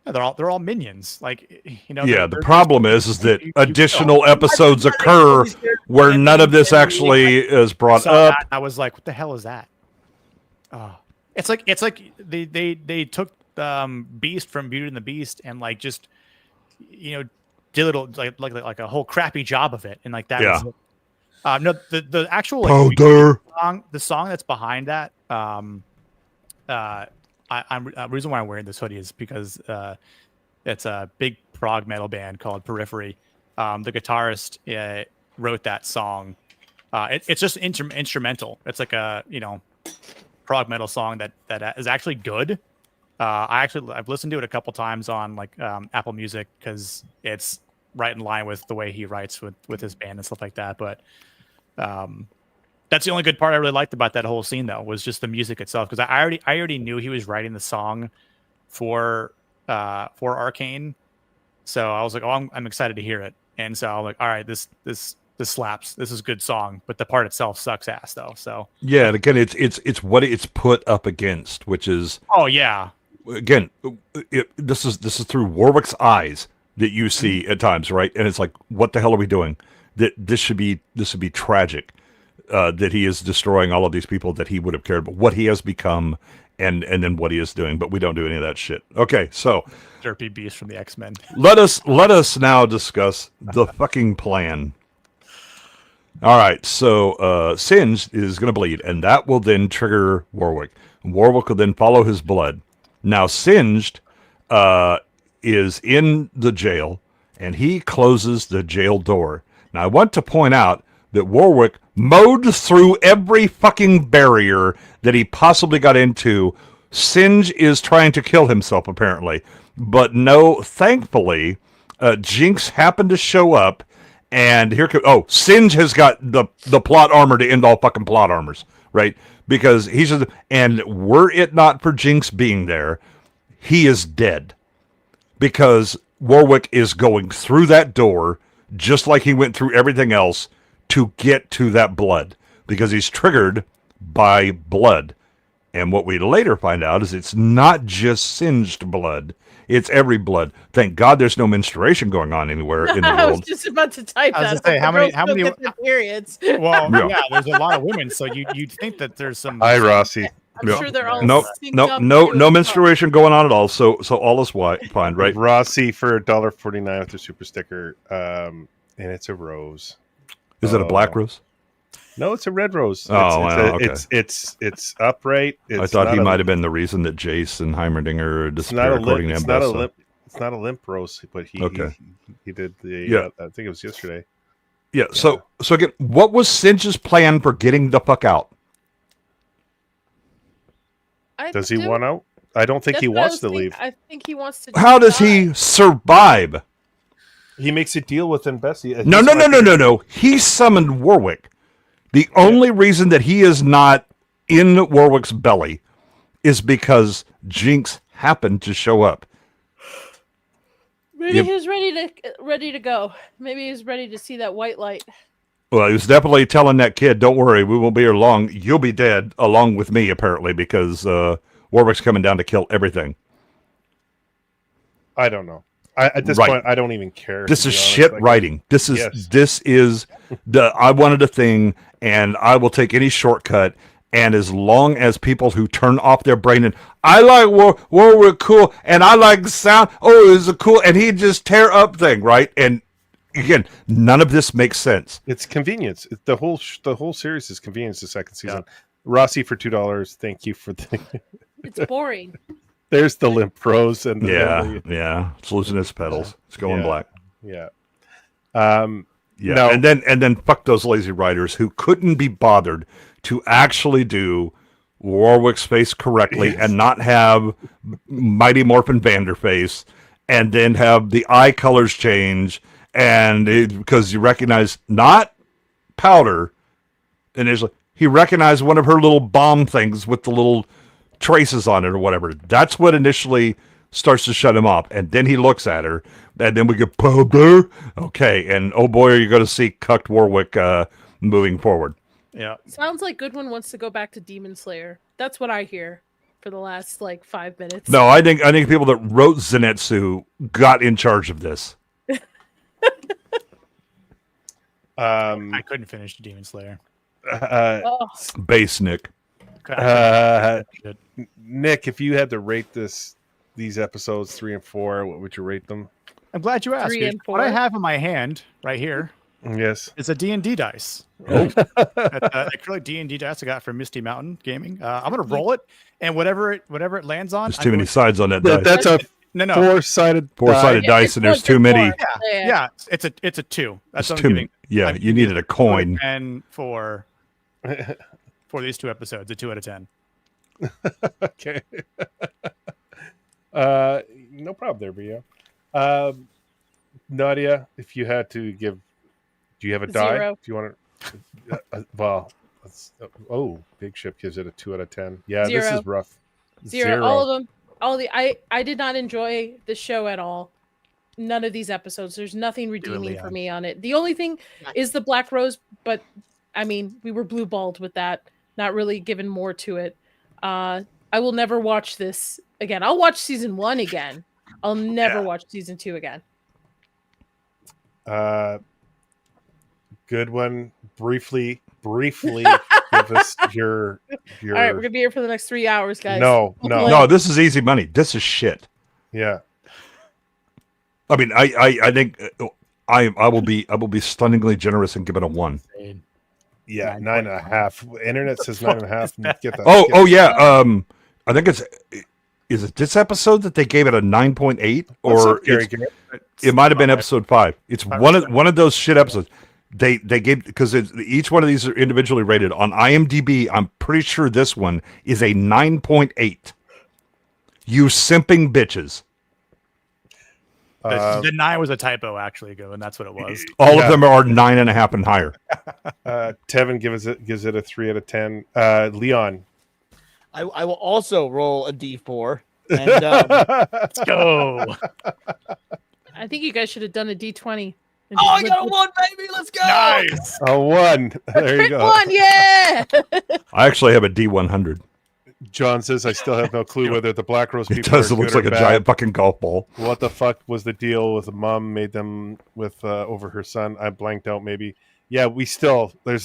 Yeah, they're all minions. Like Yeah, the problem is that additional episodes occur where none of this actually is brought up. I was like, what the hell is that? Oh, it's like they took Beast from Beauty and the Beast and like just did a little like a whole crappy job of it, and like that. Yeah. No, the actual the song that's behind that. I'm reason why I'm wearing this hoodie is because It's a big prog metal band called Periphery. The guitarist wrote that song. It's just instrumental. It's like a prog metal song that is actually good. I've listened to it a couple times on like Apple Music because it's right in line with the way he writes with his band and stuff like that. But that's the only good part I really liked about that whole scene, though, was just the music itself. Because I already knew he was writing the song for Arcane, so I was like, oh, I'm excited to hear it. And so I'm like, all right, this slaps. This is a good song, but the part itself sucks ass, though. So Yeah, and again, it's what it's put up against, which is again, this is through Warwick's eyes that you see at times, right? And it's like, what the hell are we doing? That this should be tragic. That he is destroying all of these people that he would have cared about, what he has become, and then what he is doing. But we don't do any of that shit. Okay, so Derpy Beast from the X-Men. let us now discuss the fucking plan. All right, so Singed is going to bleed, and that will then trigger Warwick. Warwick will then follow his blood. Now Singed is in the jail, and he closes the jail door. Now I want to point out that Warwick mowed through every fucking barrier that he possibly got into. Singed is trying to kill himself, apparently. But no, thankfully, Jinx happened to show up, and Singed has got the plot armor to end all fucking plot armors, right? Because he's just, and were it not for Jinx being there, he is dead. Because Warwick is going through that door, just like he went through everything else, to get to that blood, because he's triggered by blood. And what we later find out is it's not just singed blood, it's every blood. Thank God there's no menstruation going on anywhere in the world. I was just about to type I was that. gonna say, how many get their periods? Well, Yeah. yeah, there's a lot of women, so you'd think that there's some. Hi, Rossi. I'm Yeah. sure they're all No menstruation going on at all. So all is fine, right? Rossi for $1.49 with the super sticker, and it's a rose. Is it a black rose? No, it's a red rose. Oh, wow, okay. It's upright. I thought he might have been the reason that Jace and Heimerdinger disappeared, according to It's not a limp rose, but he did the. I think it was yesterday. Yeah. So again, what was Singe's plan for getting the fuck out? Does he want out? I don't think he wants to leave. I think he wants to. How does he survive? He makes a deal with Bessie. No. He summoned Warwick. The only reason that he is not in Warwick's belly is because Jinx happened to show up. Maybe he was ready to go. Maybe he's ready to see that white light. Well, he was definitely telling that kid, "Don't worry, we won't be here long. You'll be dead along with me," apparently, because Warwick's coming down to kill everything. I don't know. At this point, I don't even care. This is shit writing. This is I wanted a thing, and I will take any shortcut. And as long as people who turn off their brain and I like Warwick cool, and I like the sound. Oh, it's a cool, and he just tear up thing, right? And again, none of this makes sense. It's convenience. The whole series is convenience. The second season. Yeah. Rossi for $2. Thank you for the. It's boring. There's the limp rose and it's losing its petals. It's going black. Yeah. No. And then fuck those lazy writers who couldn't be bothered to actually do Warwick's face correctly and not have Mighty Morphin Vanderface, and then have the eye colors change, and because you recognize not Powder initially, he recognized one of her little bomb things with the little traces on it or whatever. That's what initially starts to shut him off, and then he looks at her, and then we get Powder. Okay, and oh boy, are you going to see cucked Warwick moving forward. Yeah. Sounds like Goodwin wants to go back to Demon Slayer. That's what I hear for the last 5 minutes. No, I think people that wrote Zenitsu got in charge of this. I couldn't finish Demon Slayer. Base Nick. Nick, if you had to rate these episodes 3 and 4, what would you rate them? I'm glad you asked. 3 and 4. What I have in my hand right here. Yes, it's a D&D dice. Acrylic D&D dice I got from Misty Mountain Gaming. I'm gonna roll it, and whatever it lands on. There's too many sides on that dice. No. Four-sided Four-sided die. dice, and there's one too to many. four. Yeah, it's a 2. That's It's what I'm too giving. many. Yeah, you needed a coin. And for these 2 episodes, a 2 out of 10. Okay. No problem there, Bria. Nadia, if you had to give, do you have a die? 0. If you want to, well, Big Ship gives it a 2 out of 10. Yeah, 0. this is rough. 0. All of them. I did not enjoy the show at all. None of these episodes. There's nothing redeeming for me on it. The only thing is the Black Rose, but I mean, we were blue balled with that. Not really given more to it. I will never watch this again. I'll watch season 1 again. I'll never watch season 2 again. Goodwin, briefly give us your. All right, we're gonna be here for the next 3 hours, guys. No, this is easy money. This is shit. Yeah. I mean, I think I will be stunningly generous and give it a 1. Yeah, 9.5. Internet says 9.5. Get that. Yeah. I think is it this episode that they gave it a 9.8, or it might have been episode 5. It's one of those shit episodes. They gave, because each one of these are individually rated on IMDb. I'm pretty sure this one is a 9.8. You simping bitches. The 9 was a typo, actually, and that's what it was. All of them are 9.5 and higher. Tevin gives it a 3 out of 10. Leon. I will also roll a D4. And let's go. I think you guys should have done a D20. Oh, I got a 1, baby. Let's go. Nice. A 1. There you go. 1, yeah. I actually have a D100. John says, I still have no clue whether the Black Rose people It does. are It looks good like or a bad. giant fucking golf ball. What the fuck was the deal with the mom made them with over her son? I blanked out maybe. Yeah, we still I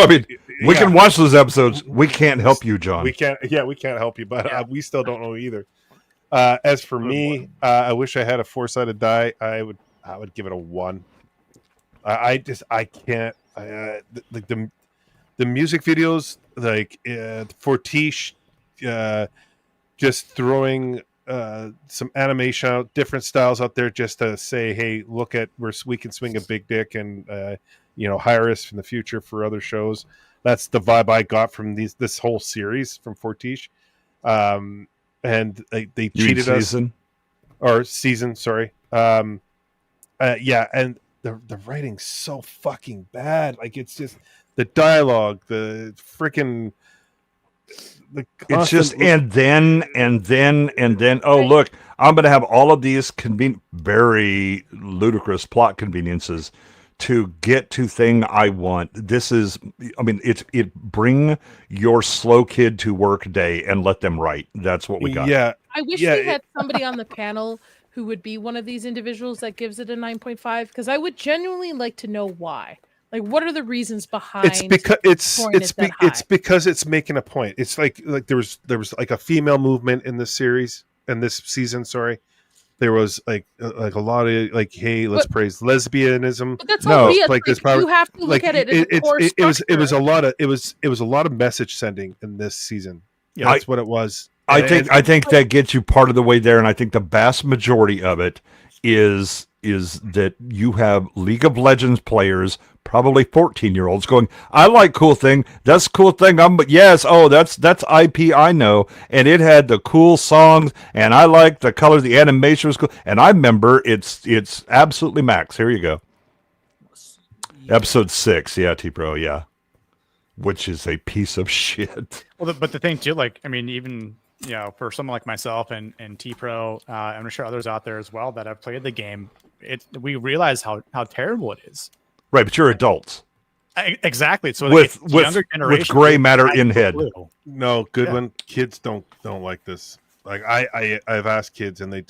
mean, we can watch those episodes. We can't help you, John. We can't help you, but we still don't know either. As for me, I wish I had a 4-sided die. I would give it a 1. I can't. Like the music videos, like Fortiche, just throwing some animation out, different styles out there, just to say, hey, look at we can swing a big dick and hire us in the future for other shows. That's the vibe I got from this whole series from Fortiche. And they cheated us. Season, sorry. And the writing's so fucking bad. Like, it's just the dialogue, the freaking. It's just and then. Oh, look, I'm going to have all of these very ludicrous plot conveniences to get to thing I want. This is, I mean, it bring your slow kid to work day and let them write. That's what we got. Yeah, I wish we had somebody on the panel who would be one of these individuals that gives it a 9.5, because I would genuinely like to know why. Like, what are the reasons behind? It's because it's making a point. It's like there was like a female movement in this series, in this season. Sorry, there was like a lot of like, hey, let's praise lesbianism. But that's obvious. Like this you have to look at it. It was a lot of message sending in this season. Yeah, that's what it was. I think that gets you part of the way there, and I think the vast majority of it is that you have League of Legends players, probably 14-year-olds, going, I like cool thing. That's a cool thing. That's IP I know, and it had the cool songs, and I like the color. The animation was cool, and I remember it's absolutely max. Here you go. Episode 6, yeah, T-Pro, yeah, which is a piece of shit. Well, but the thing too, like, I mean, even for someone like myself and T-Pro, I'm sure others out there as well that have played the game, we realize how terrible it is. Right, but you're adults. Exactly. So with younger generation, with gray matter in head. No, Goodwin, kids don't like this. Like I've asked kids and they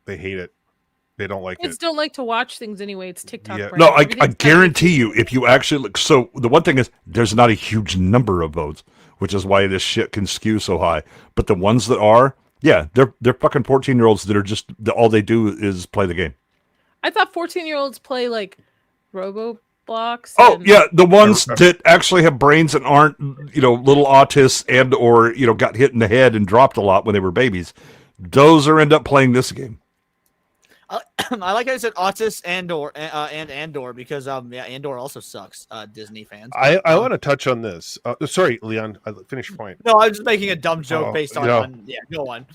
hate it. They don't like it. Kids don't like to watch things anyway. It's TikTok. Yeah. No, I guarantee you, if you actually look. So the one thing is, there's not a huge number of votes, which is why this shit can skew so high. But the ones that are, yeah, they're fucking 14-year-olds that are just all they do is play the game. I thought 14-year-olds play like Roblox. Oh yeah, the ones that actually have brains and aren't little autists and or got hit in the head and dropped a lot when they were babies. Dozer end up playing this game. I like how you said Otis Andor and Andor because Andor also sucks. Disney fans. I want to touch on this. Sorry, Leon. Finish your point. No, I was just making a dumb joke based on, no. yeah. Go on.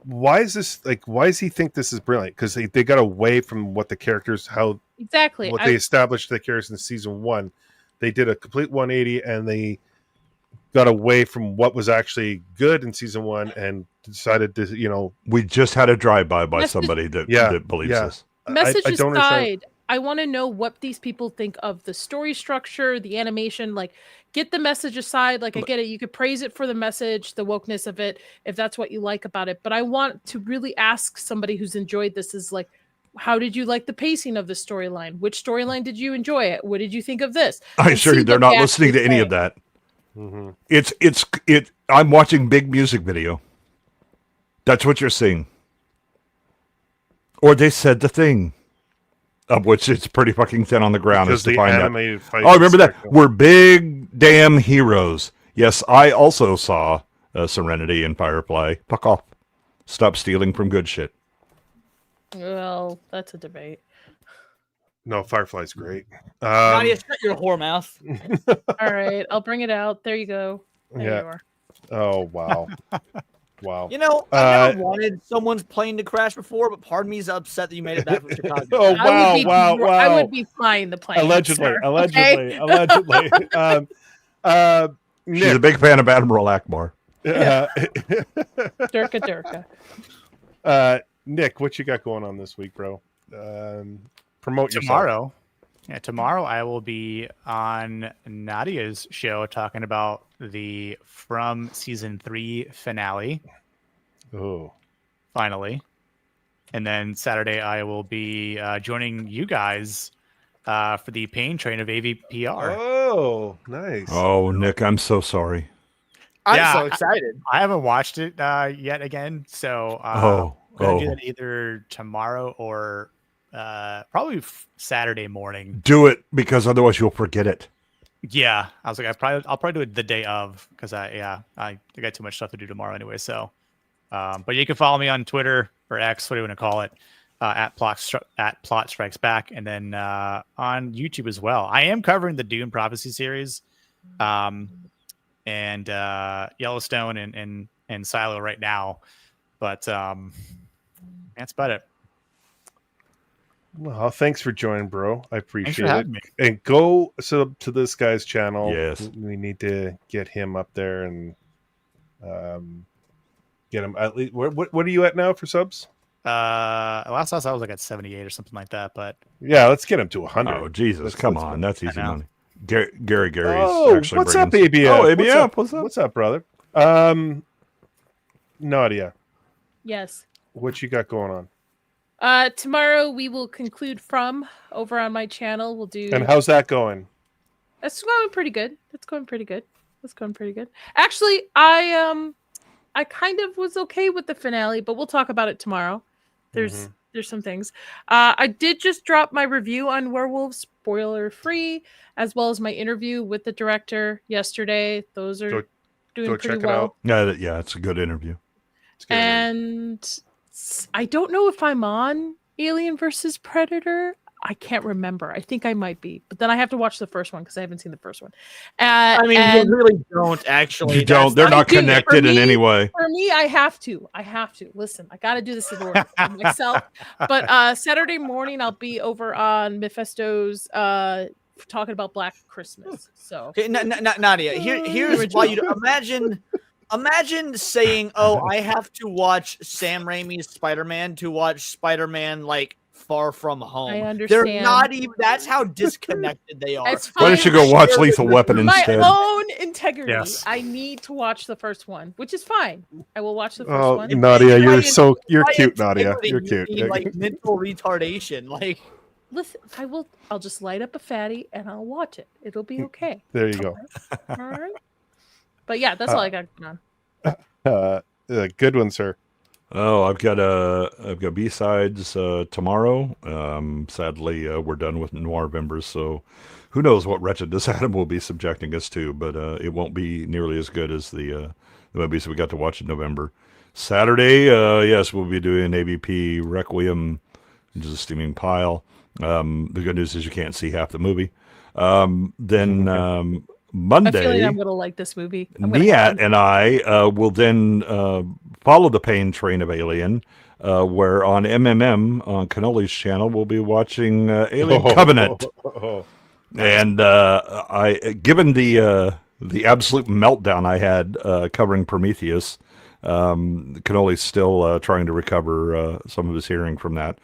Why is this why does he think this is brilliant? Because they got away from what the characters Exactly. what they established the characters in season 1. They did a complete 180 and they got away from what was actually good in season 1 and decided to, we just had a drive-by somebody that believes this. Message I don't aside, understand. I want to know what these people think of the story structure, the animation. Like, get the message aside. Like, I get it. You could praise it for the message, the wokeness of it, if that's what you like about it. But I want to really ask somebody who's enjoyed this is like, how did you like the pacing of the storyline? Which storyline did you enjoy it? What did you think of this? I And assure you, see they're what not they listening to actually any say. of that. Mm-hmm. I'm watching big music video. That's what you're seeing. Or they said the thing, of which it's pretty fucking thin on the ground. Because As to the find out. animated fight. Oh, remember that? We're big damn heroes. Yes, I also saw Serenity and Firefly. Fuck off. Stop stealing from good shit. Well, that's a debate. No, Firefly's great. Nadia, shut your whore mouth. All right, I'll bring it out. There you go. There Yeah. you are. Oh wow, wow. I never wanted someone's plane to crash before, but part of me is upset that you made it back from Chicago. Oh, I wow. I would be flying the plane. Allegedly, sir, allegedly, okay? allegedly. She's Nick, a big fan of Admiral Akbar. Durka. Nick, what you got going on this week, bro? Promote yourself. Tomorrow I will be on Nadia's show talking about the From Season 3 finale, Oh, finally. And then Saturday I will be joining you guys for the pain train of AVPR. oh, nice. Oh, Nick, I'm so sorry. I'm so excited. I haven't watched it yet again, so I'm going to do that either tomorrow or probably Saturday morning. Do it, because otherwise you'll forget it. Yeah, I was like, I'll probably do it the day of because I got too much stuff to do tomorrow anyway. So, but you can follow me on Twitter or X, what do you want to call it, at Plot Strikes Back, and then on YouTube as well. I am covering the Dune Prophecy series, and Yellowstone and Silo right now, but that's about it. Well, thanks for joining, bro. I appreciate Thanks for it. having me. And go sub to this guy's channel. Yes. We need to get him up there and get him at least. What are you at now for subs? Last I was like at 78 or something like that, but Yeah, let's get him to 100. Oh, Jesus, come on. That's easy know. money. Gary's Oh, actually what's up, bringing... ABF? Oh, ABF, what's up? What's up, brother? Nadia, Yes. what you got going on? Tomorrow we will conclude From over on my channel. We'll do. And how's that going? That's going pretty good. That's going pretty good. Actually, I kind of was okay with the finale, but we'll talk about it tomorrow. There's some things. I did just drop my review on Werewolves, spoiler free, as well as my interview with the director yesterday. Those are doing Go pretty check it well. out. Yeah, it's a good interview. It's good. And I don't know if I'm on Alien versus Predator. I can't remember. I think I might be, but then I have to watch the first one because I haven't seen the first one. I mean, you really don't actually. You don't. They're not connected in any way. For me, I have to. Listen, I got to do this in order for myself. But Saturday morning, I'll be over on Mephisto's talking about Black Christmas. So Okay, Nadia, here's why you imagine saying, "Oh, I have to watch Sam Raimi's Spider-Man to watch Spider-Man like Far From Home." I understand. They're not even. That's how disconnected they are. It's Why don't you go watch Lethal Weapon for my instead? own integrity, Yes. I need to watch the first one, which is fine. I will watch the first Oh, one. Nadia, you're By cute, Nadia. integrity, You're you cute. mean, like mental retardation. Like, Listen, I'll just light up a fatty and I'll watch it. It'll be okay. There you go. All right. But yeah, that's all I got going on. Goodwin, sir. Oh, I've got B-sides tomorrow. Sadly, we're done with Noir Members, so who knows what Wretchedness Adam will be subjecting us to, but it won't be nearly as good as the movies we got to watch in November. Saturday, yes, we'll be doing AVP Requiem, which is a steaming pile. The good news is you can't see half the movie. Then I feel like Monday, I'm gonna like this movie. Niat and I will then follow the pain train of Alien, where on MMM, on Cannoli's channel, we'll be watching Alien Covenant. And given the absolute meltdown I had covering Prometheus, Cannoli's still trying to recover some of his hearing from that.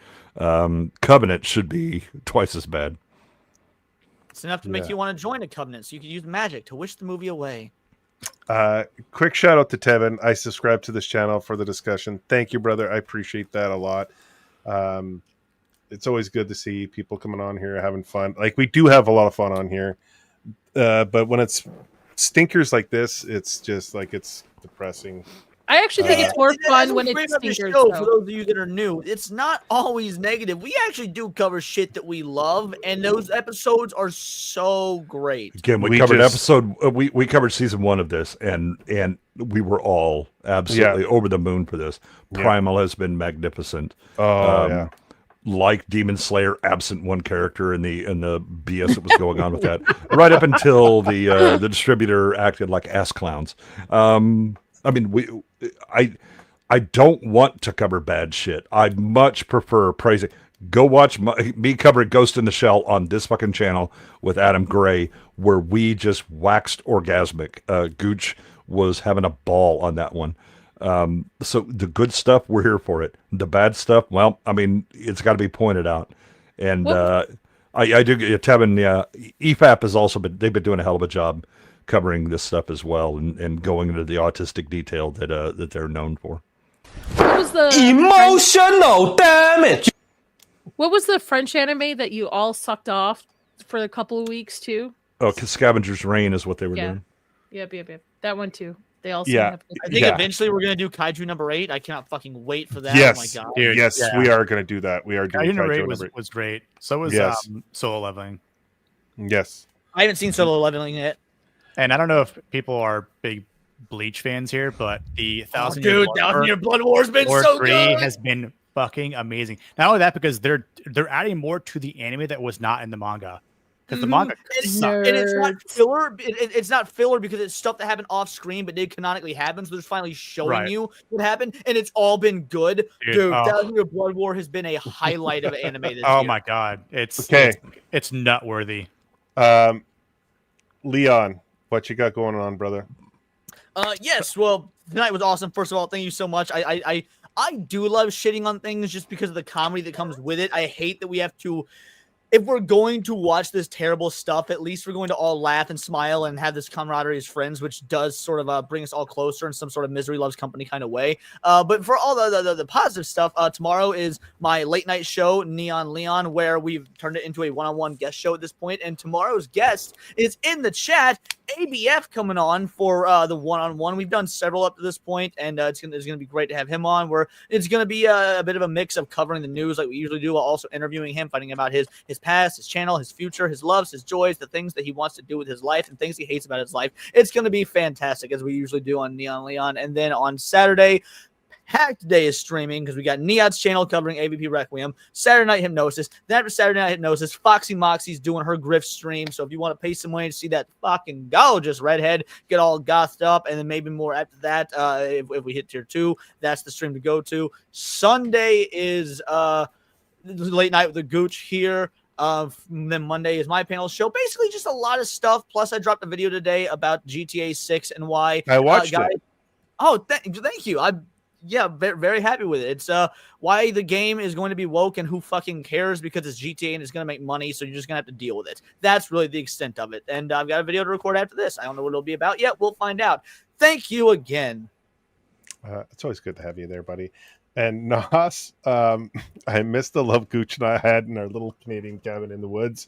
Covenant should be twice as bad. It's enough to make you want to join a covenant, so you can use magic to wish the movie away. Quick shout out to Tevin. I subscribe to this channel for the discussion. Thank you, brother. I appreciate that a lot. It's always good to see people coming on here having fun. Like, we do have a lot of fun on here, but when it's stinkers like this, it's just like, it's depressing. I actually think it's more fun when it's stinkers. For those of you that are new, it's not always negative. We actually do cover shit that we love, and those episodes are so great. Again, we covered we covered season 1 of this, and we were all absolutely over the moon for this. Primal has been magnificent. Like Demon Slayer, absent one character in the BS that was going on with that, right up until the distributor acted like ass clowns. I mean, I don't want to cover bad shit. I much prefer praising. Go watch me cover Ghost in the Shell on this fucking channel with Adam Gray, where we just waxed orgasmic. Gooch was having a ball on that one. So the good stuff, we're here for it. The bad stuff, well, I mean, it's got to be pointed out. And I do, Tevin, EFAP has also they've been doing a hell of a job covering this stuff as well, and going into the autistic detail that they're known for. What was the emotional damage? What was the French anime that you all sucked off for a couple of weeks too? Oh, Scavenger's Reign is what they were doing. Yep. That one too. They all I think eventually we're gonna do Kaiju number 8. I cannot fucking wait for that. Yes, oh my god. dude, yes, we are gonna do that. We are doing Kaiju number 8 was great. So was Solo Leveling. Yes. I haven't seen Solo Leveling yet. And I don't know if people are big Bleach fans here, but the Thousand Year Blood War has been War so 3 good. has been fucking amazing. Not only that, because they're adding more to the anime that was not in the manga. Because the manga and it's not filler. It's not filler because it's stuff that happened off screen, but did canonically happen. So they're finally showing you what happened, and it's all been good. Dude, Thousand Year Blood War has been a highlight of anime this year. Oh my god, it's nutworthy. Leon, what you got going on, brother? Yes. Well, tonight was awesome. First of all, thank you so much. I do love shitting on things just because of the comedy that comes with it. I hate that we have to. If we're going to watch this terrible stuff, at least we're going to all laugh and smile and have this camaraderie as friends, which does sort of bring us all closer in some sort of misery loves company kind of way. But for all the positive stuff, tomorrow is my late night show, Neon Leon, where we've turned it into a one-on-one guest show at this point. And tomorrow's guest is in the chat, ABF, coming on for the one-on-one. We've done several up to this point, and it's gonna be great to have him on. Where it's gonna be a bit of a mix of covering the news like we usually do, while also interviewing him, finding about his past, his channel, his future, his loves, his joys, the things that he wants to do with his life, and things he hates about his life. It's gonna be fantastic, as we usually do on Neon Leon. And then on Saturday, Packed Day is streaming because we got Niad's channel covering AVP Requiem, Saturday Night Hypnosis. Then after Saturday Night Hypnosis, Foxy Moxie's doing her Griff stream. So if you want to pay some money to see that fucking gorgeous redhead get all gothed up, and then maybe more after that, if we hit tier 2, that's the stream to go to. Sunday is late night with the Gooch here. Then Monday is my panel show. Basically, just a lot of stuff. Plus, I dropped a video today about GTA 6 and why I watched it. Oh, thank you. I'm very, very happy with it. It's why the game is going to be woke and who fucking cares, because it's GTA and it's going to make money, so you're just going to have to deal with it. That's really the extent of it. And I've got a video to record after this. I don't know what it'll be about yet. We'll find out. Thank you again. It's always good to have you there, buddy. And Nas, I missed the love Gooch and I had in our little Canadian cabin in the woods.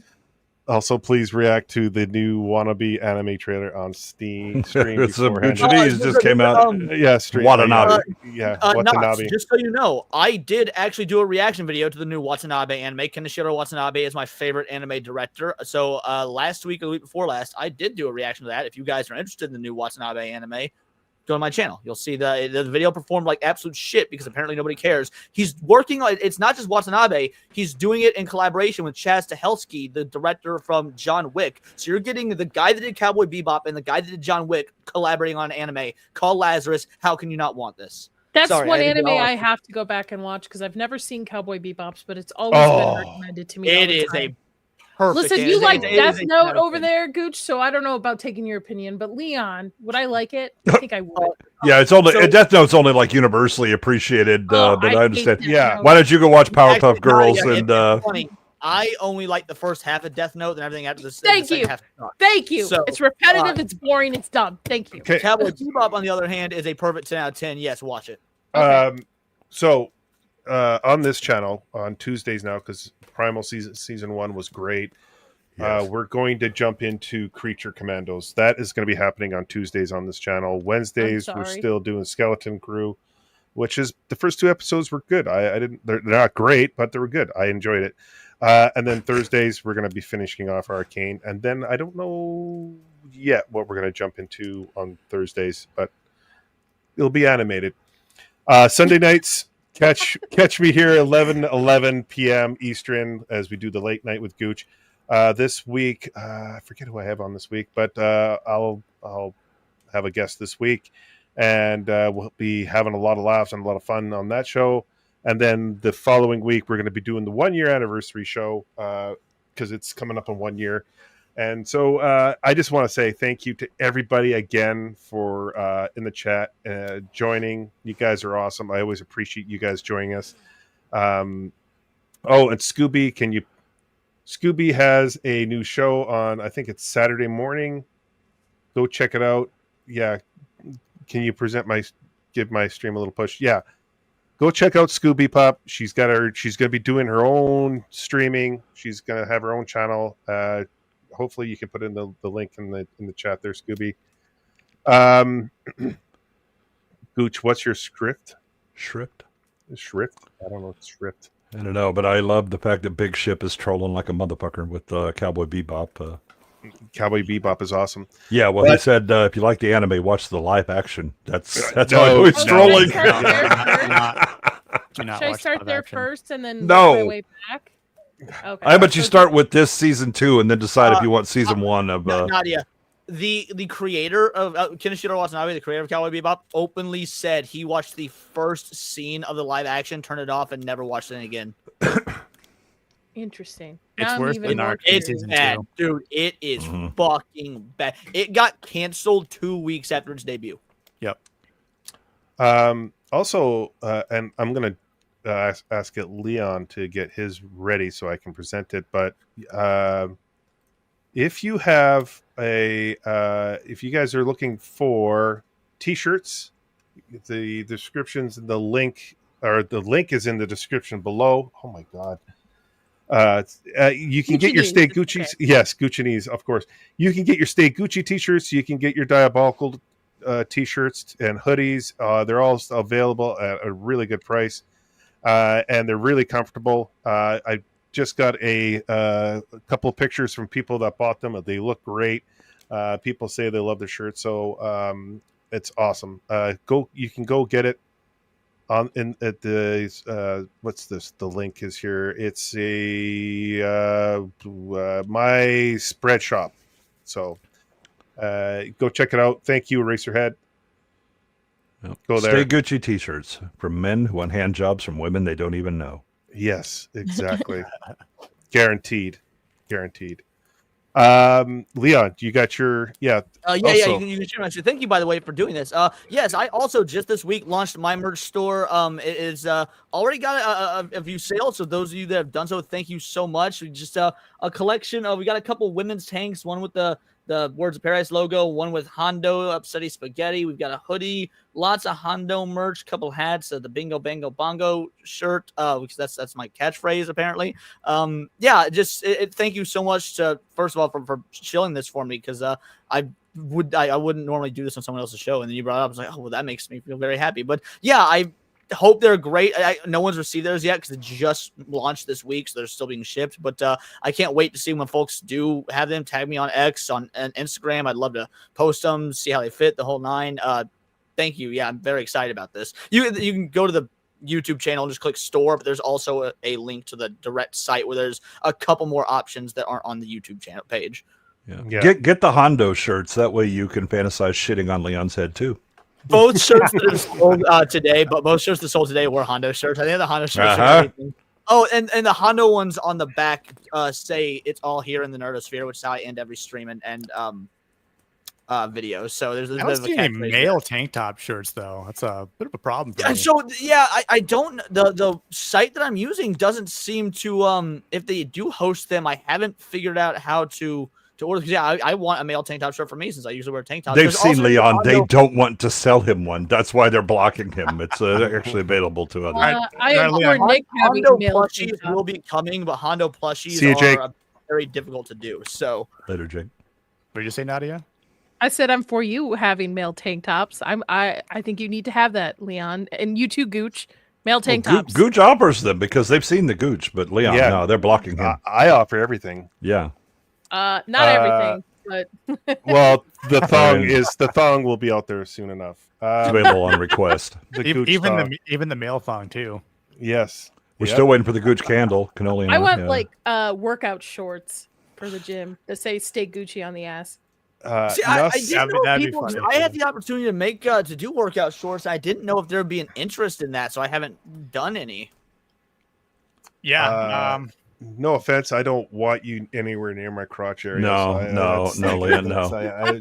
Also, please react to the new wannabe anime trailer on Steam. Stream Some Japanese just came out. Stream. Watanabe. Watanabe. Nas, just so you know, I did actually do a reaction video to the new Watanabe anime. Kenichiro Watanabe is my favorite anime director. So last week or the week before last, I did do a reaction to that. If you guys are interested in the new Watanabe anime, go to my channel. You'll see the video performed like absolute shit because apparently nobody cares. He's working on it's not just Watanabe. He's doing it in collaboration with Chaz Stahelski, the director from John Wick. So you're getting the guy that did Cowboy Bebop and the guy that did John Wick collaborating on an anime called Lazarus. How can you not want this? That's Sorry, one I didn't anime know. I have to go back and watch because I've never seen Cowboy Bebops, but it's always been recommended to me. It all the is time. a perfect. Listen, you like Death Note Note over there, Gooch, so I don't know about taking your opinion, but Leon, would I like it? I think I would. Yeah, it's only So- Death Note's only like universally appreciated, Oh, but I hate understand. Death Yeah. Note. Why don't you go watch Powerpuff Actually, Girls Nadia, and it's funny. I only like the first half of Death Note, and everything after this. Thank you. Thank you. So, it's repetitive, it's boring, it's dumb. Thank you. Okay. Cowboy Bebop, on the other hand, is a perfect 10 out of 10. Yes, watch it. Okay. So on this channel on Tuesdays now, because Primal season 1 was great. Yes. We're going to jump into Creature Commandos. That is going to be happening on Tuesdays on this channel. Wednesdays we're sorry. still doing Skeleton Crew, which is the first 2 episodes were good. I didn't. They're not great, but they were good. I enjoyed it. And then Thursdays we're going to be finishing off Arcane, and then I don't know yet what we're going to jump into on Thursdays, but it'll be animated. Sunday nights. Catch me here 11 p.m. Eastern as we do the late night with Gooch. This week, I forget who I have on this week, but I'll have a guest this week, and we'll be having a lot of laughs and a lot of fun on that show. And then the following week, we're going to be doing the 1-year anniversary show because it's coming up on 1 year. And so I just want to say thank you to everybody again for in the chat joining. You guys are awesome. I always appreciate you guys joining us. And Scooby, Scooby has a new show on, I think it's Saturday morning. Go check it out. Yeah. Can you give my stream a little push? Yeah. Go check out Scooby Pop. She's going to be doing her own streaming. She's going to have her own channel. Hopefully you can put in the link in the chat there, Scooby. Gooch, what's your script? Shrift? Shrift? I don't know what shrift. I don't know, but I love the fact that Big Ship is trolling like a motherfucker with Cowboy Bebop. Cowboy Bebop is awesome. Yeah, well, he said if you like the anime, watch the live action. That's how I know he's Oh, trolling. should I Watch start live there action. first and then No. work my way back? Okay. I bet you So start with this season 2 and then decide if you want season 1 of. Nadia, the creator of Kenichiro Watanabe, the creator of Cowboy Bebop, openly said he watched the first scene of the live action, turned it off, and never watched it again. Interesting. It's Now I'm worse even than more Arcane curious. It's season bad, 2. dude. It is Mhm. fucking bad. It got canceled 2 weeks after its debut. Yep. Also, and I'm going to ask Leon to get his ready so I can present it. But if you have if you guys are looking for T-shirts, the descriptions and the link is in the description below. Oh my God. You can get your Stay Gucci. Okay. Yes, Gucci's, of course. You can get your Stay Gucci T-shirts. You can get your Diabolical T-shirts and hoodies. They're all available at a really good price, and they're really comfortable. I just got a couple of pictures from people that bought them. They look great. People say they love the shirt, so it's awesome. You can go get it at the what's this? The link is here. It's my spread shop. So go check it out. Thank you, Eraserhead. Go there. Stay Gucci T-shirts from men who want hand jobs from women they don't even know. Yes, exactly. Guaranteed. Leon, you got your Yeah, Also- you can share my shit. Thank you, by the way, for doing this. Yes, I also just this week launched my merch store. It is already got a few sales. So those of you that have done so, thank you so much. We just a collection of we got a couple women's tanks, one with the Words of Paradise logo, one with Hondo Upsetty Spaghetti. We've got a hoodie, lots of Hondo merch, couple hats, the Bingo Bango Bongo shirt, because that's my catchphrase apparently. Yeah, just thank you so much to first of all for shilling this for me because I wouldn't normally do this on someone else's show, and then you brought it up. I was like, oh well, that makes me feel very happy. But yeah, I hope they're great. No one's received theirs yet because it just launched this week, so they're still being shipped. But I can't wait to see when folks do have them. Tag me on X, on Instagram. I'd love to post them, see how they fit, the whole nine. thank you. Yeah, I'm very excited about this. You can go to the YouTube channel and just click store, but there's also a link to the direct site where there's a couple more options that aren't on the YouTube channel page. Yeah. Get the Hondo shirts. That way you can fantasize shitting on Leon's head too. Both shirts that are sold today, but most shirts that sold today were Hondo shirts. I think the Hondo shirts are everything. Oh, and the Hondo ones on the back say it's all here in the Nerdosphere, which is how I end every stream and videos. So there's a I bit don't of a see any catchphrase male there. tank top shirts though. That's a bit of a problem for me. So yeah, I don't. The site that I'm using doesn't seem to if they do host them, I haven't figured out how to order. Because yeah, I want a male tank top shirt for me since I usually wear tank tops. They've There's seen also Leon. They Hondo- don't want to sell him one. That's why they're blocking him. It's actually available to others. I adore Leon. Nick having Hondo male plushies tank top. will be coming, but Hondo plushies See you, Jake. are very difficult to do. So Later, Jake. What did you say, Nadia? I said I'm for you having male tank tops. I think you need to have that, Leon, and you too, Gooch. Male tank tops. Gooch offers them because they've seen the Gooch, but Leon, Yeah. no, they're blocking him. I offer everything. Yeah. Not everything, but Well, the thong will be out there soon enough. It's available on request. The Gooch Even thong. even the male thong too. Yes. We're Yep. still waiting for the Gooch candle. Cannoli. and I want yeah. like workout shorts for the gym that say "Stay Gucci" on the ass. See, I Nuss- didn't know that'd be people. fun. I had the opportunity to make to do workout shorts. I didn't know if there would be an interest in that, so I haven't done any. Yeah. No offense, I don't want you anywhere near my crotch area. No, Leon, no. I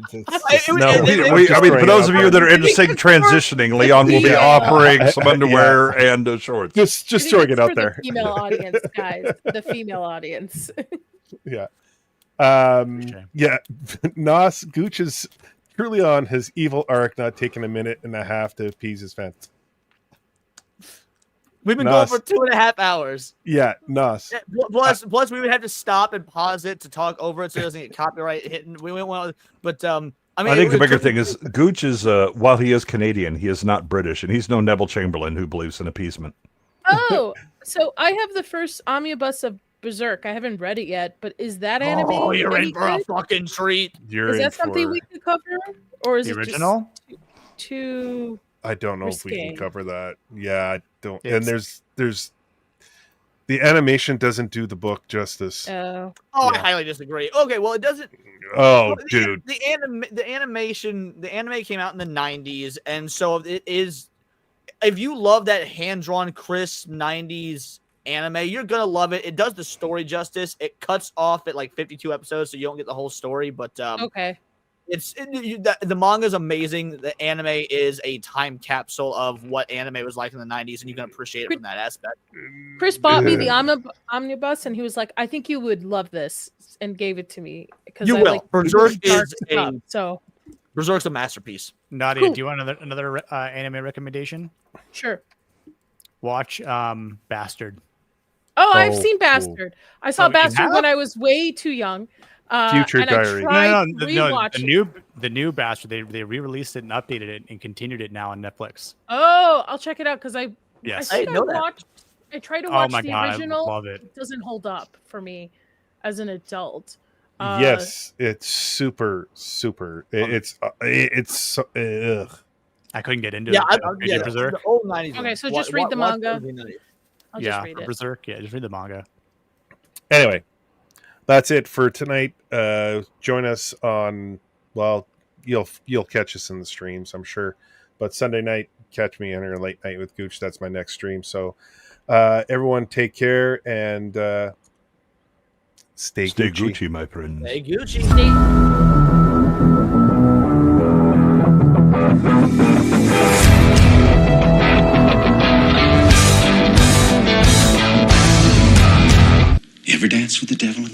mean, for those of you that are interested in transitioning, Leon will be Yeah. offering some underwear and shorts. just I think throwing it's it out for there. The female audience, guys. The female audience. Yeah. Okay. Yeah. Nos Gooch is truly on his evil arc, not taking a minute and a half to appease his fans. We've been Nice. going for 2.5 hours. Yeah, Nos. Plus, we would have to stop and pause it to talk over it so it doesn't get copyright hit. We went well, but I mean, I think the it bigger took- thing is Gooch is, while he is Canadian, he is not British, and he's no Neville Chamberlain who believes in appeasement. Oh, so I have the first omnibus of Berserk. I haven't read it yet, but is that anime? Oh, you're any in for a good? fucking treat. You're Is in that something for... we could cover, or is The it original? just too? I don't know if we risque? can cover that. Yeah, I don't. And It's- there's the animation doesn't do the book justice. Oh, Yeah. I highly disagree. Okay, well, it doesn't. Oh, well, dude. The anime came out in the 90s, and so it is. If you love that hand-drawn, crisp 90s anime, you're gonna love it. It does the story justice. It cuts off at like 52 episodes, so you don't get the whole story. But Okay. the manga is amazing. The anime is a time capsule of what anime was like in the 90s, and you can appreciate it from that aspect. Chris bought me the omnibus, and he was like, "I think you would love this," and gave it to me because You I will. like Berserk dark is stuff, a so Berserk's a masterpiece. Nadia, Cool. do you want another anime recommendation? sure. Watch Bastard. Oh, I've Oh, seen cool. Bastard. I saw Oh, you Bastard have? when I was way too young. Future and Diary. I tried No, rewatching. the new Bastard. They re-released it and updated it and continued it now on Netflix. Oh, I'll check it out because I Yes. I think didn't know that. watched. I tried to Oh watch my the god, I original. love it. It doesn't hold up for me as an adult. Yes, it's super. It's ugh. I couldn't get into Yeah, it. yeah, Berserk. the old 90s. Okay, one. so just read the manga. I'll Yeah, just read it. Berserk. Yeah, just read the manga. Anyway, that's it for tonight. Join us on. Well, you'll catch us in the streams, I'm sure. But Sunday night, catch me in our late night with Gooch. That's my next stream. So, everyone, take care and stay Stay Gucci. Gucci, my friend. Hey, Gucci. You ever dance with the devil?